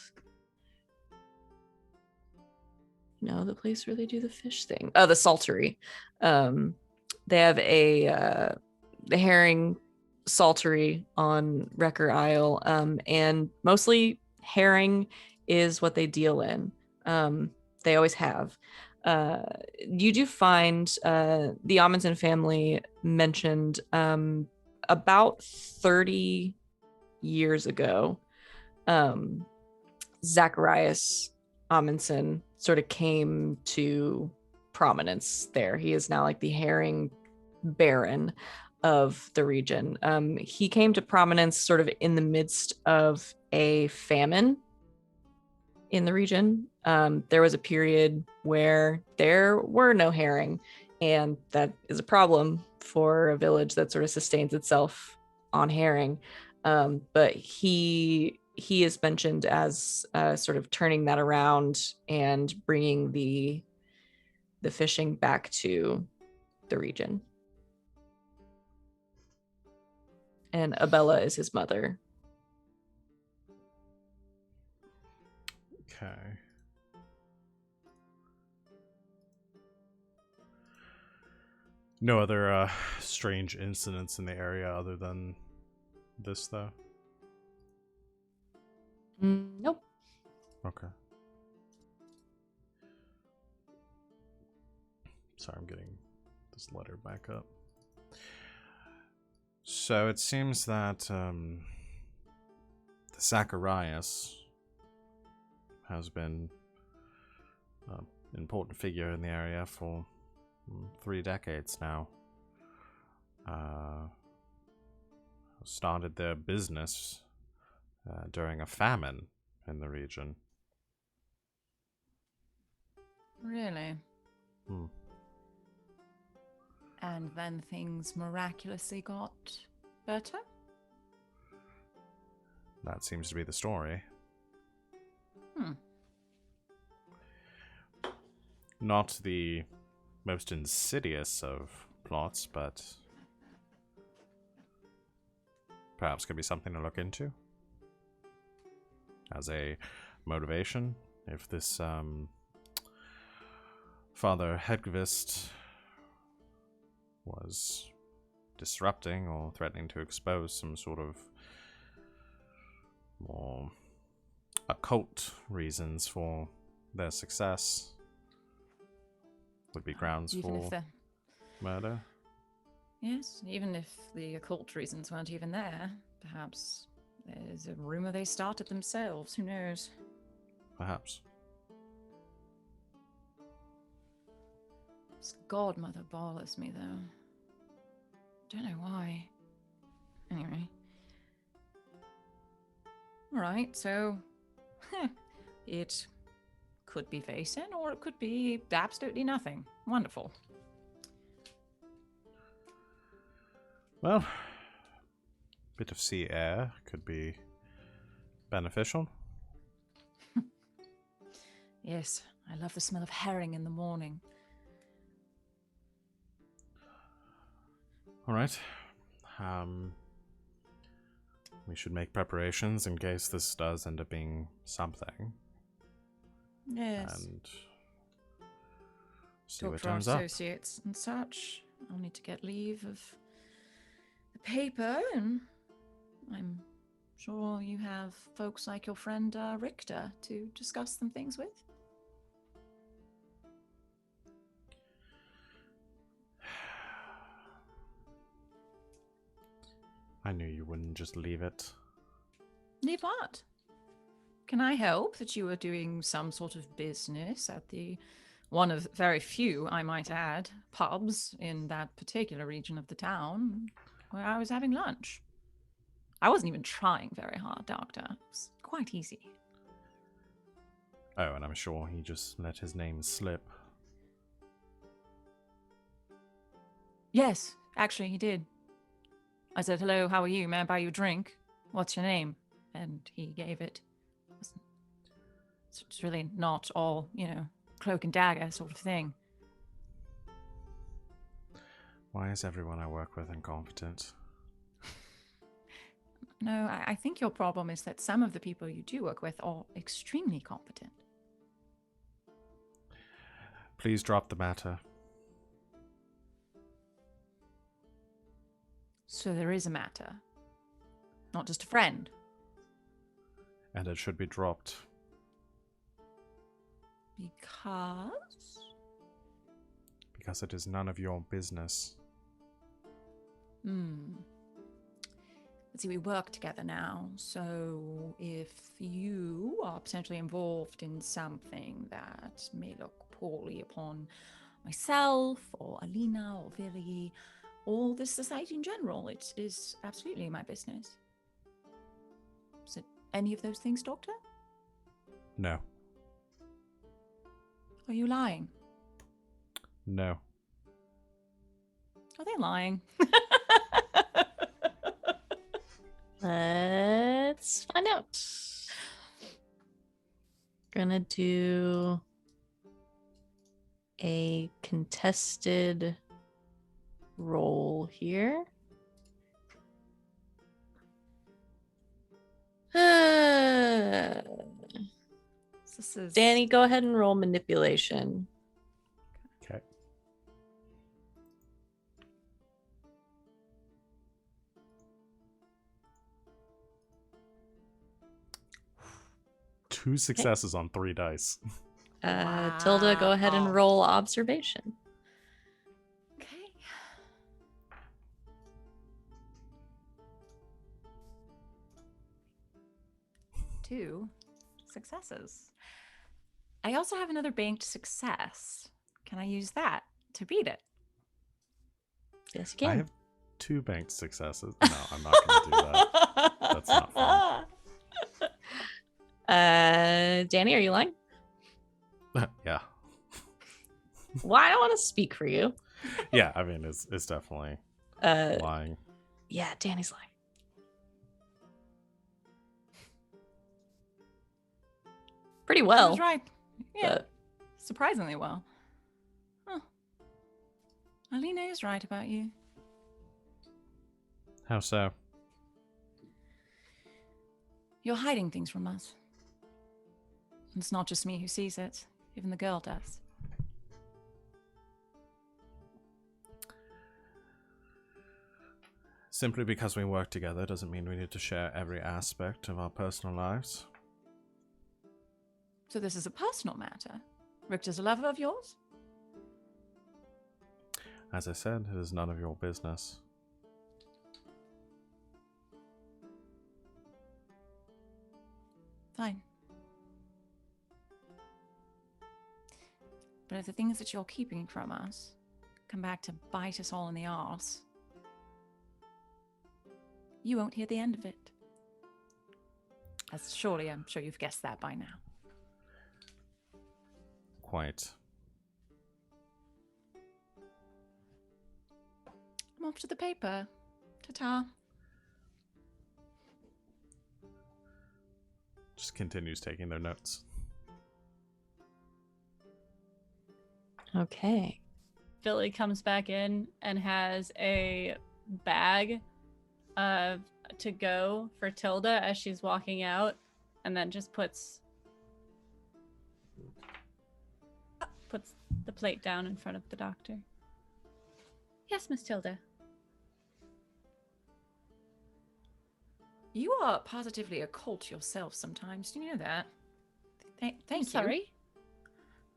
No, the place where they do the fish thing. Oh, the saltery. They have the herring saltery on Wrecker Isle, and mostly herring is what they deal in. They always have. You do find the Amundsen family mentioned about 30 years ago. Zacharias Amundsen sort of came to prominence there. He is now like the herring baron of the region. He came to prominence sort of in the midst of a famine in the region. There was a period where there were no herring, and that is a problem for a village that sort of sustains itself on herring. But he is mentioned as sort of turning that around and bringing the fishing back to the region. And Abella is his mother. Okay. No other strange incidents in the area other than this, though? Nope. Okay. Sorry, I'm getting this letter back up. So it seems that the Zacharias has been an important figure in the area for 3 decades now. Started their business during a famine in the region. Really? Hmm. And then things miraculously got better? That seems to be the story. Not the most insidious of plots, but perhaps could be something to look into as a motivation. If this Father Hedgevist was disrupting or threatening to expose some sort of more occult reasons for their success, would be grounds for murder. Yes, even if the occult reasons weren't even there, perhaps there's a rumor they started themselves. Who knows? Perhaps. This godmother bothers me, though. Don't know why. Anyway. Alright, so... it could be Vaesen, or it could be absolutely nothing. Wonderful. Well, bit of sea air could be beneficial. Yes, I love the smell of herring in the morning. Alright. We should make preparations in case this does end up being something. Yes. And see Talk what to our turns up. associates and such. I'll need to get leave of the paper, and I'm sure you have folks like your friend Richter to discuss some things with. I knew you wouldn't just leave it. Leave what? Can I help that you are doing some sort of business at the one of very few, I might add, pubs in that particular region of the town where I was having lunch? I wasn't even trying very hard, Doctor. It was quite easy. Oh, and I'm sure he just let his name slip. Yes, actually, he did. I said, "Hello, how are you? May I buy you a drink? What's your name?" And he gave it. It's really not all, cloak and dagger sort of thing. Why is everyone I work with incompetent? No, I think your problem is that some of the people you do work with are extremely competent. Please drop the matter. So there is a matter. Not just a friend. And it should be dropped. Because? Because it is none of your business. Let's see, we work together now, so if you are potentially involved in something that may look poorly upon myself, or Alina, or Villy, or the society in general, it is absolutely my business. Is it any of those things, Doctor? No. Are you lying? No. Are they lying? Let's find out. Gonna do a contested roll here. This is... Danny, go ahead and roll manipulation. Okay. Two successes on 3 dice. Tilda, go ahead and roll observation. Okay. 2 successes. I also have another banked success. Can I use that to beat it? Yes, you I can. have 2 banked successes. No, I'm not going to do that. That's not fun. Danny, are you lying? Yeah. Well, I don't want to speak for you. Yeah, I mean, it's definitely lying. Yeah, Danny's lying. pretty She well. was right. Yeah, but- surprisingly well. Huh. Alina is right about you. How so? You're hiding things from us. It's not just me who sees it. Even the girl does. Simply because we work together doesn't mean we need to share every aspect of our personal lives. So this is a personal matter. Richter's a lover of yours? As I said, it is none of your business. Fine. But if the things that you're keeping from us come back to bite us all in the arse, you won't hear the end of it. As surely I'm sure you've guessed that by now. Quite. I'm off to the paper. Ta-ta. Just continues taking their notes. Okay. Billy comes back in and has a bag of to go for Tilda as she's walking out, and then just puts the plate down in front of the doctor. Yes, Miss Tilda. You are positively a cult yourself sometimes. Do you know that? Thank I'm you. sorry.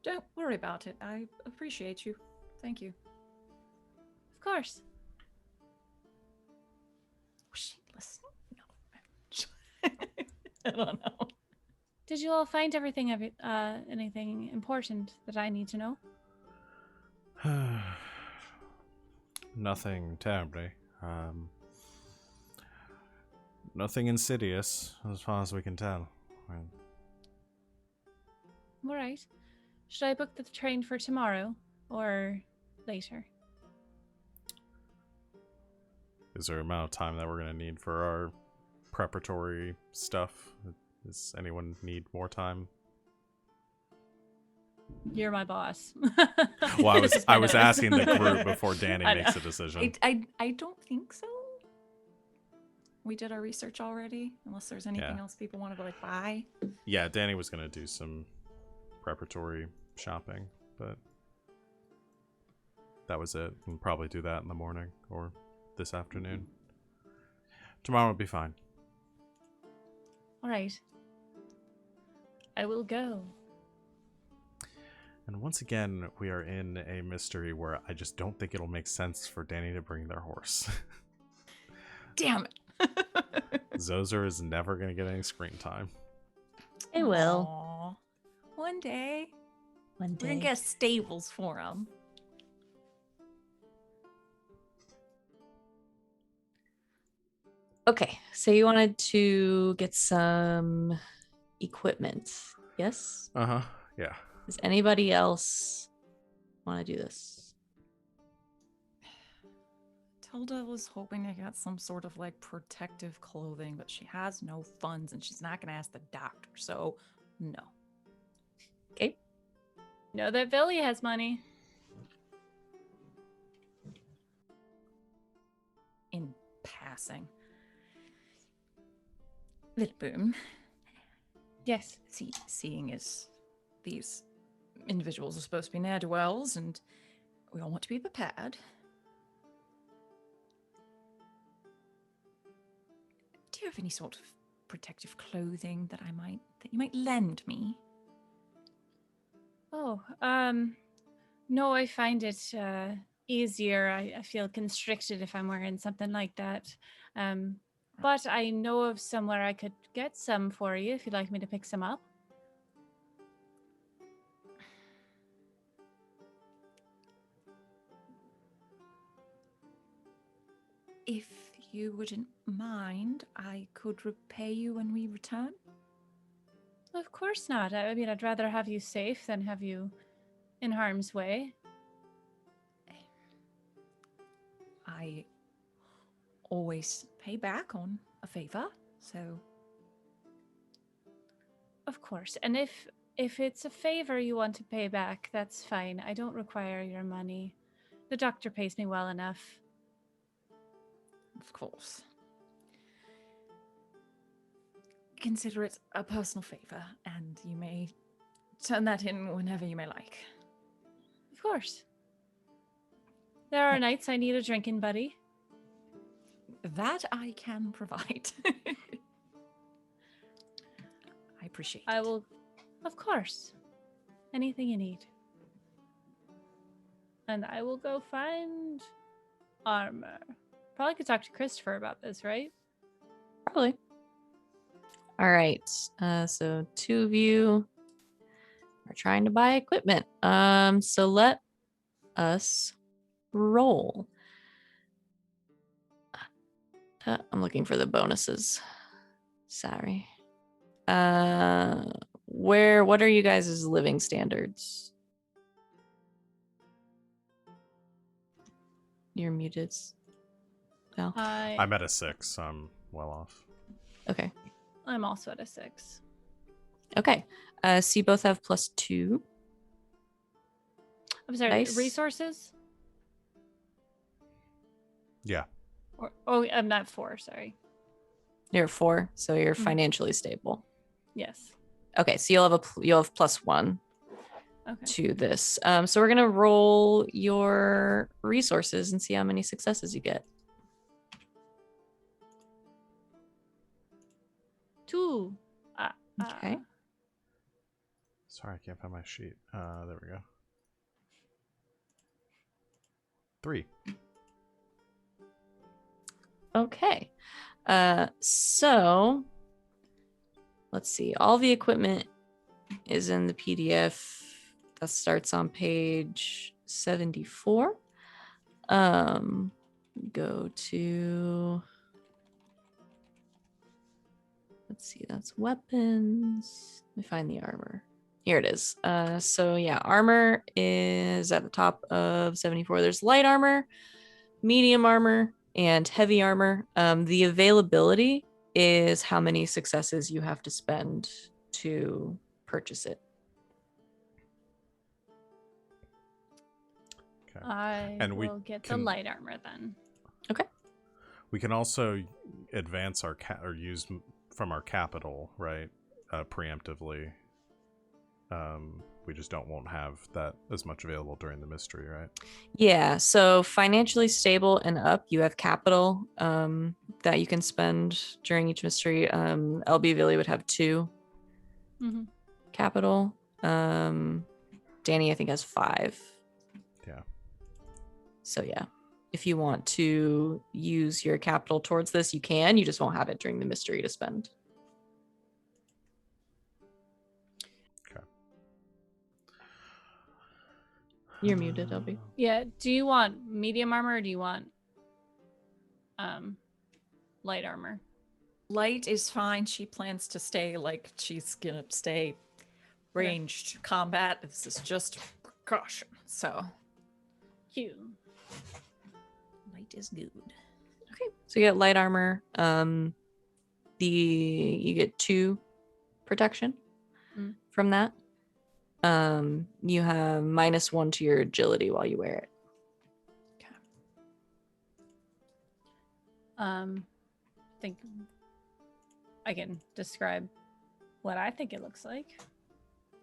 Don't worry about it. I appreciate you. Thank you. Of course. Was she listening? No. I don't know. Did you all find anything important that I need to know? Nothing terribly. Nothing insidious, as far as we can tell. All right. Should I book the train for tomorrow or later? Is there an amount of time that we're going to need for our preparatory stuff? Does anyone need more time? You're my boss. Well, I was know. asking the group before Danny I makes know. a decision. I don't think so. We did our research already, unless there's anything else people want to like buy. Yeah, Danny was going to do some preparatory shopping, but that was it. We'll probably do that in the morning or this afternoon. Tomorrow will be fine. All right. I will go. And once again, we are in a mystery where I just don't think it'll make sense for Danny to bring their horse. Damn it. Zozer is never going to get any screen time. It will. Aw. One day. One We're going day. to get stables for him. Okay, so you wanted to get some equipment, yes? Uh-huh, yeah. Does anybody else want to do this? Tilda was hoping to get some sort of like protective clothing, but she has no funds and she's not going to ask the doctor, so no. Okay. Know that Billy has money. In passing. Villiblom, Yes. seeing as these individuals are supposed to be ne'er-do-wells and we all want to be prepared. Do you have any sort of protective clothing that you might lend me? Oh, no, I find it easier. I feel constricted if I'm wearing something like that. But I know of somewhere I could get some for you if you'd like me to pick some up. If you wouldn't mind, I could repay you when we return. Of course not. I mean, I'd rather have you safe than have you in harm's way. I always pay back on a favor, so Of course. And if If it's a favor you want to pay back, that's fine. I don't require your money. The doctor pays me well enough. Of course. Consider it a personal favor, and you may turn that in whenever you may like. Of course. There are nights I need a drinking buddy. That I can provide. I appreciate it. I will, of course. Anything you need. And I will go find armor. Probably could talk to Christopher about this, right? Probably. All right. So 2 of you are trying to buy equipment. So let us roll. I'm looking for the bonuses. Sorry. What are you guys' living standards? You're muted. Val? I'm at a 6, so I'm well off. Okay. I'm also at a 6. Okay. So you both have +2. I'm sorry, Nice. resources? Yeah. I'm not 4, sorry. You're 4, so you're Mhm. financially stable. Yes. Okay, so you'll have +1 Okay. to this. So we're gonna roll your resources and see how many successes you get. 2. Okay. Sorry, I can't find my sheet. There we go. 3. Okay. So let's see. All the equipment is in the PDF that starts on page 74. Go to, let's see, that's weapons. Let me find the armor. Here it is. So yeah, armor is at the top of 74. There's light armor, medium armor, and heavy armor. The availability is how many successes you have to spend to purchase it. Okay. I And we will get the can- light armor then. We can also advance our or use from our capital, right? Preemptively. We just won't have that as much available during the mystery, right? Yeah, so financially stable and up, you have capital that you can spend during each mystery. LB Villy would have 2 Mm-hmm. capital. Danny, I think, has 5. Yeah. So yeah, if you want to use your capital towards this, you can. You just won't have it during the mystery to spend. Okay. You're muted, LB. Yeah. Do you want medium armor or do you want light armor? Light is fine. She plans to stay she's gonna stay ranged combat. This is just precaution. So Cute. light is good. Okay, so you get light armor. You get 2 protection from that. You have -1 to your agility while you wear it. I think I can describe what I think it looks like.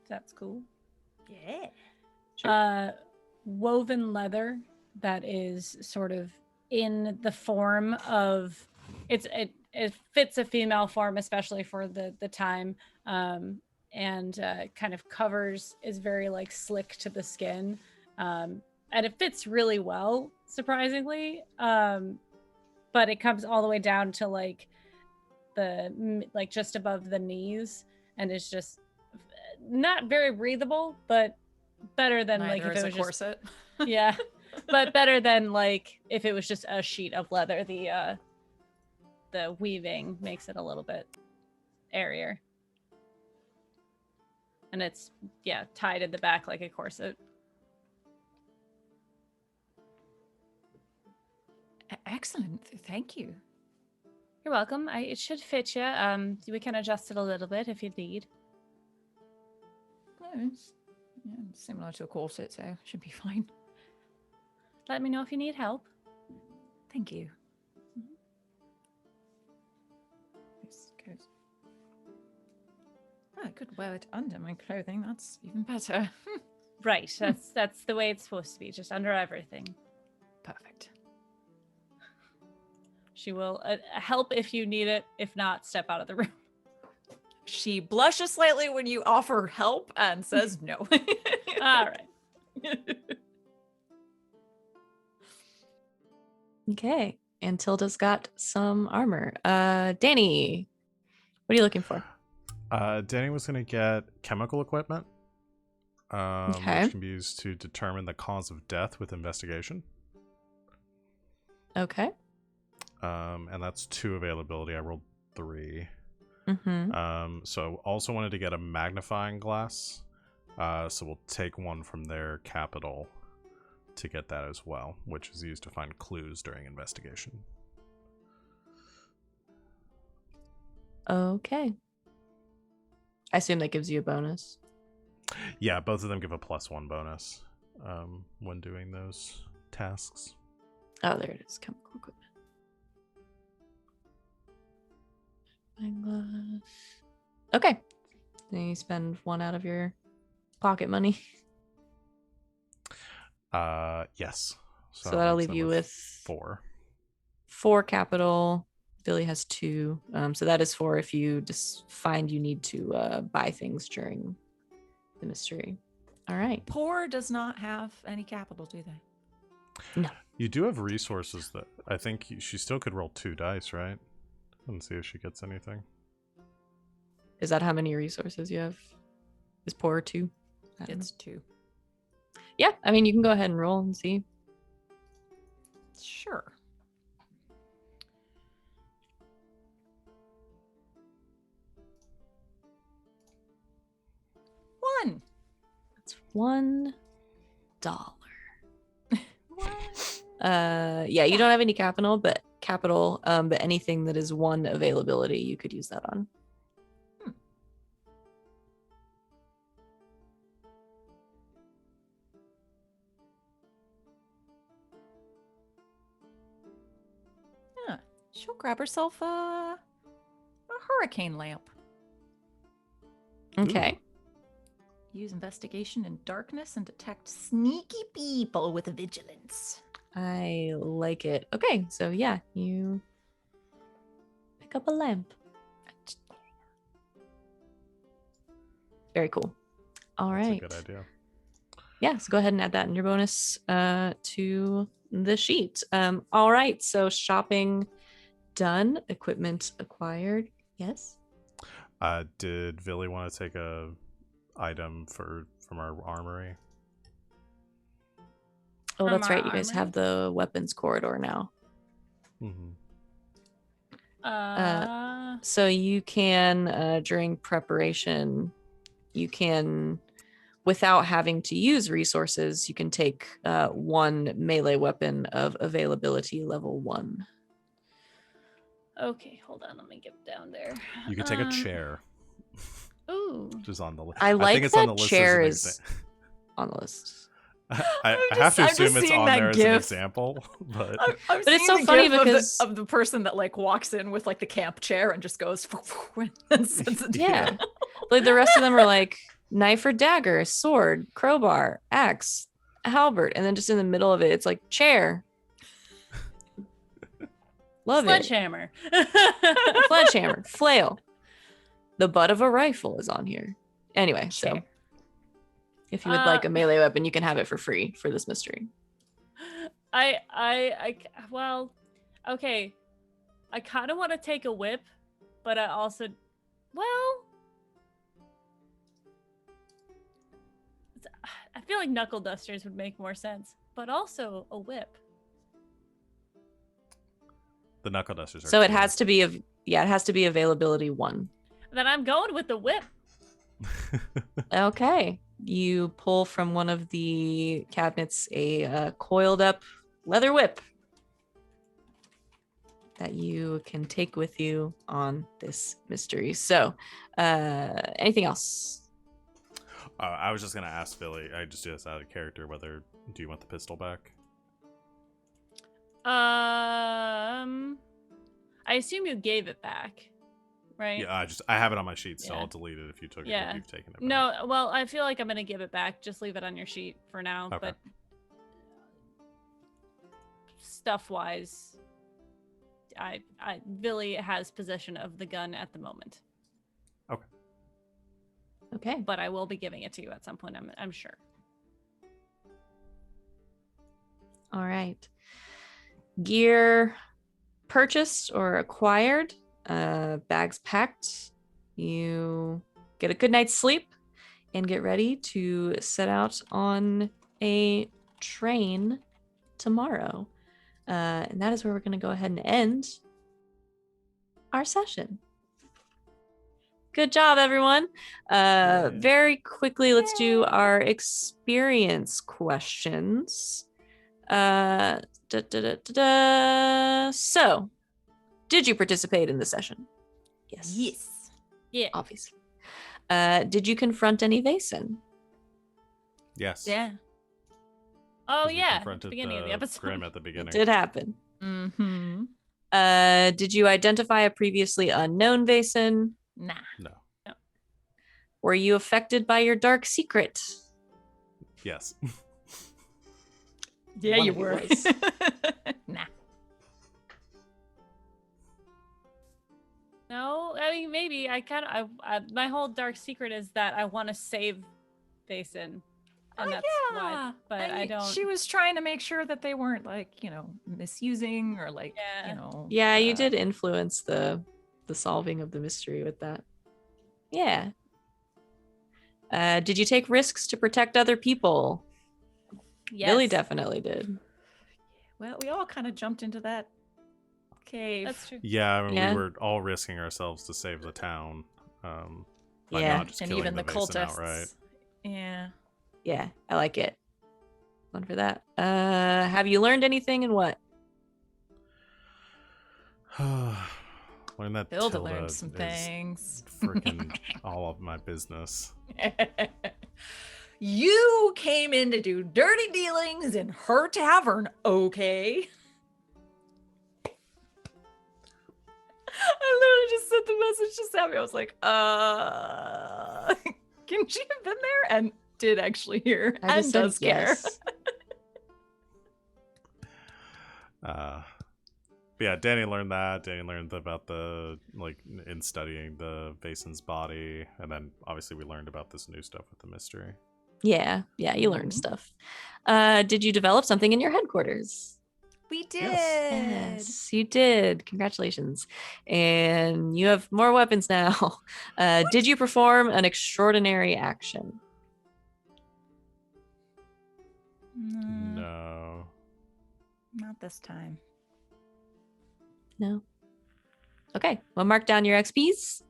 That's cool. Yeah. Sure. Woven leather that is sort of in the form of it fits a female form, especially for the time, and kind of covers, is very slick to the skin, and it fits really well, surprisingly, but it comes all the way down to the just above the knees, and it's just not very breathable, but better than Neither if is it a was corset. just yeah, but better than if it was just a sheet of leather. The weaving makes it a little bit airier, and it's tied at the back like a corset. Excellent. Thank you. You're welcome. It should fit you. We can adjust it a little bit if you need. it's similar to a corset, so should be fine. Let me know if you need help. Thank you. This goes. I could wear it under my clothing. That's even better. Right. That's the way it's supposed to be, just under everything. Perfect. She will help if you need it. If not, step out of the room. She blushes slightly when you offer help and says no. All right. Okay. And Tilda's got some armor. Danny, what are you looking for? Danny was going to get chemical equipment, Okay. which can be used to determine the cause of death with investigation. Okay. And that's 2 availability. I rolled 3. Mm-hmm. So also wanted to get a magnifying glass. So we'll take one from their capital to get that as well, which is used to find clues during investigation. Okay. I assume that gives you a bonus. Yeah, both of them give a +1 bonus when doing those tasks. Oh, there it is. Chemical equipment. Eyeglass. Okay. Then you spend 1 out of your pocket money. Yes. So that'll leaves leave you them with 4. 4 capital. Billy has 2. So that is 4 if you just find you need to buy things during the mystery. All right. Poor does not have any capital, do they? No. You do have resources that I think she still could roll 2 dice, right? And see if she gets anything. Is that how many resources you have? Is poor 2? It's 2. Yeah. I mean, you can go ahead and roll and see. Sure. One. That's $1. What? Yeah, you don't have any capital, but anything that is 1 availability, you could use that on. Yeah, she'll grab herself a hurricane lamp. Okay. Use investigation in darkness and detect sneaky people with vigilance. I like it. Okay, so yeah, you pick up a lamp. Very cool. All right. That's a good idea. Yeah, so go ahead and add that in your bonus to the sheet. All right, so shopping done, equipment acquired. Yes. Did Villy want to take a item from our armory? Oh, From that's our right. You guys armory? have the weapons corridor now. Mm-hmm. So you can, during preparation, you can, without having to use resources, you can take 1 melee weapon of availability level 1. Okay, hold on. Let me get down there. You could take a chair, Ooh. which is on the list. I like think it's on the that list chair as an is on the list. I have to I'm assume just it's seeing on that there as an GIF. example, but I'm But it's seeing so the funny gif because- of the person that like walks in with like the camp chair and just goes and sets it Yeah. down. Like the rest of them are like knife or dagger, sword, crowbar, axe, halberd, and then just in the middle of it, it's like chair. Love it. Sledgehammer. Sledgehammer, flail. The butt of a rifle is on here. Anyway, so Chair. if you would like a melee weapon, you can have it for free for this mystery. Well, okay. I kind of want to take a whip, but I also, well, I feel like knuckle dusters would make more sense, but also a whip. the knuckle dusters are So it cool. has to be it has to be availability 1. Then I'm going with the whip. Okay. You pull from one of the cabinets a coiled up leather whip that you can take with you on this mystery. So, anything else? I was just gonna ask Billy. I just do this out of character. Whether do you want the pistol back? I assume you gave it back, right? Yeah, I have it on my sheet, so Yeah. I'll delete it if you took it. Yeah. If you've taken it back. No, well, I feel like I'm gonna give it back. Just leave it on your sheet for now. Okay. But stuff-wise, Billy has possession of the gun at the moment. Okay. But I will be giving it to you at some point. I'm sure. All right. Gear purchased or acquired, bags packed. You get a good night's sleep and get ready to set out on a train tomorrow. And that is where we're going to go ahead and end our session. Good job, everyone. Very quickly, let's do our experience questions. So, did you participate in the session? Yes. Yeah. Obviously. Did you confront any Vaesen? Yes. Yeah. Oh, 'Cause we yeah. At the confronted beginning of the episode. Grim at the It beginning. did happen. Mm-hmm. Did you identify a previously unknown Vaesen? Nah. No. Were you affected by your dark secret? Yes. Yeah, One you of you were. was. Nah. No, I mean maybe. I my whole dark secret is that I want to save Vaesen, and that's why. But I don't. She was trying to make sure that they weren't misusing or Yeah, you did influence the solving of the mystery with that. Yeah. Did you take risks to protect other people? Yes. Billy definitely did. Well, we all kind of jumped into that cave. That's true. Yeah, I mean, Yeah. we were all risking ourselves to save the town. By Yeah. not just And killing even the Vaesen cultists. outright. Yeah. Yeah, I like it. One for that. Have you learned anything and what? Learn that Tilda Tilda learned some is things. freaking all of my business. You came in to do dirty dealings in her tavern, okay? I literally just sent the message to Sammy. I was like, can she have been there? And did actually hear I and just said does care. yes. But yeah, Danny learned that. Danny learned about in studying the Vaesen's body, and then obviously we learned about this new stuff with the mystery. Yeah, you learned Mhm. stuff. Did you develop something in your headquarters? We did. Yes, you did. Congratulations. And you have more weapons now. Did you perform an extraordinary action? No. Not this time. No. Okay, well, mark down your XPs.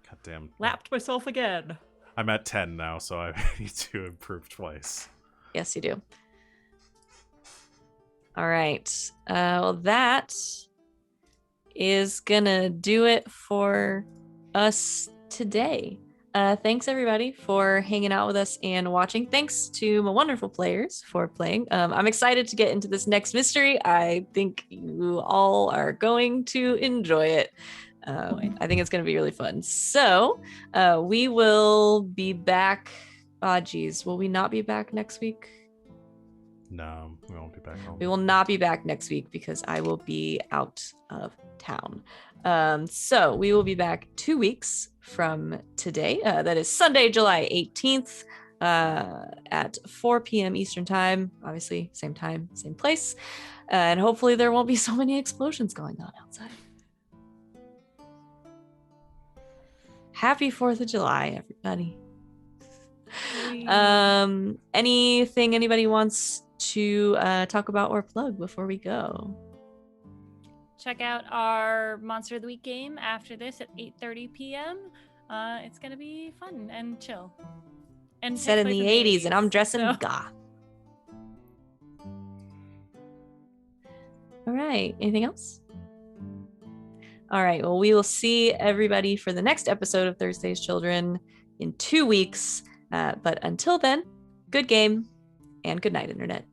Goddamn. Lapped myself again. I'm at 10 now, so I need to improve twice. Yes, you do. All right. Well, that is gonna do it for us today. Thanks everybody for hanging out with us and watching. Thanks to my wonderful players for playing. I'm excited to get into this next mystery. I think you all are going to enjoy it. I think it's going to be really fun. So we will be back. Will we not be back next week? No, we won't be back home. We will not be back next week because I will be out of town. So we will be back 2 weeks from today. That is Sunday, July 18th at 4 p.m. Eastern time. Obviously, same time, same place. And hopefully there won't be so many explosions going on outside. Happy 4th of July, everybody. Anything anybody wants to talk about or plug before we go? Check out our Monster of the Week game after this at 8:30 p.m. It's gonna be fun and chill. And Set in takes the place 80s, and I'm dressing so- goth. All right. Anything else? All right. Well, we will see everybody for the next episode of Thursday's Children in 2 weeks. But until then, good game and good night, Internet.